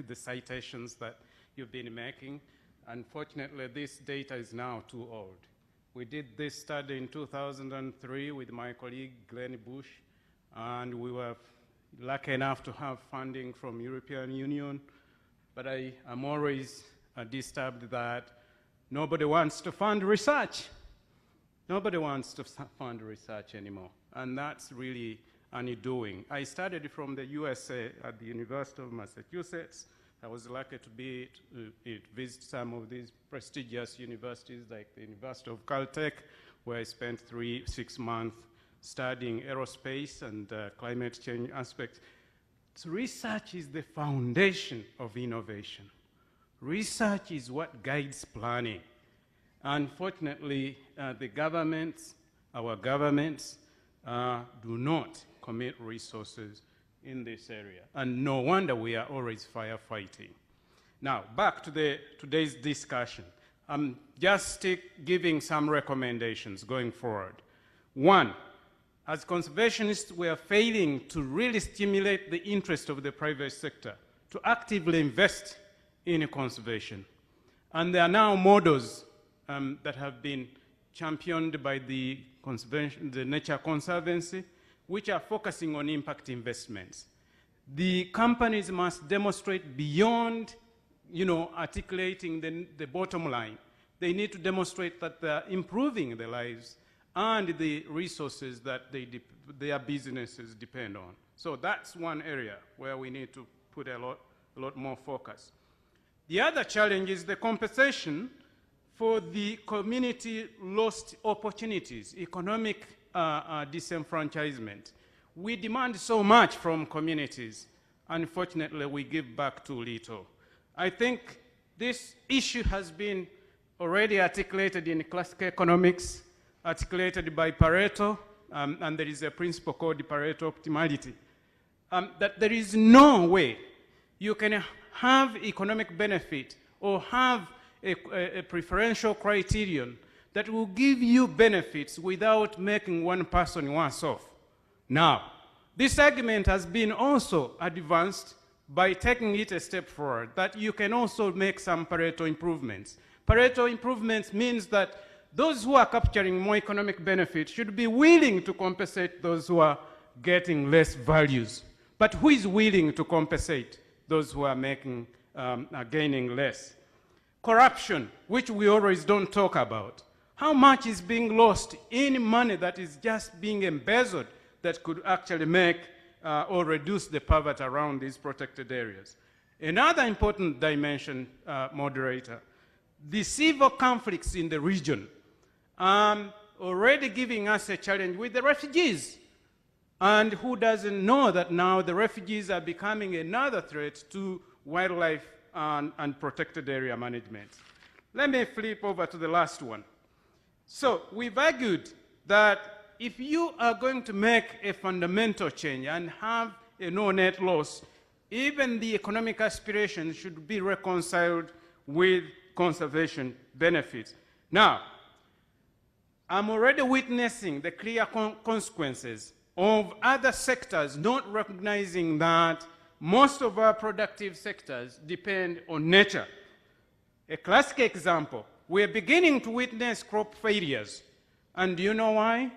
the citations that you've been making. Unfortunately, this data is now too old. We did this study in 2003 with my colleague Glenn Bush, and we were lucky enough to have funding from European Union. But I am always disturbed that nobody wants to fund research. Nobody wants to fund research anymore, and that's really undoing. I studied from the USA at the University of Massachusetts. I was lucky to visit some of these prestigious universities like the University of Caltech, where I spent 6 months studying aerospace and climate change aspects. So research is the foundation of innovation. Research is what guides planning. Unfortunately, the governments, our governments, do not commit resources in this area. And no wonder we are always firefighting. Now, back to today's discussion. I'm just giving some recommendations going forward. One, as conservationists, we are failing to really stimulate the interest of the private sector to actively invest in conservation. And there are now models that have been championed by the Nature Conservancy, which are focusing on impact investments. The companies must demonstrate beyond, articulating the bottom line. They need to demonstrate that they're improving the lives and the resources that their businesses depend on. So that's one area where we need to put a lot more focus. The other challenge is the compensation for the community lost opportunities, economic disenfranchisement. We demand so much from communities. Unfortunately, we give back too little. I think this issue has been already articulated in classical economics, articulated by Pareto, and there is a principle called the Pareto optimality, that there is no way you can have economic benefit or have a preferential criterion that will give you benefits without making one person worse off. Now, this argument has been also advanced by taking it a step forward, that you can also make some Pareto improvements. Pareto improvements means that those who are capturing more economic benefit should be willing to compensate those who are getting less values. But who is willing to compensate those who are gaining less? Corruption, which we always don't talk about. How much is being lost in money that is just being embezzled that could actually make or reduce the poverty around these protected areas? Another important dimension, moderator, the civil conflicts in the region already giving us a challenge with the refugees. And who doesn't know that now the refugees are becoming another threat to wildlife and protected area management. Let me flip over to the last one. So we've argued that if you are going to make a fundamental change and have a no net loss, even the economic aspirations should be reconciled with conservation benefits. Now, I'm already witnessing the clear consequences of other sectors not recognizing that most of our productive sectors depend on nature. A classic example, we're beginning to witness crop failures. And do you know why?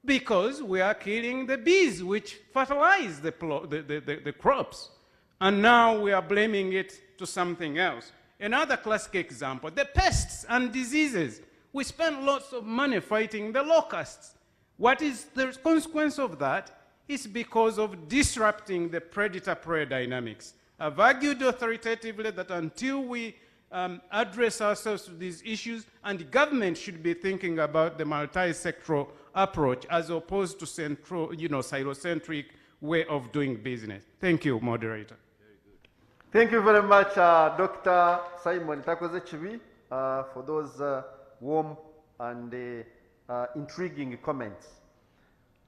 Because we are killing the bees which fertilize the crops. And now we are blaming it to something else. Another classic example, the pests and diseases. We spend lots of money fighting the locusts. What is the consequence of that? It's because of disrupting the predator-prey dynamics. I've argued authoritatively that until we address ourselves to these issues, and the government should be thinking about the multi-sectoral approach as opposed to central, silocentric way of doing business. Thank you, moderator. Thank you very much, Dr. Simon Takoze-Chibi, for those warm and intriguing comments.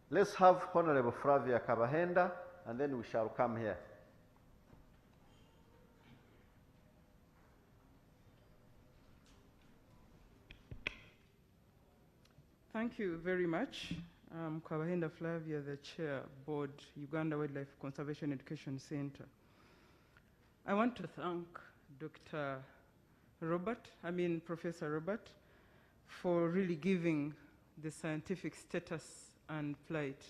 Let's have Honorable Flavia Kabahenda, and then we shall come here. Thank you very much. I'm Kabahenda Flavia, the Chair, Board, Uganda Wildlife Conservation Education Center. I want to thank Professor Robert, for really giving the scientific status and plight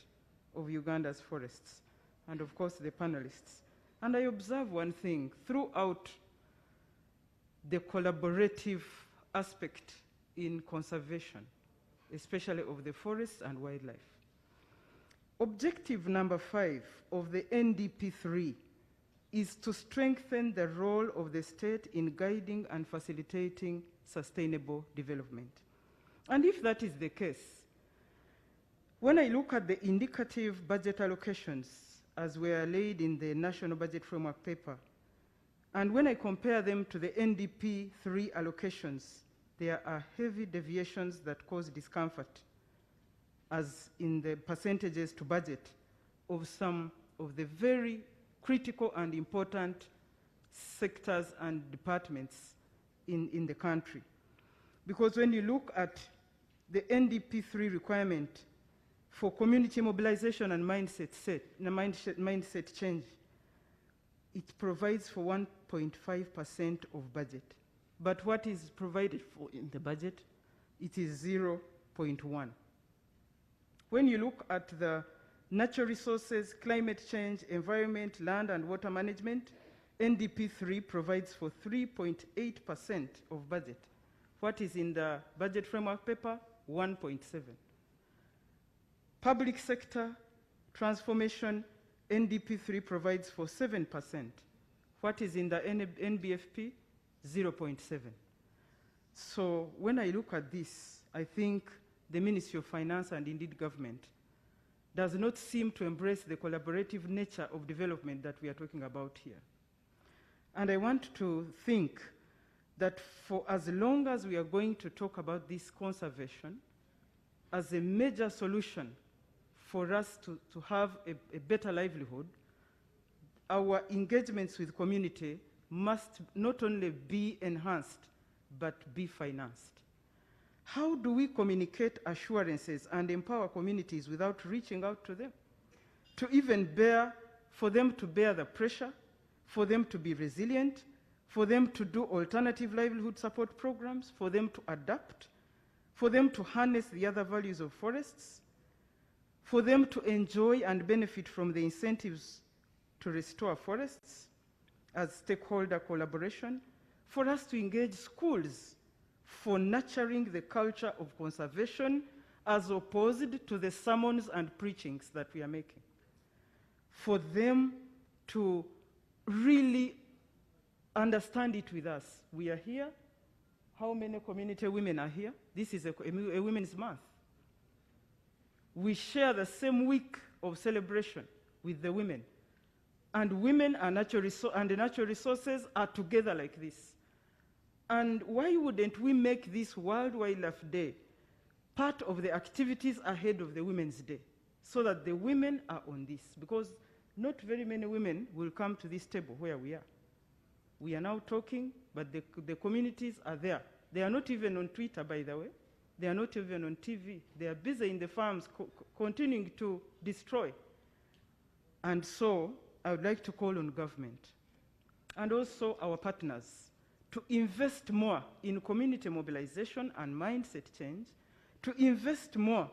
of Uganda's forests, and of course the panelists. And I observe one thing throughout the collaborative aspect in conservation, especially of the forests and wildlife. Objective number 5 of the NDP3 is to strengthen the role of the state in guiding and facilitating sustainable development. And if that is the case, when I look at the indicative budget allocations as were laid in the National Budget Framework Paper, and when I compare them to the NDP3 allocations, there are heavy deviations that cause discomfort, as in the percentages to budget of some of the very critical and important sectors and departments in the country. Because when you look at the NDP3 requirement for community mobilization and mindset change, it provides for 1.5% of budget. But what is provided for in the budget, it is 0.1. When you look at the natural resources, climate change, environment, land and water management, NDP3 provides for 3.8% of budget. What is in the budget framework paper? 1.7. Public sector transformation, NDP3 provides for 7%. What is in the NBFP? 0.7. So when I look at this, I think the Ministry of Finance and indeed government does not seem to embrace the collaborative nature of development that we are talking about here. And I want to think that for as long as we are going to talk about this conservation as a major solution for us to have a better livelihood, our engagements with community must not only be enhanced, but be financed. How do we communicate assurances and empower communities without reaching out to them? To even for them to bear the pressure, for them to be resilient, for them to do alternative livelihood support programs, for them to adapt, for them to harness the other values of forests, for them to enjoy and benefit from the incentives to restore forests as stakeholder collaboration, for us to engage schools for nurturing the culture of conservation as opposed to the sermons and preachings that we are making, for them to really understand it with us. We are here. How many community women are here? This is a Women's Month. We share the same week of celebration with the women. And women and the natural resources are together like this. And why wouldn't we make this World Wildlife Day part of the activities ahead of the Women's Day, so that the women are on this? Because not very many women will come to this table where we are. We are now talking, but the communities are there. They are not even on Twitter, by the way. They are not even on TV. They are busy in the farms continuing to destroy. And so I would like to call on government and also our partners to invest more in community mobilization and mindset change, to invest more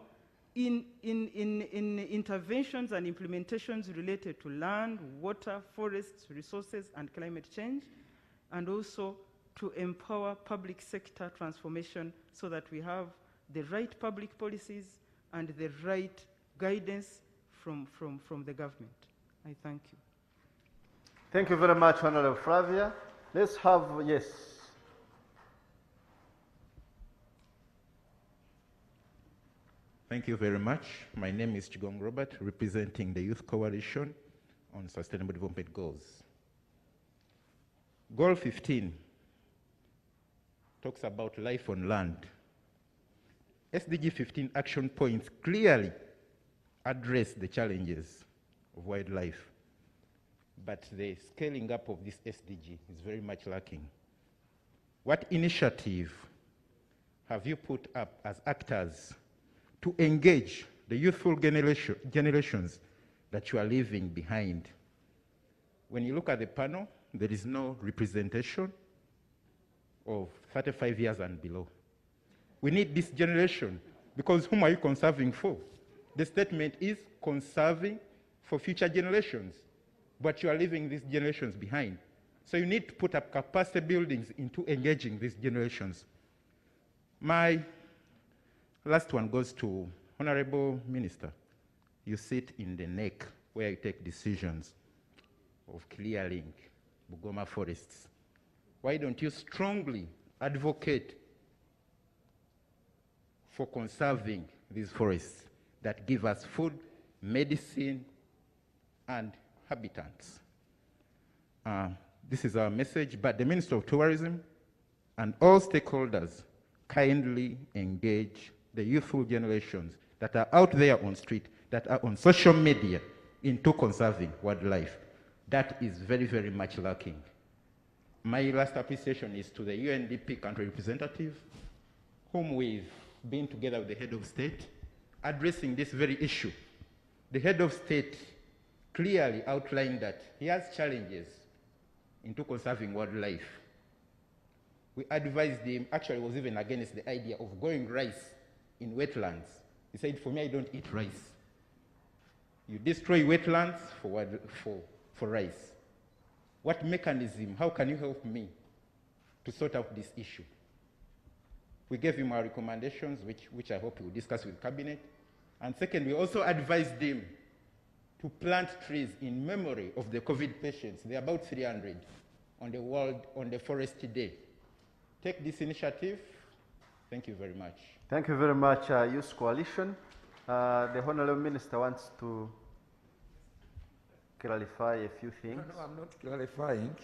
in interventions and implementations related to land, water, forests, resources, and climate change, and also to empower public sector transformation so that we have the right public policies and the right guidance from the government. I thank you. Thank you very much, Honorable Flavia. Let's have, yes. Thank you very much. My name is Chigong Robert, representing the Youth Coalition on Sustainable Development Goals. Goal 15 talks about life on land. SDG 15 action points clearly address the challenges of wildlife, but the scaling up of this SDG is very much lacking. What initiative have you put up as actors to engage the youthful generations that you are leaving behind? When you look at the panel, there is no representation of 35 years and below. We need this generation, because whom are you conserving for? The statement is conserving for future generations, but you are leaving these generations behind. So you need to put up capacity buildings into engaging these generations. My last one goes to Honorable Minister. You sit in the neck where you take decisions of clearing Bugoma forests. Why don't you strongly advocate for conserving these forests that give us food, medicine, and habitats? This is our message, but the Minister of Tourism and all stakeholders kindly engage the youthful generations that are out there on street, that are on social media, into conserving wildlife. That is very, very much lacking. My last appreciation is to the UNDP country representative, whom we've been together with the head of state, addressing this very issue. The head of state clearly outlined that he has challenges into conserving wildlife. We advised him, actually was even against the idea of growing rice in wetlands. He said, for me, I don't eat rice. You destroy wetlands for rice. What mechanism, how can you help me to sort out this issue? We gave him our recommendations, which I hope he will discuss with Cabinet. And second, we also advised him to plant trees in memory of the COVID patients. There are about 300 on the Forest Day. Take this initiative. Thank you very much. Thank you very much, Youth Coalition. The Honorable Minister wants to clarify a few things. No, I'm not clarifying,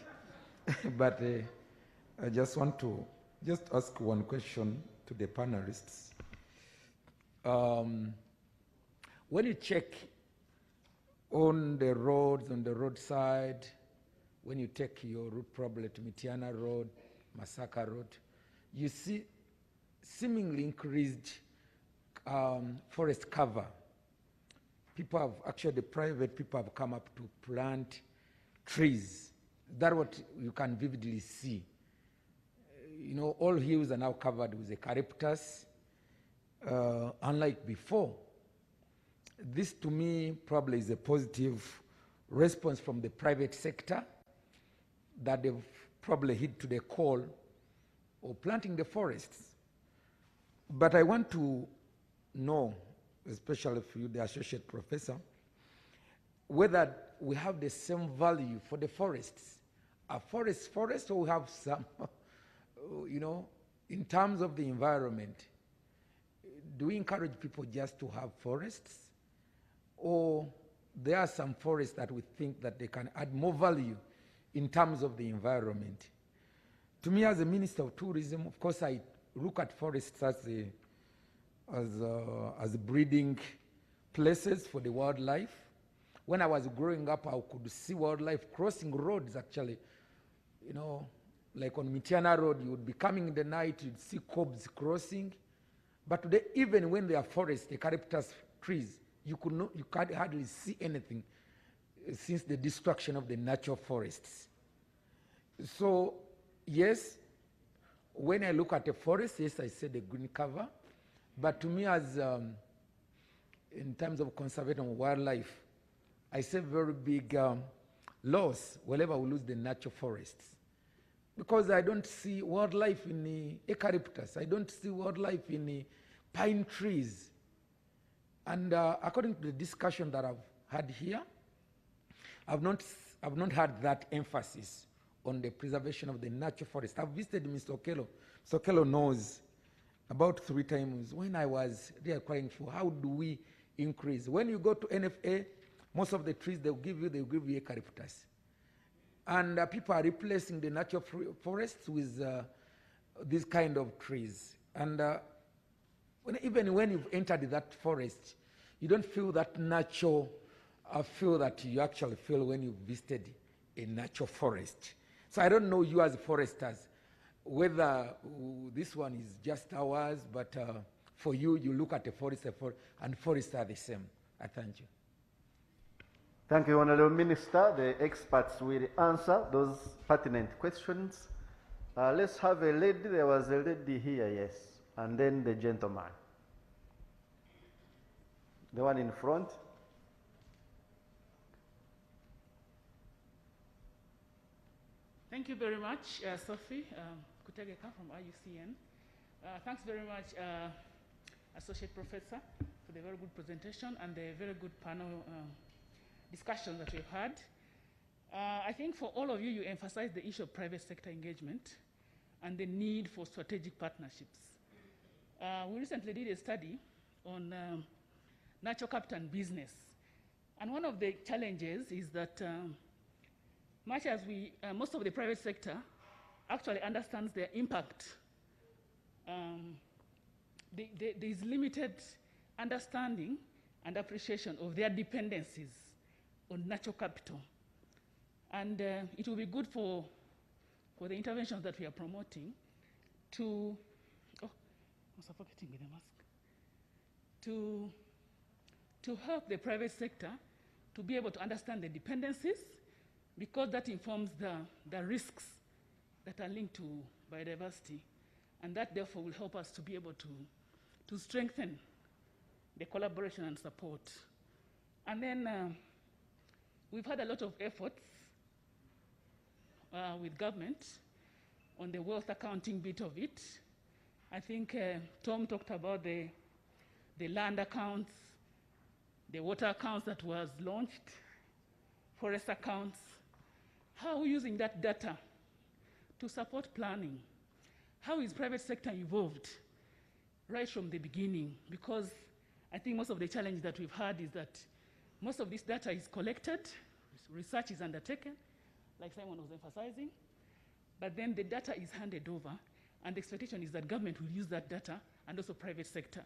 but I just want to ask one question to the panelists. When you check on the roads, on the roadside, when you take your route probably to Mitiana Road, Masaka Road, you see seemingly increased forest cover. People have, actually the private people have come up to plant trees. That's what you can vividly see. You know, all hills are now covered with eucalyptus, unlike before. This to me probably is a positive response from the private sector that they've probably hit to the call of planting the forests. But I want to know, especially for you, the associate professor, whether we have the same value for the forests. A forest, or we have some, you know, in terms of the environment, do we encourage people just to have forests? Or there are some forests that we think that they can add more value in terms of the environment? To me, as a Minister of Tourism, of course, I look at forests as breeding places for the wildlife. When I was growing up, I could see wildlife crossing roads, actually. You know, like on Mitiana Road, you would be coming in the night, you'd see cobs crossing. But today, even when there are forests, eucalyptus trees, you can't hardly see anything since the destruction of the natural forests. So, yes, when I look at a forest, yes, I say the green cover. But to me, as in terms of conservation of wildlife, I say very big loss whenever we lose the natural forests. Because I don't see wildlife in the eucalyptus. I don't see wildlife in the pine trees. And according to the discussion that I've had here, I've not had that emphasis on the preservation of the natural forest. I've visited Mr. Okello. Mr. Okello knows about 3 times when I was there inquiring for how do we increase. When you go to NFA, most of the trees they'll give you eucalyptus. And people are replacing the natural forests with these kind of trees. And even when you've entered that forest, you don't feel that natural feel that you actually feel when you visited a natural forest. So I don't know you as foresters, whether this one is just ours, but for you, you look at a forest, and forests are the same. I thank you. Thank you, Honorable Minister. The experts will answer those pertinent questions. Let's have a lady. There was a lady here, yes. and then the gentleman. The one in front. Thank you very much, Sophie Kutegeka from IUCN. Thanks very much, Associate Professor, for the very good presentation and the very good panel discussion that we've had. I think for all of you, you emphasized the issue of private sector engagement and the need for strategic partnerships. We recently did a study on natural capital and business. And one of the challenges is that much as most of the private sector actually understands their impact, there is limited understanding and appreciation of their dependencies on natural capital. And it will be good for the interventions that we are promoting to, I'm suffocating with the mask, to help the private sector to be able to understand the dependencies, because that informs the risks that are linked to biodiversity. And that therefore will help us to be able to strengthen the collaboration and support. And then we've had a lot of efforts with government on the wealth accounting bit of it. I think Tom talked about the land accounts, the water accounts that was launched, forest accounts. How are we using that data to support planning? How is private sector involved right from the beginning? Because I think most of the challenge that we've had is that most of this data is collected, research is undertaken, like Simon was emphasizing, but then the data is handed over, and the expectation is that government will use that data and also private sector.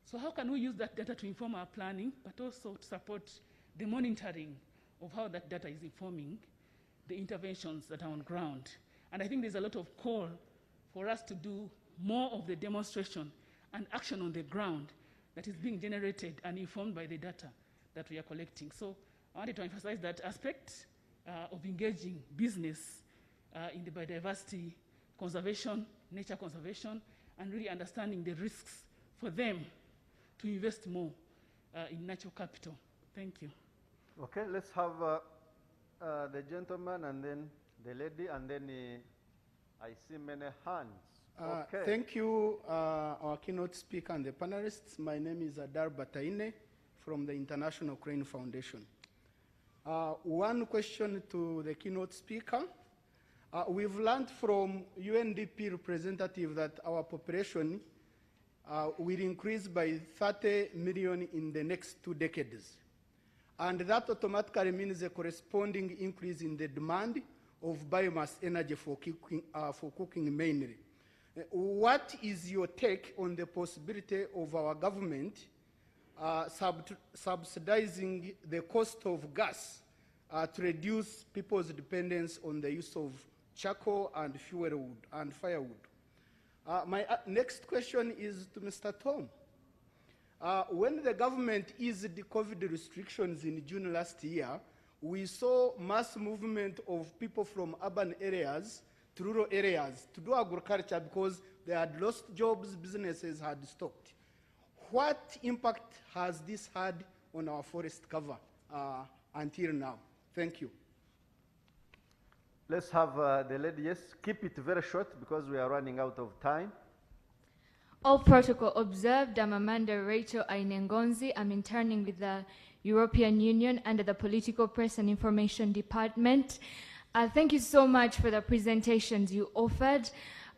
So how can we use that data to inform our planning, but also to support the monitoring of how that data is informing the interventions that are on ground? And I think there's a lot of call for us to do more of the demonstration and action on the ground that is being generated and informed by the data that we are collecting. So I wanted to emphasize that aspect of engaging business in the biodiversity conservation, nature conservation, and really understanding the risks for them to invest more in natural capital. Thank you. Okay, let's have the gentleman and then the lady, and then I see many hands. Okay. Thank you, our keynote speaker and the panelists. My name is Adar Bataine from the International Crane Foundation. One question to the keynote speaker. We've learned from UNDP representative that our population will increase by 30 million in the next 2 decades. And that automatically means a corresponding increase in the demand of biomass energy for cooking mainly. What is your take on the possibility of our government subsidizing the cost of gas to reduce people's dependence on the use of charcoal and fuel wood and firewood? My next question is to Mr. Tom. When the government eased the COVID restrictions in June last year, we saw mass movement of people from urban areas to rural areas to do agriculture because they had lost jobs, businesses had stopped. What impact has this had on our forest cover until now? Thank you. Let's have the lady. Yes, keep it very short because we are running out of time. All protocol observed. I'm Amanda Rachel Ainengonzi. I'm interning with the European Union under the Political Press and Information Department. Thank you so much for the presentations you offered.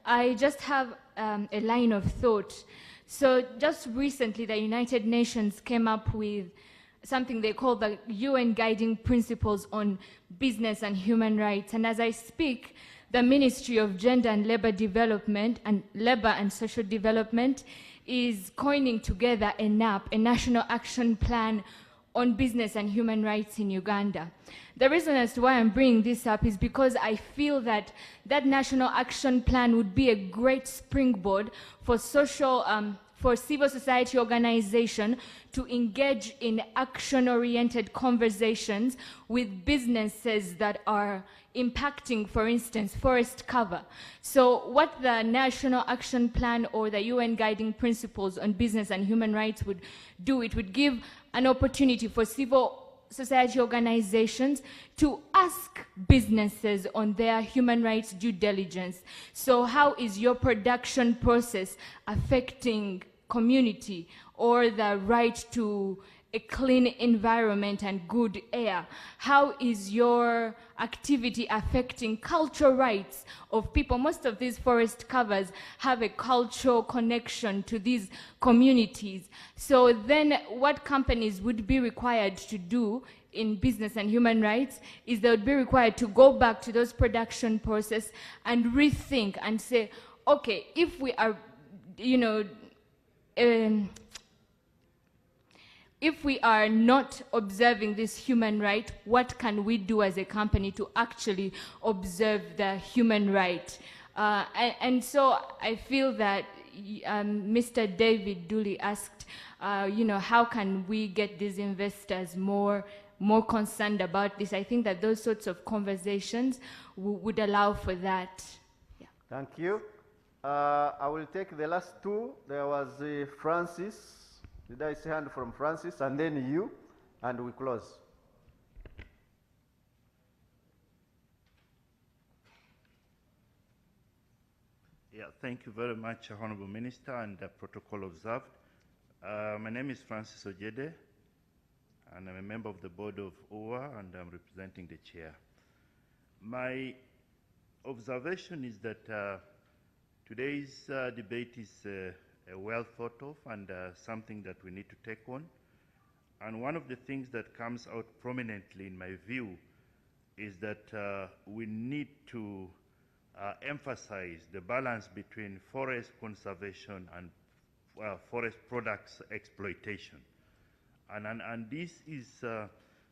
I just have a line of thought. So just recently, the United Nations came up with something they call the UN Guiding Principles on Business and Human Rights. And as I speak, the Ministry of Gender and Labor Development and Labor and Social Development is coining together a NAP, a National Action Plan on Business and Human Rights in Uganda. The reason as to why I'm bringing this up is because I feel that that National Action Plan would be a great springboard for social for civil society organization to engage in action-oriented conversations with businesses that are impacting, for instance, forest cover. So what the National Action Plan or the UN Guiding Principles on Business and Human Rights would do, it would give an opportunity for civil society organizations to ask businesses on their human rights due diligence. So how is your production process affecting community or the right to a clean environment and good air? How is your activity affecting cultural rights of people? Most of these forest covers have a cultural connection to these communities. So then what companies would be required to do in business and human rights is they would be required to go back to those production process and rethink and say, okay, if we are, if we are not observing this human right, what can we do as a company to actually observe the human right? And so I feel that Mr. David Dooley asked, how can we get these investors more concerned about this? I think that those sorts of conversations would allow for that. Yeah. Thank you. I will take the last two. There was Francis. Did I see hand from Francis? And then you, and we close. Yeah, thank you very much, Honorable Minister, and protocol observed. My name is Francis Ojede, and I'm a member of the board of OA, and I'm representing the chair. My observation is that today's debate is well thought of and something that we need to take on. And one of the things that comes out prominently in my view is that we need to emphasize the balance between forest conservation and forest products exploitation. And this is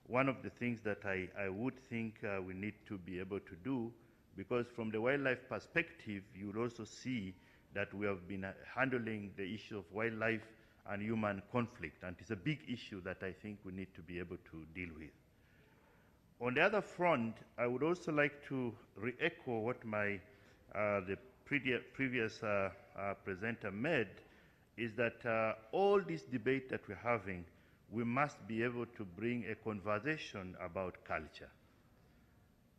one of the things that I would think we need to be able to do, because from the wildlife perspective, you will also see that we have been handling the issue of wildlife and human conflict, and it's a big issue that I think we need to be able to deal with. On the other front, I would also like to re-echo what the previous presenter made, is that all this debate that we're having, we must be able to bring a conversation about culture,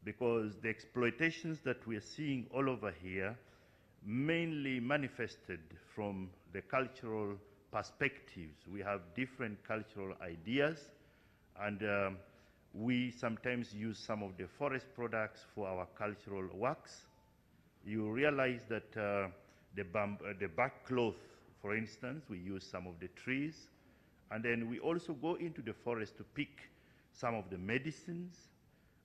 because the exploitations that we're seeing all over here mainly manifested from the cultural perspectives. We have different cultural ideas, and we sometimes use some of the forest products for our cultural works. You realize that the bark cloth, for instance, we use some of the trees, and then we also go into the forest to pick some of the medicines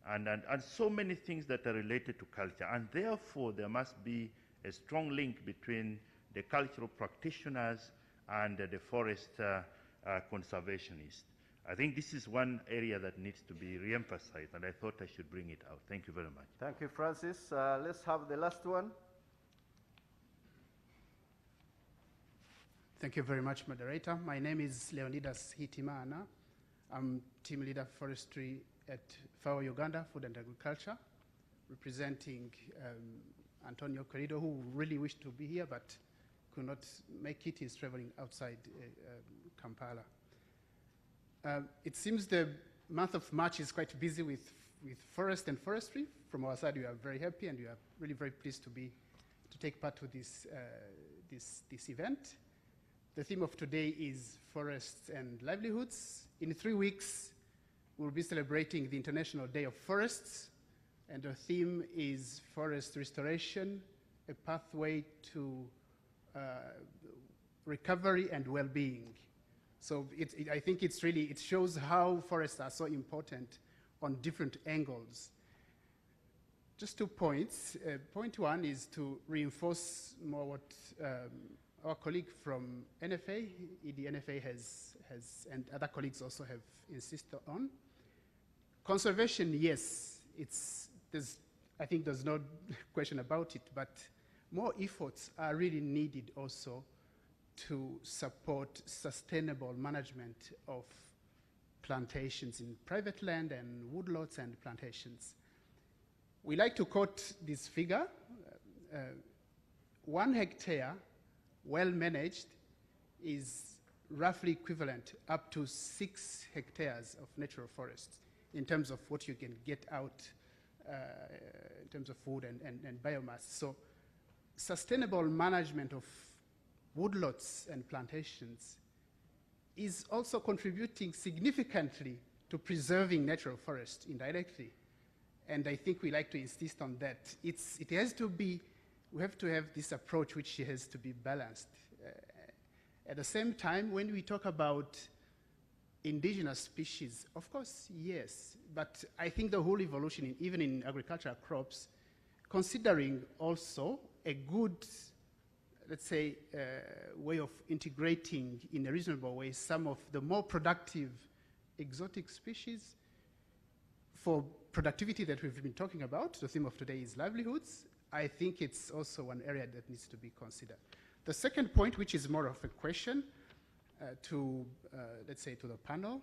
and so many things that are related to culture. And therefore, there must be a strong link between the cultural practitioners and the forest conservationists. I think this is one area that needs to be re-emphasized, and I thought I should bring it out. Thank you very much. Thank you, Francis. Let's have the last one. Thank you very much, moderator. My name is Leonidas Hitimana. I'm team leader forestry at FAO Uganda, Food and Agriculture, representing Antonio Querido, who really wished to be here but could not make it. He's traveling outside Kampala. It seems the month of March is quite busy with forest and forestry. From our side, we are very happy and we are really very pleased to take part with this event. The theme of today is forests and livelihoods. In 3 weeks, we'll be celebrating the International Day of Forests, and the theme is forest restoration, a pathway to recovery and well-being. So I think it shows how forests are so important on different angles. Just 2 points. Point one is to reinforce more what our colleague from NFA, EDNFA has, and other colleagues also have insisted on. Conservation, yes, I think there's no question about it, but more efforts are really needed also to support sustainable management of plantations in private land and woodlots and plantations. We like to quote this figure. 1 hectare, well managed, is roughly equivalent up to 6 hectares of natural forests in terms of what you can get out in terms of food and biomass. So sustainable management of woodlots and plantations is also contributing significantly to preserving natural forests indirectly. And I think we like to insist on that. It has to be, we have to have this approach which has to be balanced. At the same time, when we talk about indigenous species, of course, yes, but I think the whole evolution, even in agricultural crops, considering also a good, let's say, way of integrating in a reasonable way some of the more productive exotic species for productivity that we've been talking about. The theme of today is livelihoods. I think it's also one area that needs to be considered. The second point, which is more of a question to, let's say, to the panel.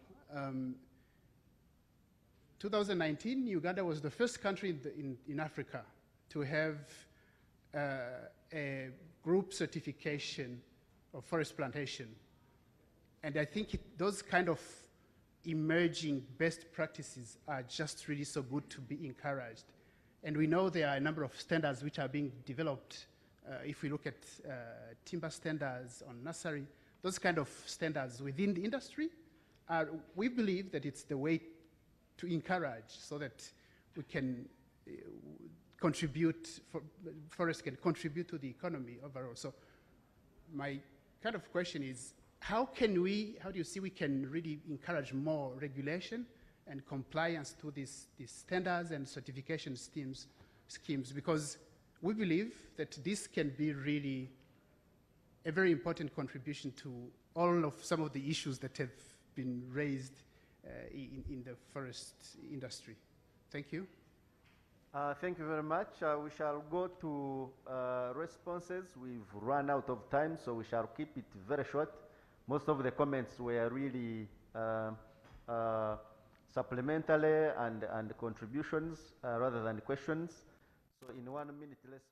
2019, Uganda was the first country in Africa to have a group certification of forest plantation. And I think those kind of emerging best practices are just really so good to be encouraged. And we know there are a number of standards which are being developed. If we look at timber standards on nursery, those kind of standards within the industry, we believe that it's the way to encourage so that we can contribute, forests can contribute to the economy overall. So my kind of question is, how do you see we can really encourage more regulation and compliance to these standards and certification schemes? Because we believe that this can be really a very important contribution to all of some of the issues that have been raised in the forest industry. Thank you. Thank you very much. We shall go to responses. We've run out of time, so we shall keep it very short. Most of the comments were really supplementary and contributions rather than questions. So in 1 minute, let's...